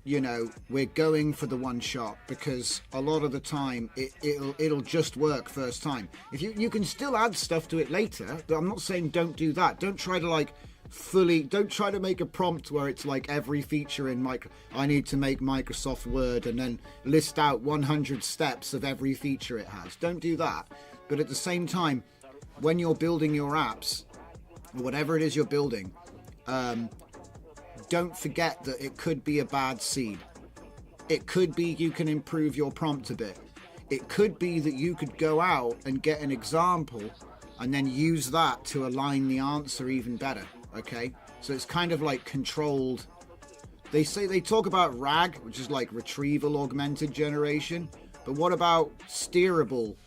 we're going for the one shot, because a lot of the time it'll just work first time. If you can still add stuff to it later, but I'm not saying don't do that. Don't try to make a prompt where it's like every feature in I need to make Microsoft Word and then list out 100 steps of every feature it has. Don't do that. But at the same time, when you're building your apps, or whatever it is you're building, don't forget that it could be a bad seed. It could be you can improve your prompt a bit. It could be that you could go out and get an example and then use that to align the answer even better. Okay? So it's kind of like controlled. They talk about RAG, which is like retrieval augmented generation. But what about steerable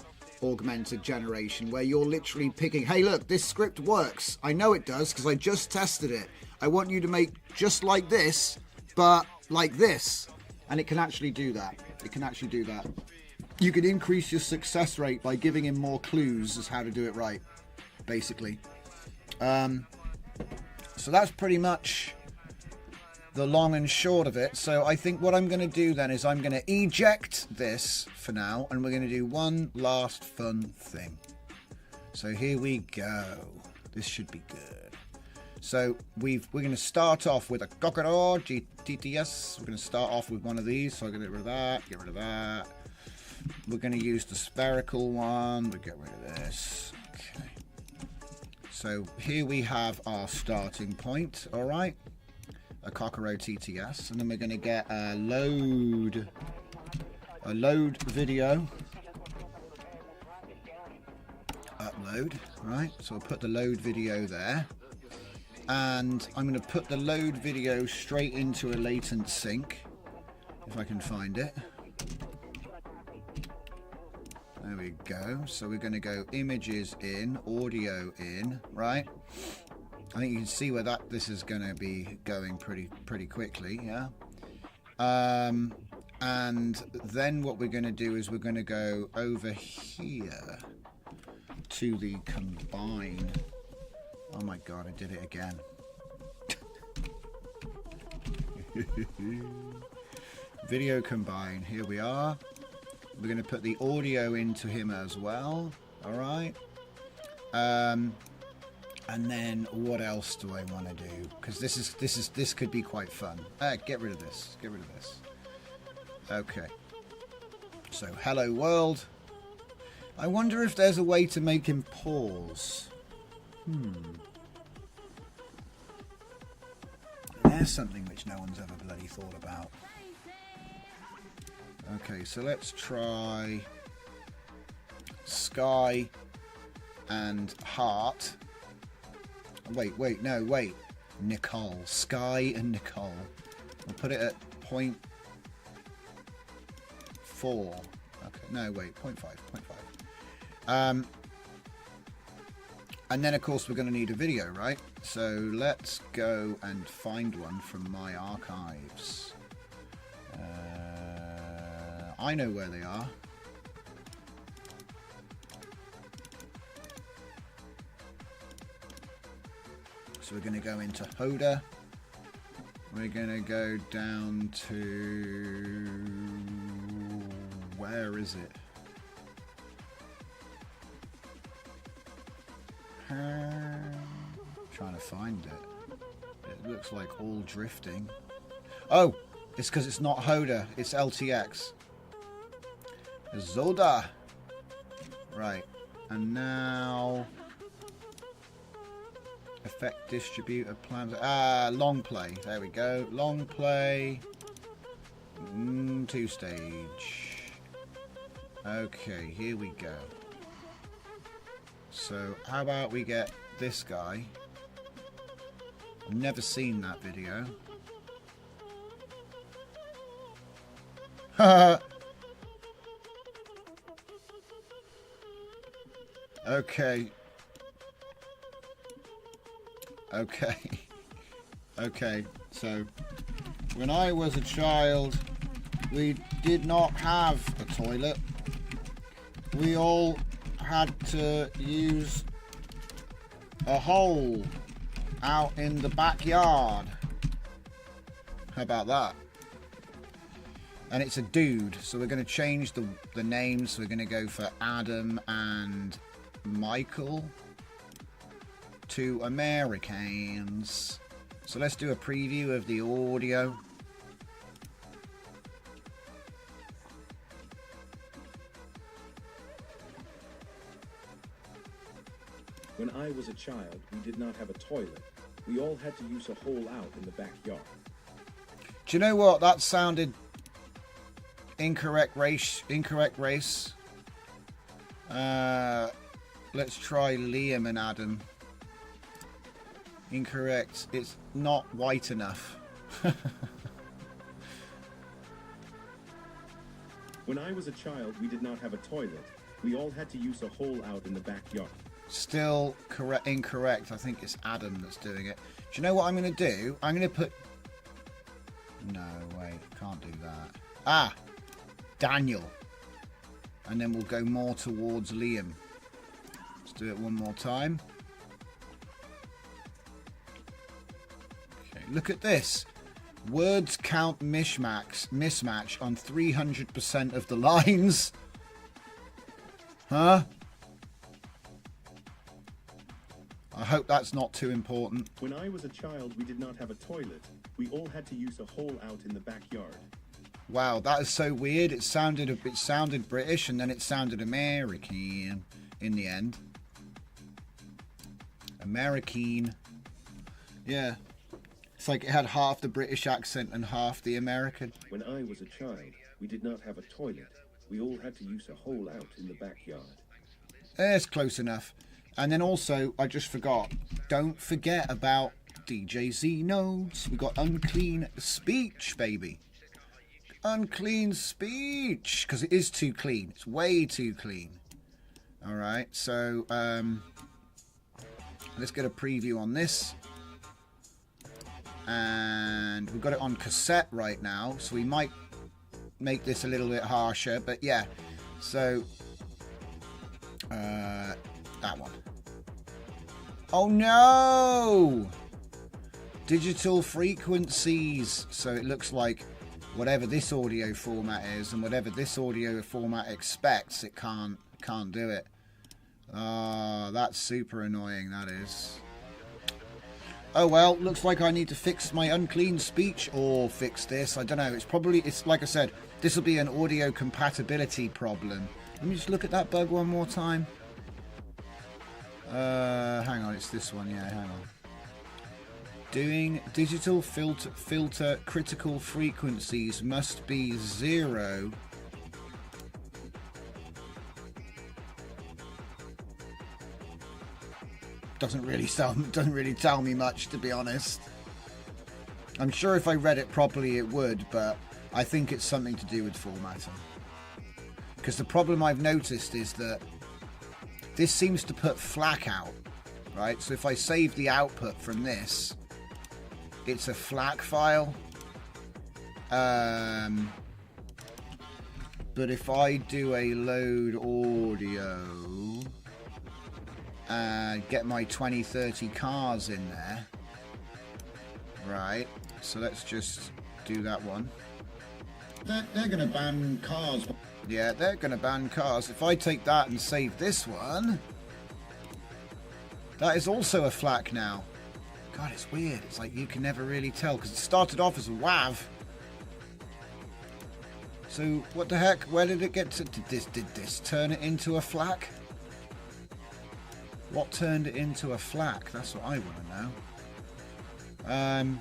augmented generation, where you're literally picking, hey, look, this script works. I know it does because I just tested it. I want you to make just like this, but like this. And it can actually do that. You can increase your success rate by giving him more clues as how to do it right, basically. So that's pretty much the long and short of it. So I think what I'm going to do then is I'm going to eject this for now, and we're going to do one last fun thing. So here we go. This should be good. So we're going to start off with a Kokoro TTS. We're going to start off with one of these. So I'm going to get rid of that, get rid of that. We're going to use the spherical one. We'll get rid of this. Okay. So here we have our starting point. All right. A Kokoro TTS, and then we're going to get a load video upload, right? So I'll put the load video there, and I'm going to put the load video straight into a latent sync if I can find it. There we go. So we're going to go images in, audio in, right? I think you can see where this is going to be going pretty quickly, yeah. And then what we're going to do is we're going to go over here to the combine. Oh my god, I did it again. Video combine. Here we are. We're going to put the audio into him as well. All right. And then what else do I want to do? Because this could be quite fun. Get rid of this. Get rid of this. Okay. So hello world. I wonder if there's a way to make him pause. There's something which no one's ever bloody thought about. Okay, so let's try Sky and Heart. Wait, Nicole. Sky and Nicole. We'll put it at 0.4. Okay, no, wait, 0.5. And then, of course, we're going to need a video, right? So let's go and find one from my archives. I know where they are. So we're going to go into Hoda. We're going to go down to... Where is it? Trying to find it. It looks like all drifting. Oh! It's because it's not Hoda. It's LTX. Zoda. Right. And now... Effect distributor plans. Long play. There we go. Long play. 2 stage. Okay, here we go. So, how about we get this guy? I've never seen that video. Okay. Okay. Okay, so when I was a child, we did not have a toilet. We all had to use a hole out in the backyard. How about that? And it's a dude, so we're going to change the names. We're going to go for Adam and Michael to Americans. So let's do a preview of the audio. When I was a child, we did not have a toilet. We all had to use a hole out in the backyard. Do you know what? That sounded incorrect race. Incorrect race. Let's try Liam and Adam. Incorrect. It's not white enough. When I was a child, we did not have a toilet. We all had to use a hole out in the backyard. Still correct. Incorrect. I think it's Adam that's doing it. Do you know what I'm going to do? I'm going to put... No, wait. Can't do that. Daniel. And then we'll go more towards Liam. Let's do it one more time. Okay, look at this. Words count mismatch on 300% of the lines. Huh? I hope that's not too important. When I was a child, we did not have a toilet. We all had to use a hole out in the backyard. Wow, that is so weird. It sounded British and then it sounded American in the end. American. Yeah. It's like it had half the British accent and half the American. When I was a child, we did not have a toilet. We all had to use a hole out in the backyard. It's close enough. And then also, I just forgot. Don't forget about DJ Z nodes. We got unclean speech, baby. Unclean speech. Because it is too clean. It's way too clean. Alright, so let's get a preview on this. And we've got it on cassette right now. So we might make this a little bit harsher. But yeah. So that one. Oh no! Digital frequencies. So it looks like whatever this audio format is and whatever this audio format expects, it can't do it. Ah, that's super annoying, that is. Oh well, looks like I need to fix my unclean speech or fix this. I don't know. It's like I said, this will be an audio compatibility problem. Let me just look at that bug one more time. Hang on, it's this one. Yeah, hang on. Doing digital filter critical frequencies must be 0. Doesn't really tell me much, to be honest. I'm sure if I read it properly it would, but I think it's something to do with formatting. Because the problem I've noticed is that this seems to put FLAC out, right? So if I save the output from this, it's a FLAC file. But if I do a load audio and get my 2030 cars in there, right? So let's just do that one. They're going to ban cars. Yeah, they're going to ban cars. If I take that and save this one, that is also a FLAC now. God, it's weird. It's like you can never really tell because it started off as a WAV. So what the heck? Where did it get to? Did this turn it into a FLAC? What turned it into a FLAC? That's what I want to know.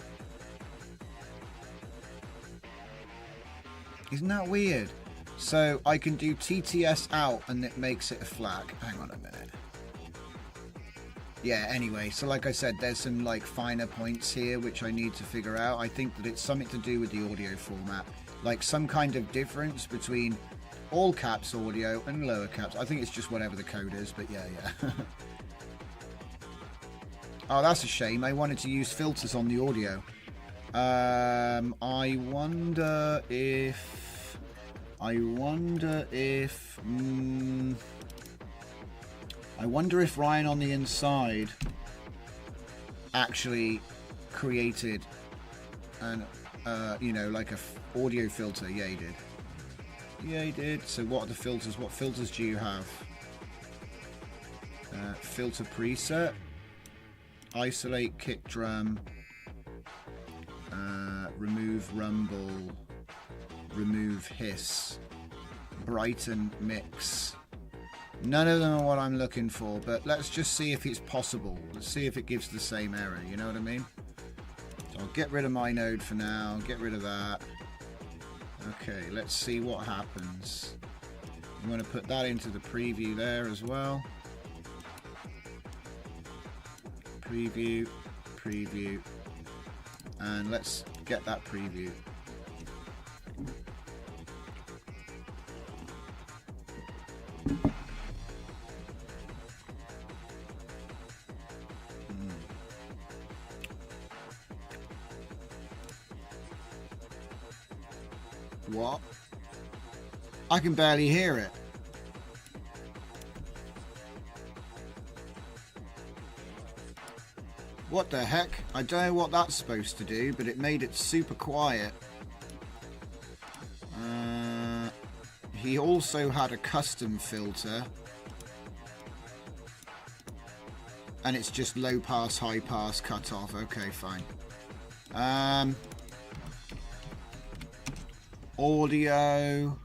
Isn't that weird? So I can do TTS out and it makes it a FLAC. Hang on a minute. Yeah, anyway, so like I said, there's some like finer points here which I need to figure out. I think that it's something to do with the audio format. Like some kind of difference between all caps audio and lower caps. I think it's just whatever the code is, but yeah. Oh, that's a shame. I wanted to use filters on the audio. I wonder if Ryan on the inside actually created an, like a audio filter. Yeah, he did. Yeah, he did. So what are the filters? What filters do you have? Filter preset, isolate kick drum, remove rumble, remove hiss, brighten mix. None of them are what I'm looking for, but let's just see if it's possible. Let's see if it gives the same error, you know what I mean? So I'll get rid of my node for now, get rid of that. Okay, let's see what happens. I'm going to put that into the preview there as well. Preview, preview, and let's get that preview. What? I can barely hear it. What the heck? I don't know what that's supposed to do, but it made it super quiet. He also had a custom filter. And it's just low pass, high pass, cut off. Okay, fine. Audio.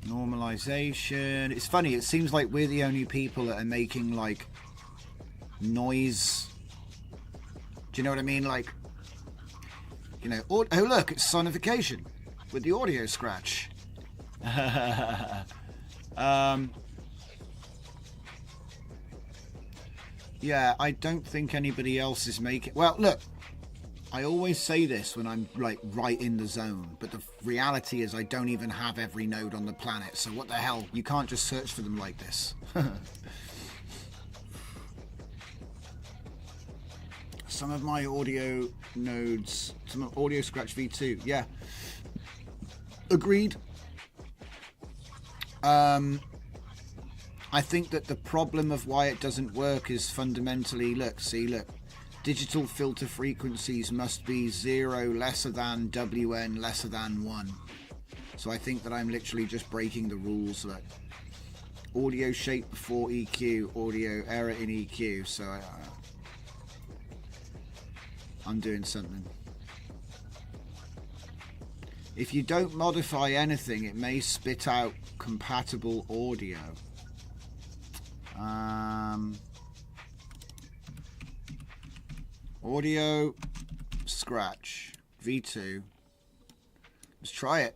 Normalization. It's funny, it seems like we're the only people that are making like noise. Do you know what I mean? Like, you know, oh look, it's sonification with the audio scratch. Yeah, I don't think anybody else is making... Well, look, I always say this when I'm like right in the zone, but the reality is I don't even have every node on the planet, so what the hell? You can't just search for them like this. Some of my audio nodes, some audio scratch v2, yeah. Agreed. I think that the problem of why it doesn't work is fundamentally, look, digital filter frequencies must be 0 lesser than WN lesser than 1. So I think that I'm literally just breaking the rules. Look, audio shape before EQ, audio error in EQ. So I'm doing something. If you don't modify anything, it may spit out compatible audio. Audio scratch V2. Let's try it.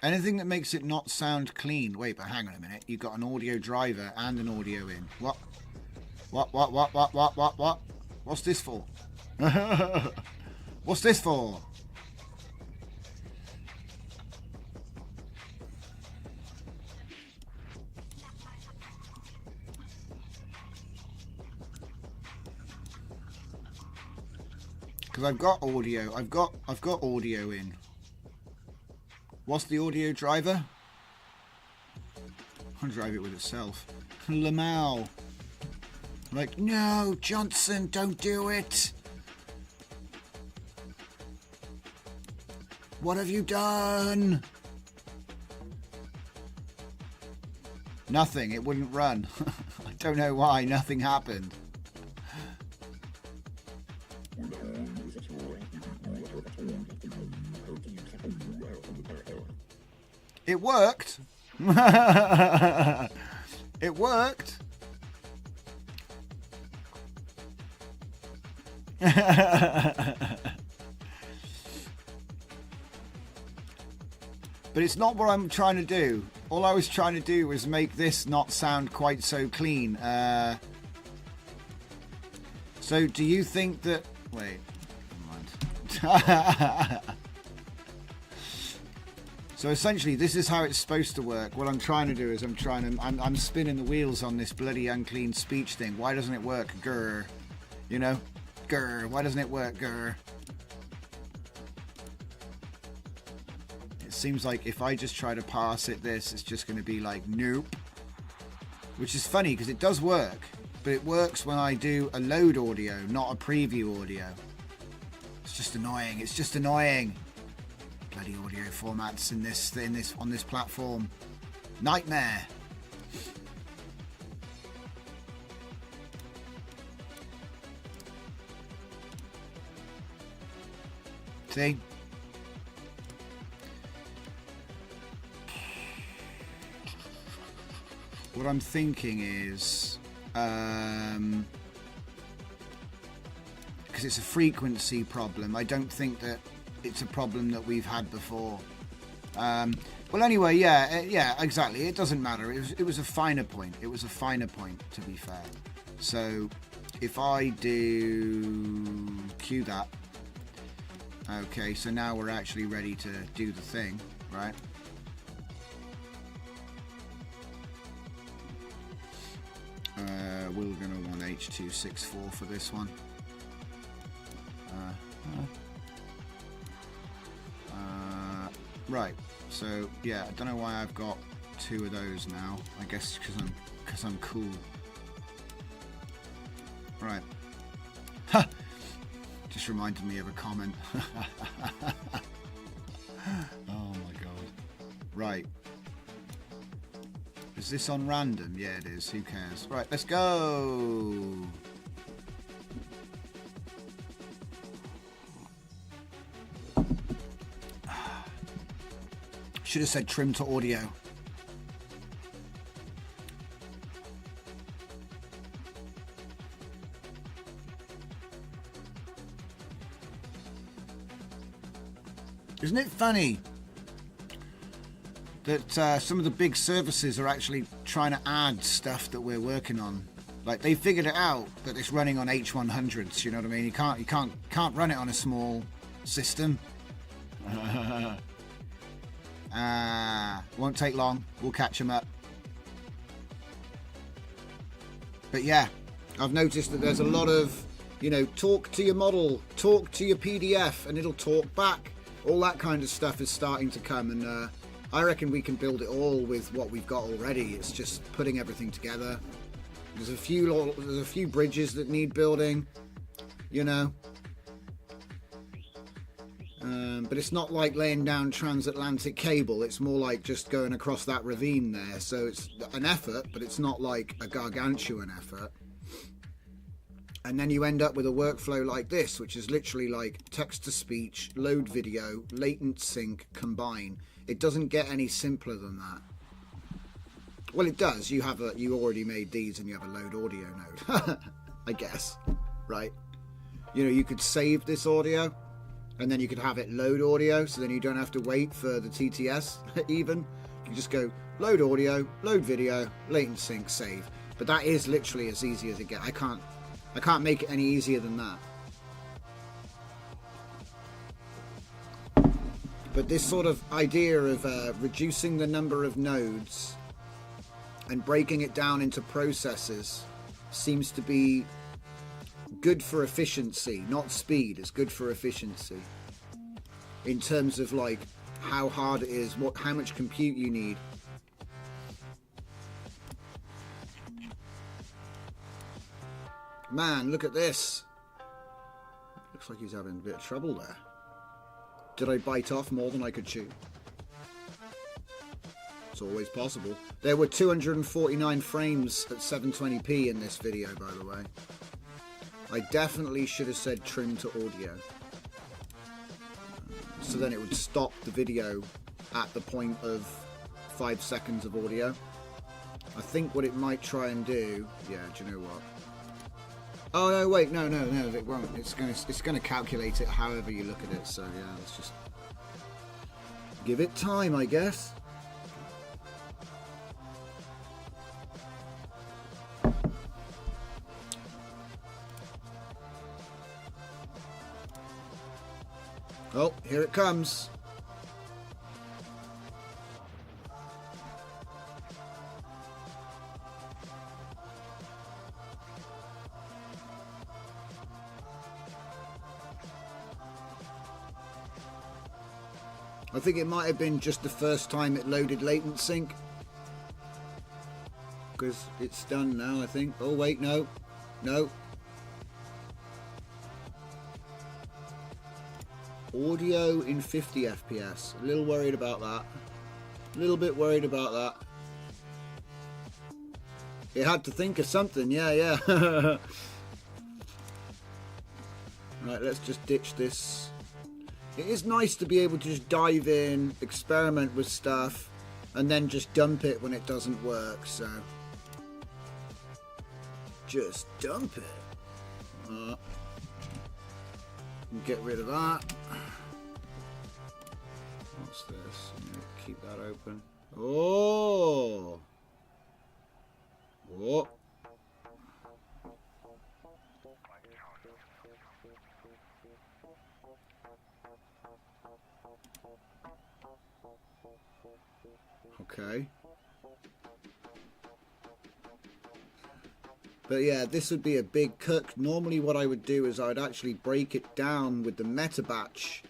Anything that makes it not sound clean. Wait, but hang on a minute. You've got an audio driver and an audio in. What? What? What's this for? What's this for? Because I've got audio. I've got audio in. What's the audio driver? I'll drive it with itself. Lamau. Like, no, Johnson, don't do it. What have you done? Nothing. It wouldn't run. I don't know why. Nothing happened. It worked. It worked. But it's not what I'm trying to do. All I was trying to do was make this not sound quite so clean. So do you think that... Wait. Never mind. So essentially, this is how it's supposed to work. What I'm trying to do is I'm spinning the wheels on this bloody unclean speech thing. Why doesn't it work? Grr. You know? Grr. Why doesn't it work? Grr. It seems like if I just try to pass it this, it's just going to be like, nope. Which is funny because it does work. But it works when I do a load audio, not a preview audio. It's just annoying. It's just annoying. Bloody audio formats on this platform. Nightmare. See? What I'm thinking is, because it's a frequency problem, I don't think that it's a problem that we've had before. Well, anyway, yeah, exactly. It doesn't matter. It was a finer point. It was a finer point, to be fair. So, if I do cue that, okay. So now we're actually ready to do the thing, right? We're going to want H.264 for this one. Right. So yeah, I don't know why I've got two of those now. I guess because I'm cool. Right. Ha! Just reminded me of a comment. Oh my god. Right. Is this on random? Yeah, it is. Who cares? Right, let's go. Should have said trim to audio. Isn't it funny that some of the big services are actually trying to add stuff that we're working on? Like, they figured it out that it's running on H100s. You know what I mean? You can't run it on a small system. Won't take long. We'll catch them up. But yeah, I've noticed that there's a lot of, you know, talk to your model, talk to your PDF, and it'll talk back. All that kind of stuff is starting to come, and I reckon we can build it all with what we've got already. It's just putting everything together. There's a few bridges that need building, you know. But it's not like laying down transatlantic cable. It's more like just going across that ravine there. So it's an effort, but it's not like a gargantuan effort. And then you end up with a workflow like this, which is literally like text-to-speech, load video, latent sync, combine. It doesn't get any simpler than that. Well, it does. You already made these and you have a load audio node, I guess, right? You know, you could save this audio and then you could have it load audio, so then you don't have to wait for the TTS even. You just go load audio, load video, latent sync, save. But that is literally as easy as it gets. I can't make it any easier than that. But this sort of idea of reducing the number of nodes and breaking it down into processes seems to be good for efficiency, not speed. It's good for efficiency in terms of like how hard it is, how much compute you need. Man, look at this. Looks like he's having a bit of trouble there. Did I bite off more than I could chew? It's always possible. There were 249 frames at 720p in this video, by the way. I definitely should have said trim to audio. So then it would stop the video at the point of 5 seconds of audio. I think what it might try and do, yeah, do you know what? Oh no, wait, no, it won't. It's gonna calculate it however you look at it. So yeah, let's just give it time, I guess. Oh, here it comes. I think it might have been just the first time it loaded Latent Sync. Because it's done now, I think. Oh, wait, no. No. Audio in 50 FPS. A little worried about that. A little bit worried about that. It had to think of something, yeah. Right, let's just ditch this. It is nice to be able to just dive in, experiment with stuff, and then just dump it when it doesn't work, so. Just dump it. Get rid of that. What's this? Keep that open. Oh! Whoa! Okay. But yeah, this would be a big cook. Normally what I would do is I'd actually break it down with the meta batch.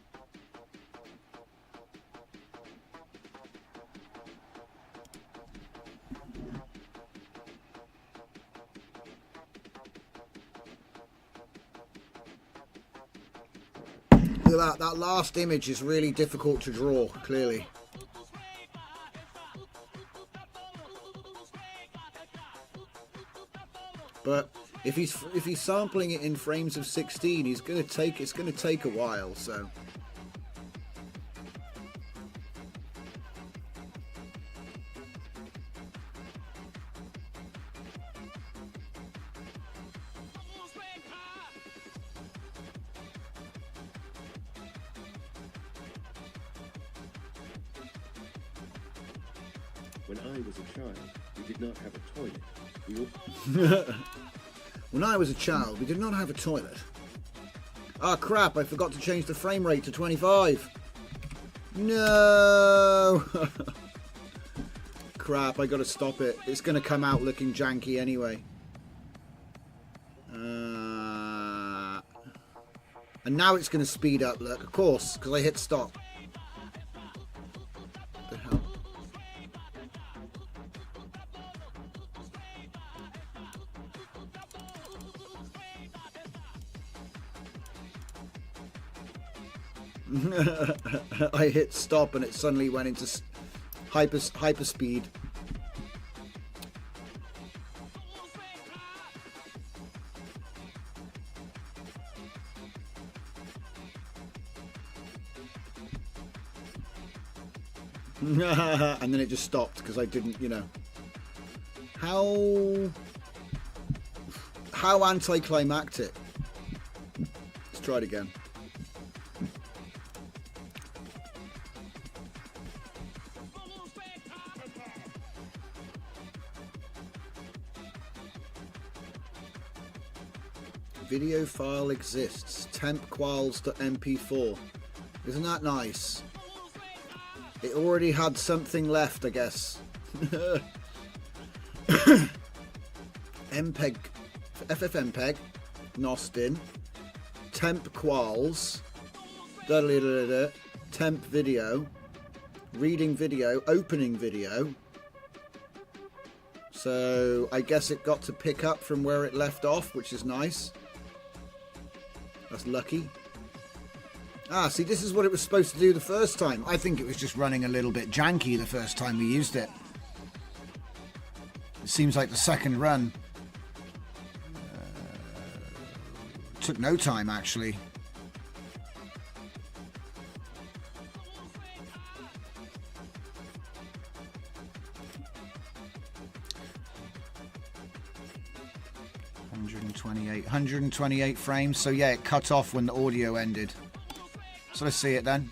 Look at that. That last image is really difficult to draw, clearly. But if he's sampling it in frames of 16, it's gonna take a while. So When I was a child, we did not have a toilet. We all... When I was a child, we did not have a toilet. Ah, crap, I forgot to change the frame rate to 25. No! Crap, I gotta stop it. It's gonna come out looking janky anyway. And now it's gonna speed up, look, of course, because I hit stop. What the hell? I hit stop and it suddenly went into hyper speed. And then it just stopped because I didn't, you know. How anticlimactic. Let's try it again. Video file exists. Temp quals to MP4. Isn't that nice? It already had something left, I guess. MPEG, FFmpeg, Nostin, temp quals, temp video, reading video, opening video. So I guess it got to pick up from where it left off, which is nice. That's lucky. Ah, see, this is what it was supposed to do the first time. I think it was just running a little bit janky the first time we used it. It seems like the second run took no time, actually. 128 frames. So yeah, it cut off when the audio ended. So let's see it then.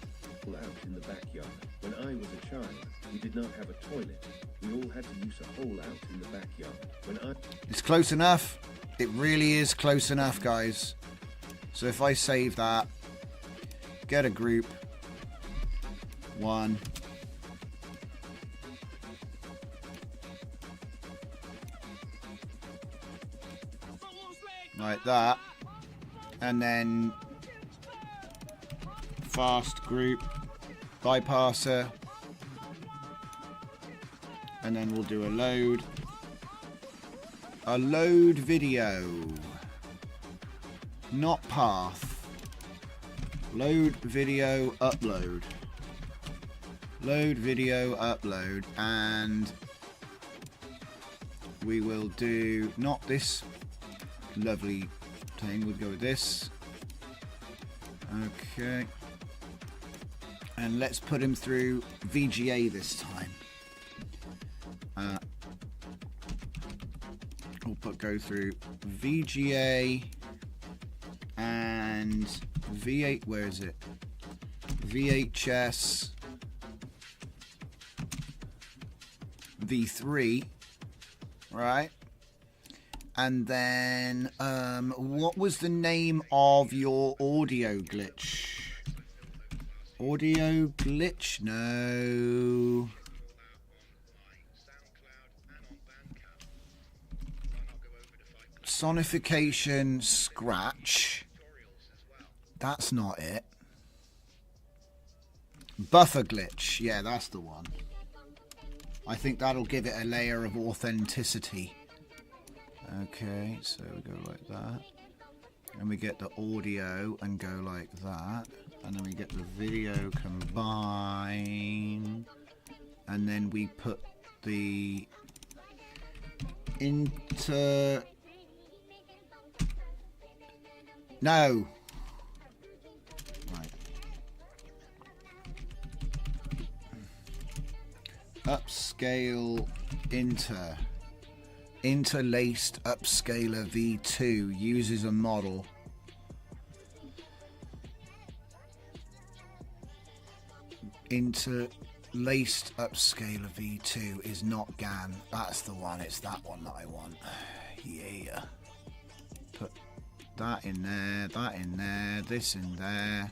Out in the backyard. When I was a child, we did not have a toilet. We all had to use a hole out in the backyard. It's close enough. It really is close enough, guys. So if I save that, get a group, 1. Like that. And then fast group, bypasser. And then we'll do a load. A load video. Not path. Load video upload. Load video upload. And we will do not this lovely thing. We'll go with this. Okay. And let's put him through VGA this time. We'll go through VGA and V8. Where is it? VHS V3, right? And then what was the name of your audio glitch? Audio glitch? No. Sonification scratch. That's not it. Buffer glitch. Yeah, that's the one. I think that'll give it a layer of authenticity. Okay, so we go like that. And we get the audio and go like that. And then we get the video combine. And then we put the No. Right. Upscale interlaced upscaler V2 uses a model. Interlaced upscaler V2 is not GAN. That's the one. It's that one that I want. Yeah. Put that in there, this in there.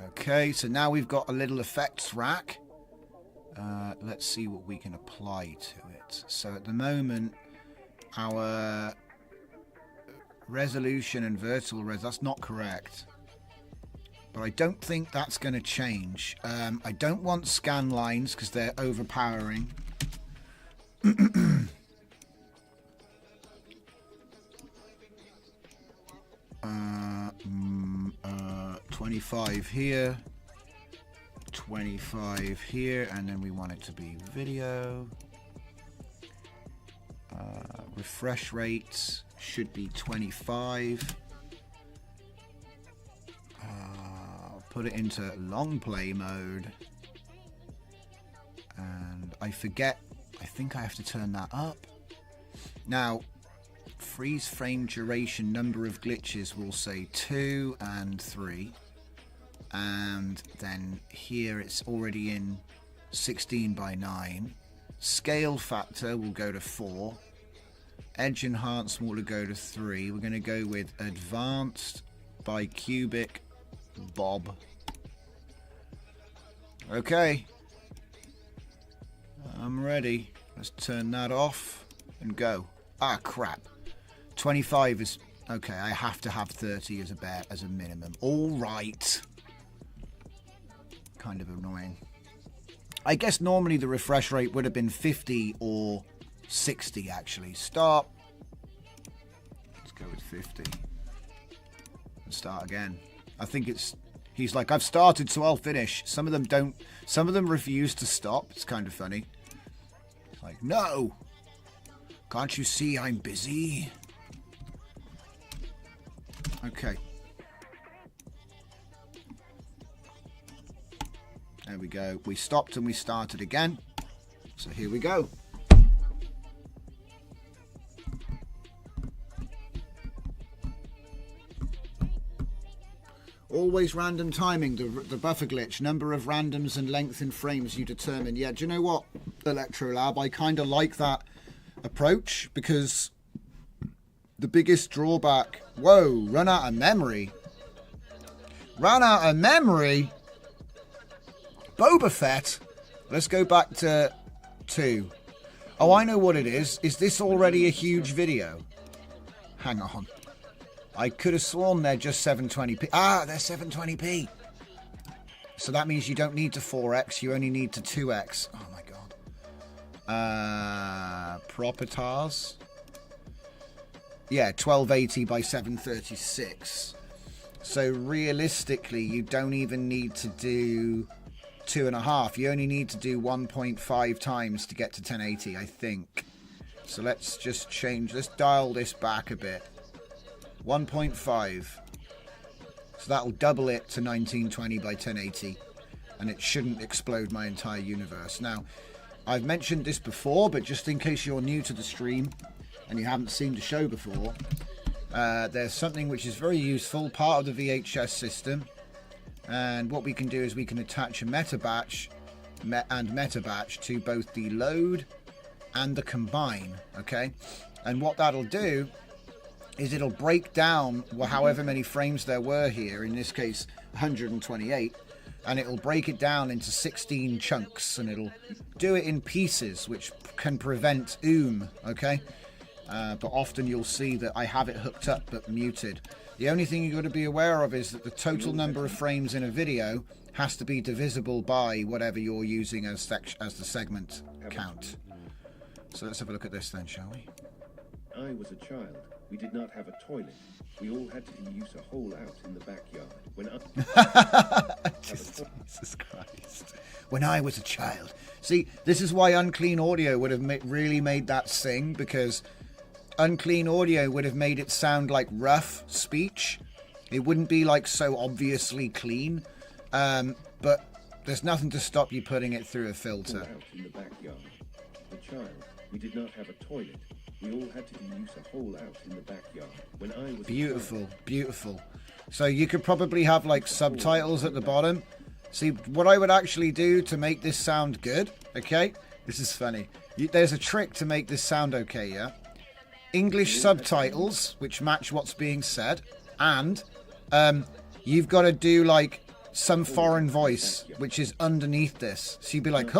Okay, so now we've got a little effects rack. Let's see what we can apply to it. So at the moment, our resolution and vertical res, that's not correct. But I don't think that's going to change. I don't want scan lines because they're overpowering. 25 here, 25 here, and then we want it to be video. Refresh rates should be 25. Put it into long play mode, and I forget, I think I have to turn that up. Now, freeze frame duration, number of glitches will say 2 and 3, and then here it's already in 16:9. Scale factor will go to 4. Edge enhancement will go to 3. We're going to go with advanced bicubic bob. Okay, I'm ready. Let's turn that off and go. Ah, crap. 25 is okay. I have to have 30 as a minimum. All right. Kind of annoying. I guess normally the refresh rate would have been 50 or 60 actually. Stop. Let's go with 50. And start again. I think he's like, I've started, so I'll finish. Some of them don't. Some of them refuse to stop. It's kind of funny. It's like, no. Can't you see I'm busy? Okay. There we go. We stopped and we started again. So here we go. Always random timing, the buffer glitch, number of randoms and length in frames you determine. Yeah, do you know what, Electrolab? I kind of like that approach because the biggest drawback... Whoa, run out of memory. Ran out of memory? Boba Fett? Let's go back to 2. Oh, I know what it is. Is this already a huge video? Hang on. I could have sworn they're just 720p. Ah, they're 720p. So that means you don't need to 4x. You only need to 2x. Oh, my God. Properties. Yeah, 1280 by 736. So realistically, you don't even need to do 2.5. You only need to do 1.5 times to get to 1080, I think. So let's just change. Let's dial this back a bit. 1.5. So that'll double it to 1920 by 1080. And it shouldn't explode my entire universe. Now, I've mentioned this before, but just in case you're new to the stream and you haven't seen the show before, there's something which is very useful, part of the VHS system. And what we can do is we can attach a meta batch to both the load and the combine, okay? And what that'll do is it'll break down however many frames there were here, in this case 128, and it'll break it down into 16 chunks, and it'll do it in pieces, which can prevent okay? But often you'll see that I have it hooked up but muted. The only thing you've got to be aware of is that the total number of frames in a video has to be divisible by whatever you're using as the segment count. So let's have a look at this then, shall we? I was a child. We did not have a toilet. We all had to use a hole out in the backyard. When Jesus Christ. When I was a child. See, this is why Unclean Audio would have really made that sing, because Unclean Audio would have made it sound like rough speech. It wouldn't be like so obviously clean. But there's nothing to stop you putting it through a filter. Out in the backyard. The child. We did not have a toilet. We all had to use a hole out in the backyard. When I was beautiful, beautiful. So you could probably have like subtitles at the bottom. See, what I would actually do to make this sound good, okay? This is funny. There's a trick to make this sound okay, yeah? English subtitles, which match what's being said, and you've got to do like some foreign voice, which is underneath this. So you'd be like,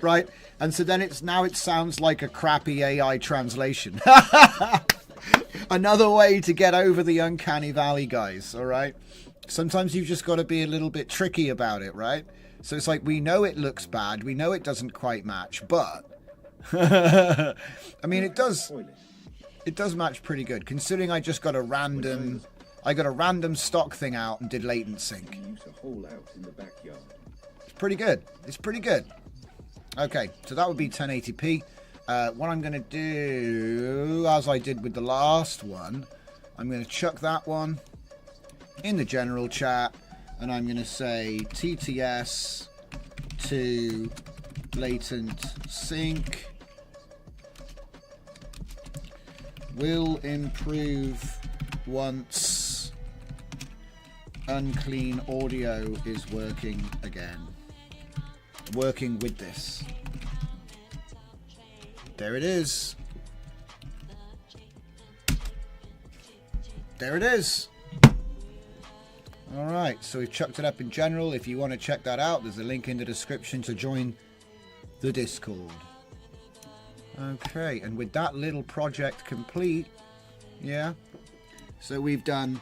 right? And so then it sounds like a crappy AI translation. Another way to get over the uncanny valley, guys, all right? Sometimes you've just got to be a little bit tricky about it, right? So it's like, we know it looks bad, we know it doesn't quite match, but I mean, it does match pretty good, considering I just got a random stock thing out and did latent sync. It's pretty good. It's pretty good. Okay, so that would be 1080p. What I'm going to do, as I did with the last one, I'm going to chuck that one in the general chat, and I'm going to say TTS to latent sync will improve once Unclean Audio is working again. Working with this. There it is. There it is. Alright, so we've chucked it up in general. If you want to check that out, there's a link in the description to join the Discord. Okay, and with that little project complete, yeah, so we've done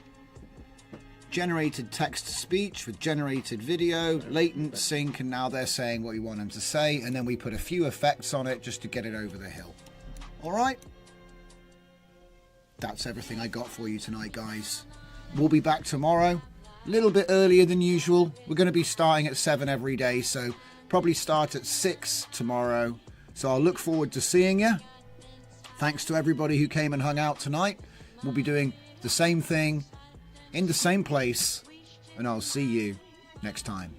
generated text to speech with generated video, latent sync, and now they're saying what we want them to say, and then we put a few effects on it just to get it over the hill. Alright, that's everything I got for you tonight, guys. We'll be back tomorrow, a little bit earlier than usual. We're going to be starting at 7 every day, so probably start at 6 tomorrow. So I'll look forward to seeing you. Thanks to everybody who came and hung out tonight. We'll be doing the same thing in the same place, and I'll see you next time.